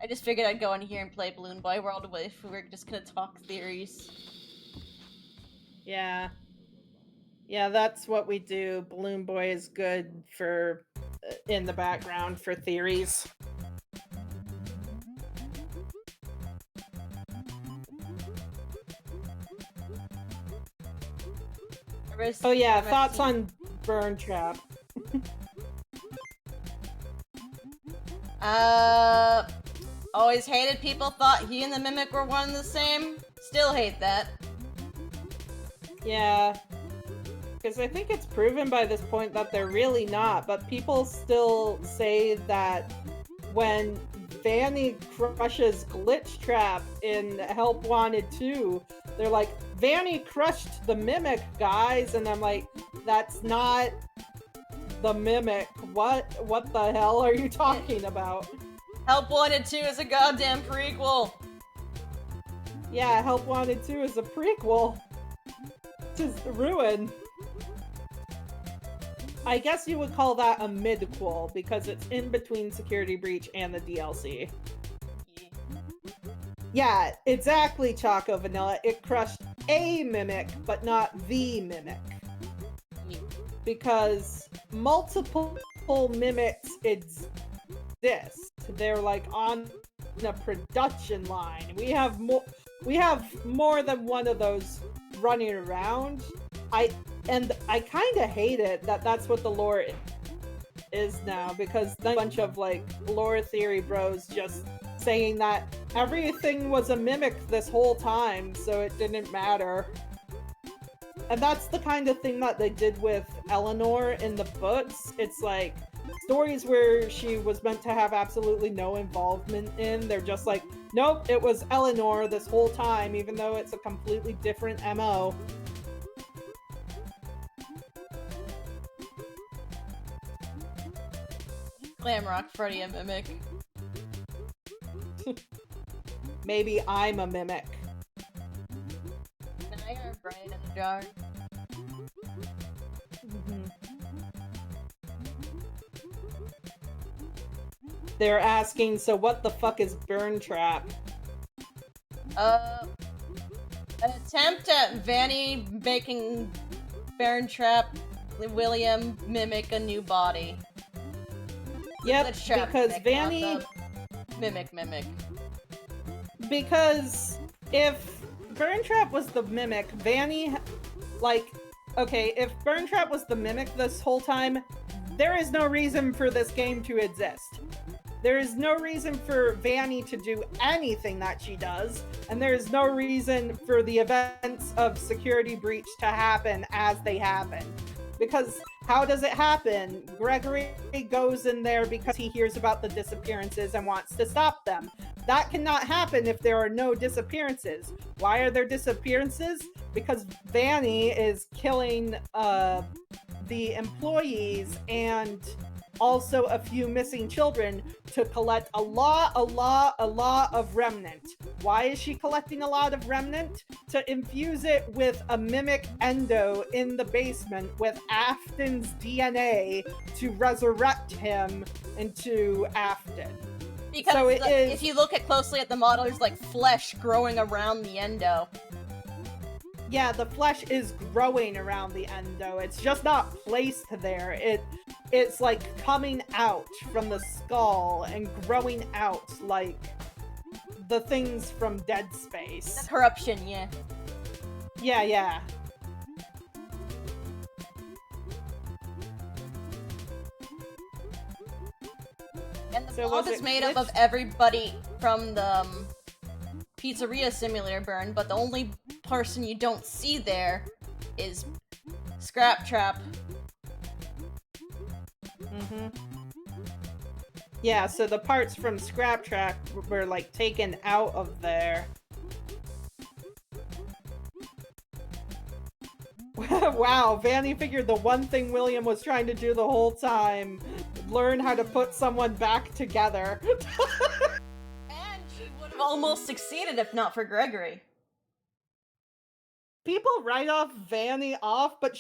I just figured I'd go in here and play Balloon Boy World if we were just gonna talk theories.
Yeah. Yeah, that's what we do. Balloon Boy is good for in the background for theories. Oh yeah, thoughts on Burn Trap.
Always hated people thought he and the Mimic were one and the same. Still hate that.
Yeah. Because I think it's proven by this point that they're really not, but people still say that when Vanny crushes Glitch Trap in Help Wanted 2, they're like, Vanny crushed the Mimic, guys, and I'm like, that's not the Mimic. What the hell are you talking about?
Help Wanted 2 is a goddamn prequel!
Yeah, Help Wanted 2 is a prequel to Ruin. I guess you would call that a midquel, because it's in between Security Breach and the DLC. Yeah, exactly, Choco Vanilla. It crushed a Mimic, but not the Mimic. Because multiple Mimics exist. They're like on a production line. We have more than one of those running around. I kind of hate it that that's what the lore is now, because a bunch of like lore theory bros just saying that everything was a mimic this whole time, so it didn't matter. And that's the kind of thing that they did with Eleanor in the books. It's like stories where she was meant to have absolutely no involvement in. They're just like, nope, it was Eleanor this whole time, even though it's a completely different MO.
Glamrock Freddy a Mimic.
Maybe I'm a Mimic.
Now you're a brain in a jar.
They're asking, so what the fuck is Burn Trap?
An attempt at Vanny making Burn Trap William mimic a new body.
Yep, because Vanny...
Mimic.
Because if Burn Trap was the Mimic, Vanny... Like, okay, if Burn Trap was the Mimic this whole time, there is no reason for this game to exist. There is no reason for Vanny to do anything that she does, and there is no reason for the events of Security Breach to happen as they happen. Because how does it happen? Gregory goes in there because he hears about the disappearances and wants to stop them. That cannot happen if there are no disappearances. Why are there disappearances? Because Vanny is killing the employees and also a few missing children to collect a lot of remnant. Why is she collecting a lot of remnant? To infuse it with a mimic endo in the basement with Afton's DNA to resurrect him into Afton.
Because
so
if you look closely at the model, there's like flesh growing around the endo.
Yeah, the flesh is growing around the endo. It's just not placed there. It's like coming out from the skull and growing out like the things from Dead Space.
The corruption, yeah.
Yeah.
And the blob is made up of everybody from the Pizzeria Simulator burn, but the only person you don't see there is Scrap Trap.
Yeah, so the parts from Scrap Trap were like taken out of there. Wow, Vanny figured the one thing William was trying to do the whole time, learn how to put someone back together.
And she would have almost succeeded if not for Gregory.
People write off Vanny off, but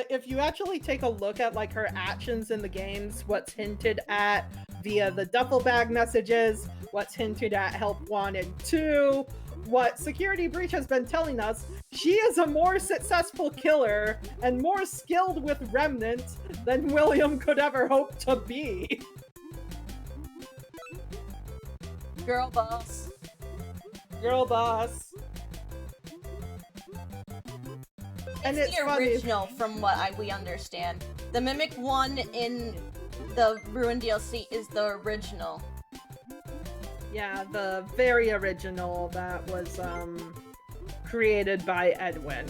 if you actually take a look at like her actions in the games, what's hinted at via the duffel bag messages, what's hinted at Help Wanted 2, what Security Breach has been telling us, she is a more successful killer and more skilled with Remnant than William could ever hope to be.
Girl boss.
Girl boss. And
it's the original, from what we understand. The Mimic one in the Ruin DLC is the original.
Yeah, the very original that was created by Edwin.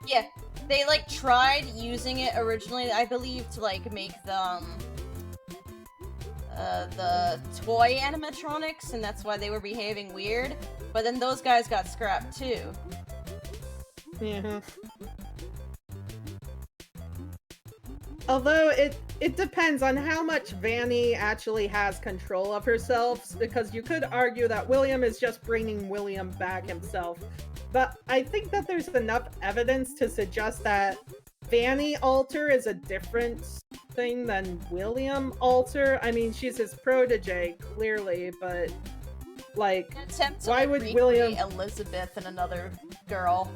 Yeah, They like tried using it originally, I believe, to like make the toy animatronics, and that's why they were behaving weird. But then those guys got scrapped too.
Yeah. Although it depends on how much Vanny actually has control of herself, because you could argue that William is just bringing William back himself. But I think that there's enough evidence to suggest that Vanny Alter is a different thing than William Alter. I mean, she's his protege, clearly, but like, why would William
Elizabeth and another girl?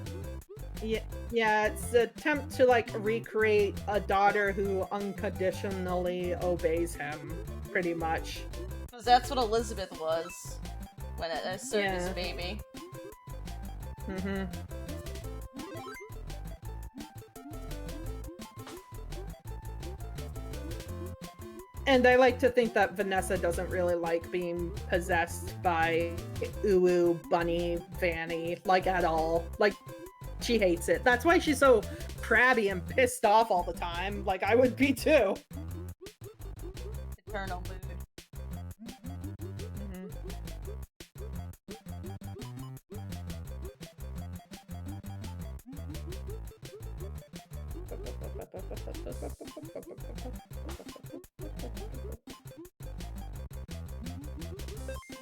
Yeah, it's an attempt to like recreate a daughter who unconditionally obeys him, pretty much.
Because that's what Elizabeth was when a circus baby.
Mm-hmm. And I like to think that Vanessa doesn't really like being possessed by Uwu, Bunny, Vanny, like at all. Like, she hates it. That's why she's so crabby and pissed off all the time. Like, I would be too.
Eternal mood.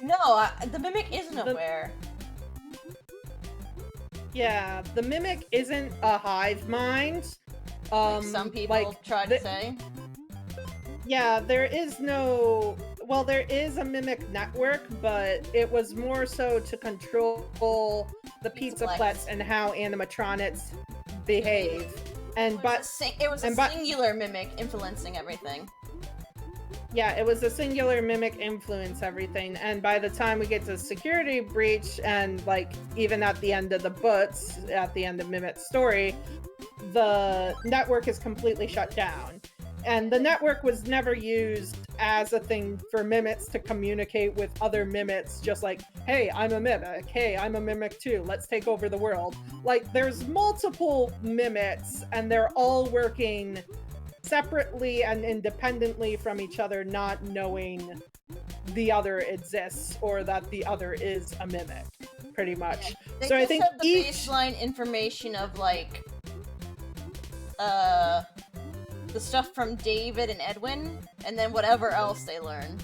No, the Mimic isn't aware.
Yeah, the Mimic isn't a hive mind.
Like some people try to say.
Yeah, there is no... Well, there is a Mimic network, but it was more so to control the Pizzaplex and how animatronics behave. And
it was a singular Mimic influencing everything.
Yeah, it was a singular Mimic influence everything, and by the time we get to Security Breach, and like even at the end of the books, at the end of Mimic's story, the network is completely shut down. And the network was never used as a thing for Mimics to communicate with other Mimics, just like, hey, I'm a Mimic, hey, I'm a Mimic too, let's take over the world. Like, there's multiple Mimics, and they're all working separately and independently from each other, not knowing the other exists or that the other is a Mimic, pretty much.
They
so
just
I think
have the baseline information of like the stuff from David and Edwin, and then whatever else they learn.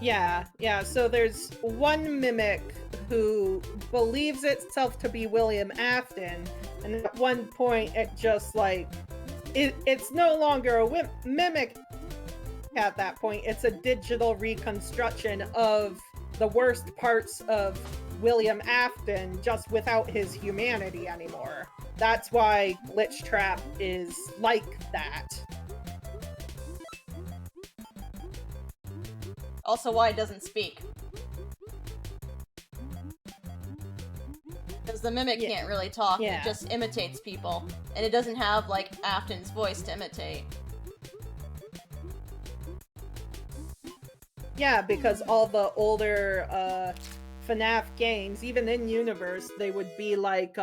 Yeah, so there's one Mimic who believes itself to be William Afton, and at one point it just like it's no longer a Mimic at that point. It's a digital reconstruction of the worst parts of William Afton, just without his humanity anymore. That's why Glitch Trap is like that.
Also why it doesn't speak. Because the Mimic can't really talk, it just imitates people. And it doesn't have, like, Afton's voice to imitate.
Yeah, because all the older FNAF games, even in universe, they would be like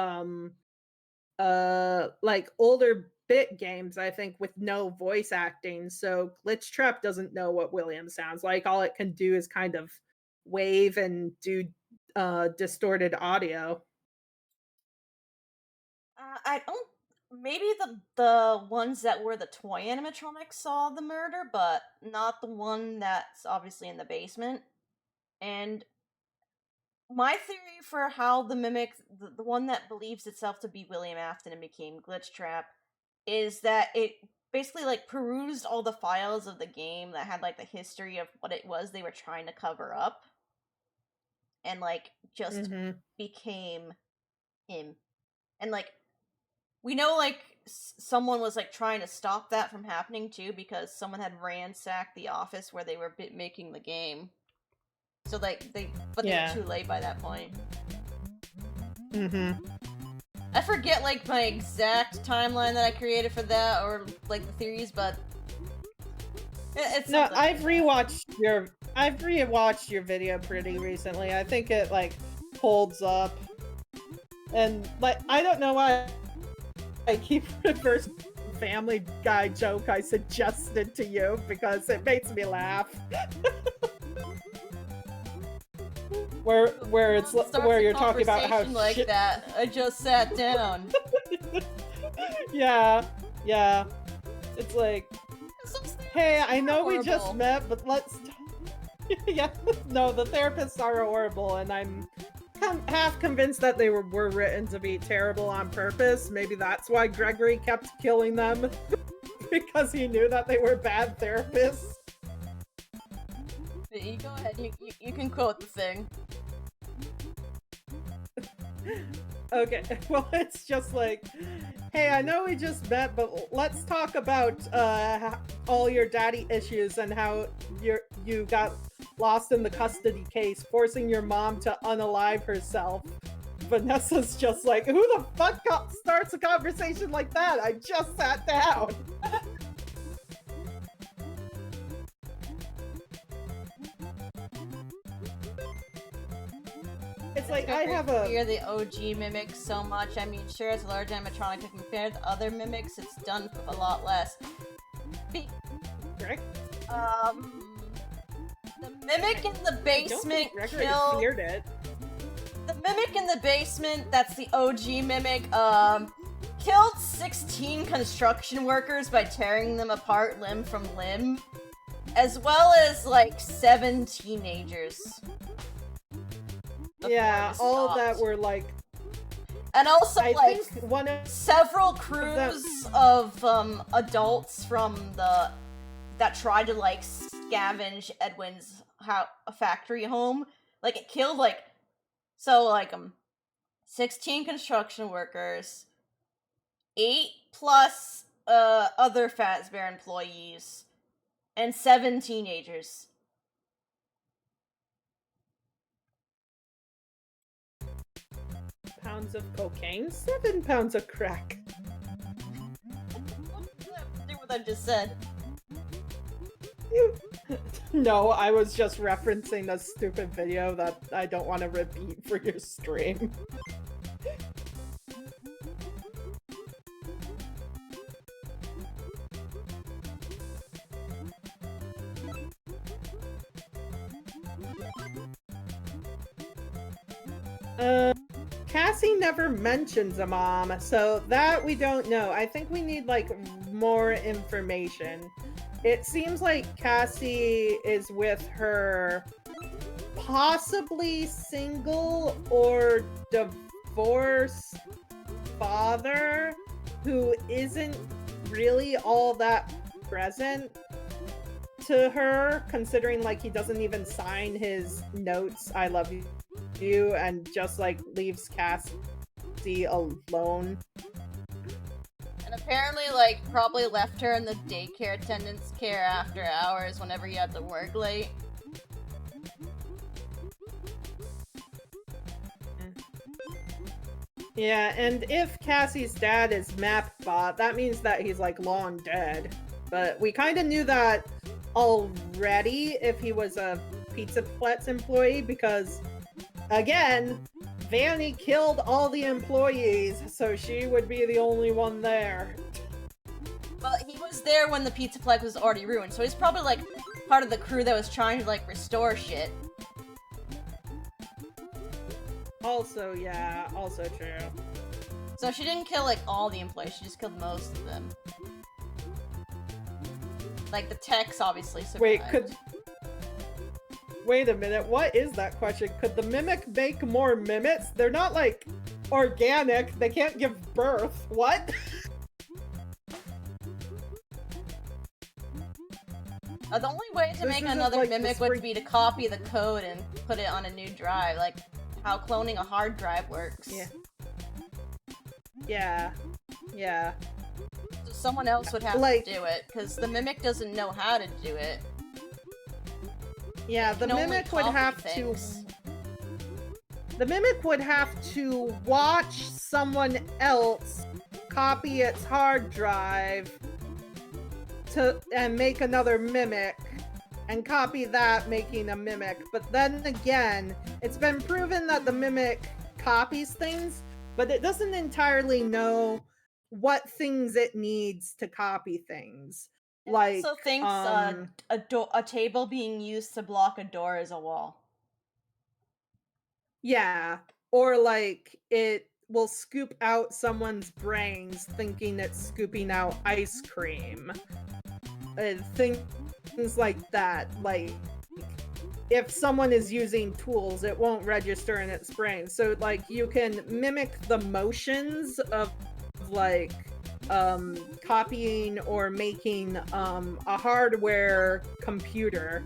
older bit games, I think, with no voice acting. So Glitch Trap doesn't know what William sounds like. All it can do is kind of wave and do distorted audio.
I don't. Maybe the ones that were the toy animatronics saw the murder, but not the one that's obviously in the basement. And my theory for how the Mimic, the one that believes itself to be William Afton and became Glitch Trap, is that it basically like perused all the files of the game that had like the history of what it was they were trying to cover up, and like just became him. And like, we know like someone was like trying to stop that from happening too, because someone had ransacked the office where they were making the game. So like they were too late by that point. I forget like my exact timeline that I created for that, or like the theories, but it's
no. I've rewatched your video pretty recently. I think it like holds up, and like I don't know why keep reverse Family Guy joke I suggested to you because it makes me laugh. where it's where you're talking about how
like
shit...
that. I just sat down.
Yeah. It's like, hey, I know we just met, but let's... Yeah, no, the therapists are horrible, and I'm half convinced that they were written to be terrible on purpose. Maybe that's why Gregory kept killing them, because he knew that they were bad therapists.
You go ahead, you can quote the thing.
Okay, well, it's just like, hey, I know we just met, but let's talk about all your daddy issues and how you got lost in the custody case, forcing your mom to unalive herself. Vanessa's just like, who the fuck starts a conversation like that? I just sat down. It's like, I have a...
Fear the OG mimics so much. I mean, sure, it's a large animatronic, but compared to other mimics, it's done a lot less.
Correct?
The mimic in the basement killed...
feared it.
The mimic in the basement, that's the OG mimic, killed 16 construction workers by tearing them apart limb from limb, as well as, like, 7 teenagers.
Yeah, all that were, like...
And also,
I
like,
think
several crews of adults from that tried to, like, scavenge Edwin's factory home. Like, it killed, like... So, like, 16 construction workers, 8 plus other Fazbear employees, and 7 teenagers.
Pounds of cocaine, 7 pounds of crack.
What does that have to do with what I just said?
No, I was just referencing a stupid video that I don't want to repeat for your stream. Cassie never mentions a mom, so that we don't know. I think we need, like, more information. It seems like Cassie is with her possibly single or divorced father, who isn't really all that present to her, considering, like, he doesn't even sign his notes, I love you, and just, like, leaves Cassie alone.
And apparently, like, probably left her in the daycare attendant's care after hours whenever he had to work late.
Yeah, and if Cassie's dad is Mapbot, that means that he's, like, long dead. But we kind of knew that already if he was a Pizza Plex employee, because, again, Vanny killed all the employees, so she would be the only one there.
But he was there when the Pizza Plex was already ruined, so he's probably, like, part of the crew that was trying to, like, restore shit.
Also, yeah, also true.
So she didn't kill, like, all the employees, she just killed most of them. Like, the techs obviously survived.
Wait a minute, what is that question? Could the mimic make more mimics? They're not, like, organic. They can't give birth. What?
The only way to make another
like
mimic would be to copy the code and put it on a new drive, like how cloning a hard drive works.
Yeah.
So someone else would have to do it, because the mimic doesn't know how to do it.
Yeah, the mimic would have to... The mimic would have to watch someone else copy its hard drive and make another mimic, and copy that, making a mimic. But then again, it's been proven that the mimic copies things, but it doesn't entirely know what things it needs to copy things.
It
Like,
also thinks a table being used to block a door is a wall.
yeah, or like it will scoop out someone's brains thinking it's scooping out ice cream. Things like that. Like, if someone is using tools, it won't register in its brain. So like you can mimic the motions of like copying or making a hardware computer,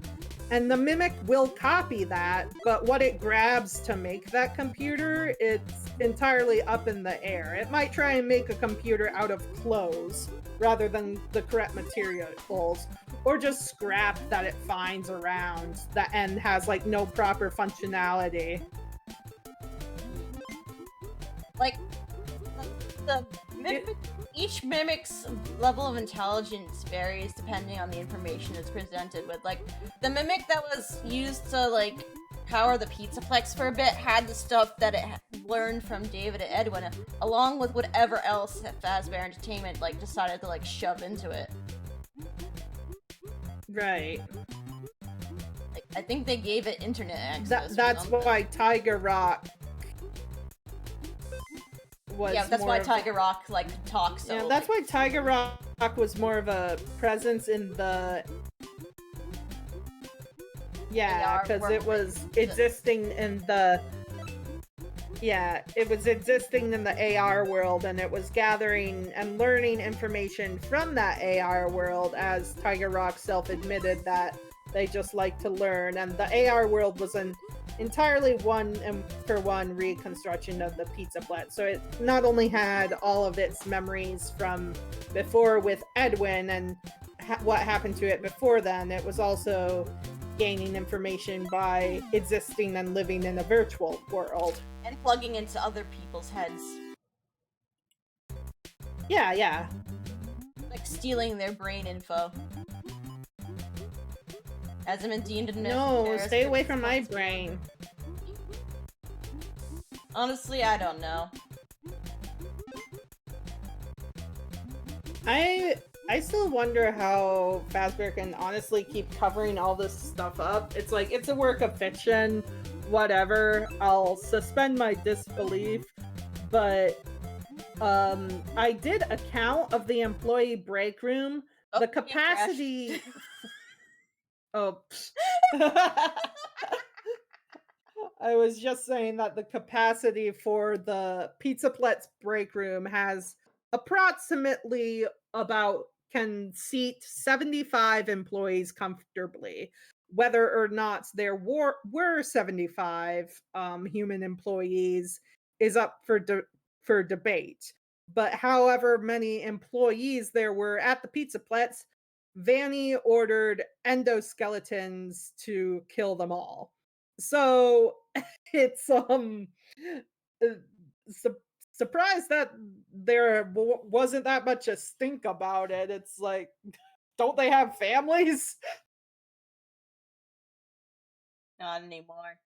and the mimic will copy that, but what it grabs to make that computer, it's entirely up in the air. It might try and make a computer out of clothes rather than the correct materials, or just scrap that it finds around that and has like no proper functionality.
Like each mimic's level of intelligence varies depending on the information it's presented with. Like, the mimic that was used to, like, power the Pizzaplex for a bit had the stuff that it learned from David and Edwin, along with whatever else that Fazbear Entertainment, like, decided to, like, shove into it.
Right.
Like, I think they gave it internet access.
That's why Tiger Rock was
why Tiger Rock like talks.
Yeah, that's why Tiger Rock was more of a presence in the because it was existing in the AR world, and it was gathering and learning information from that AR world, as Tiger Rock self-admitted that they just like to learn, and the AR world was an entirely one-for-one reconstruction of the Pizzaplex. So it not only had all of its memories from before with Edwin and what happened to it before then, it was also gaining information by existing and living in a virtual world.
And plugging into other people's heads.
Yeah.
Like stealing their brain info. Hasn't been deemed
No, stay away from my brain.
Honestly, I don't know.
I still wonder how Fazbear can honestly keep covering all this stuff up. It's like, it's a work of fiction, whatever. I'll suspend my disbelief, but I did a count of the employee break room. The capacity... Oh, I was just saying that the capacity for the Pizzaplex break room has approximately can seat 75 employees comfortably. Whether or not there were 75 human employees is up for debate. But however many employees there were at the Pizzaplex, Vanny ordered endoskeletons to kill them all. So it's surprised that there wasn't that much a stink about it. It's like, don't they have families?
Not anymore.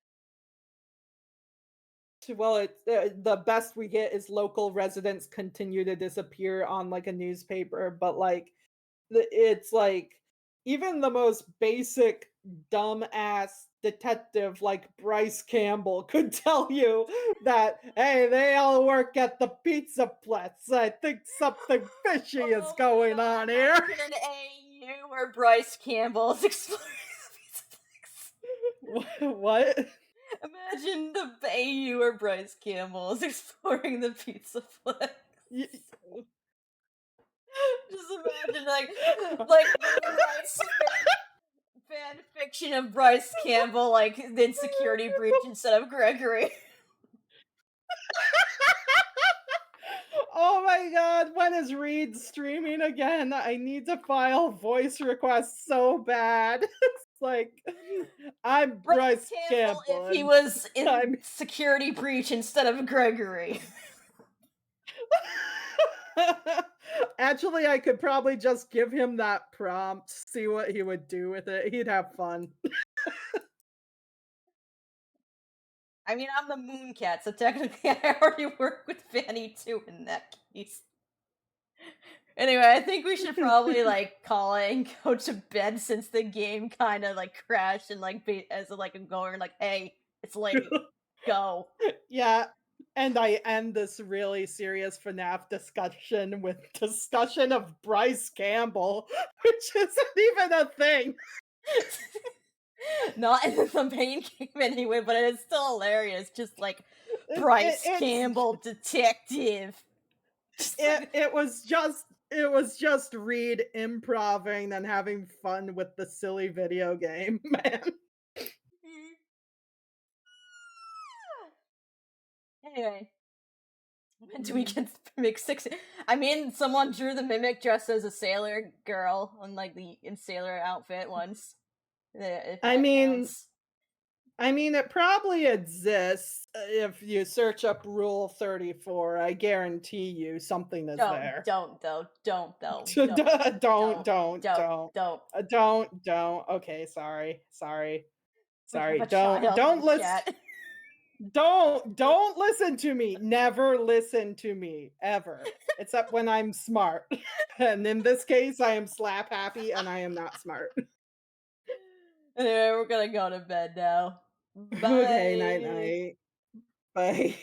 Well, the best we get is local residents continue to disappear on like a newspaper, but like it's like even the most basic dumbass detective like Bryce Campbell could tell you that, hey, they all work at the Pizzaplex. I think something fishy is going on here.
An AU where Bryce Campbell is exploring the Pizzaplex.
What?
Imagine the AU where Bryce Campbell is exploring the Pizzaplex. Just imagine, like fan fiction of Bryce Campbell, like, in Security Breach instead of Gregory.
Oh my god, when is Reed streaming again? I need to file voice requests so bad. It's like, I'm Bryce Campbell.
If he was in Security Breach instead of Gregory.
Actually, I could probably just give him that prompt, see what he would do with it. He'd have fun.
I mean, I'm the Mooncat, so technically I already work with Fanny too in that case. Anyway, I think we should probably like call it and go to bed since the game kind of like crashed and like as like I'm going like, hey, it's late, go.
Yeah. And I end this really serious FNAF discussion with discussion of Bryce Campbell, which isn't even a thing.
Not in the main game anyway, but it's still hilarious. Just like Bryce Campbell, detective.
It was just Reed improving and having fun with the silly video game, man.
Anyway, when do we get Mimic 6? I mean, someone drew the Mimic dressed as a sailor girl on like the sailor outfit once.
I mean, it probably exists if you search up Rule 34. I guarantee you something is there.
Don't.
Don't. Okay, sorry. Don't listen. Don't listen to me. Never listen to me ever, except when I'm smart. And in this case, I am slap happy, and I am not smart.
Anyway, we're gonna go to bed now. Bye.
Okay, night. Bye.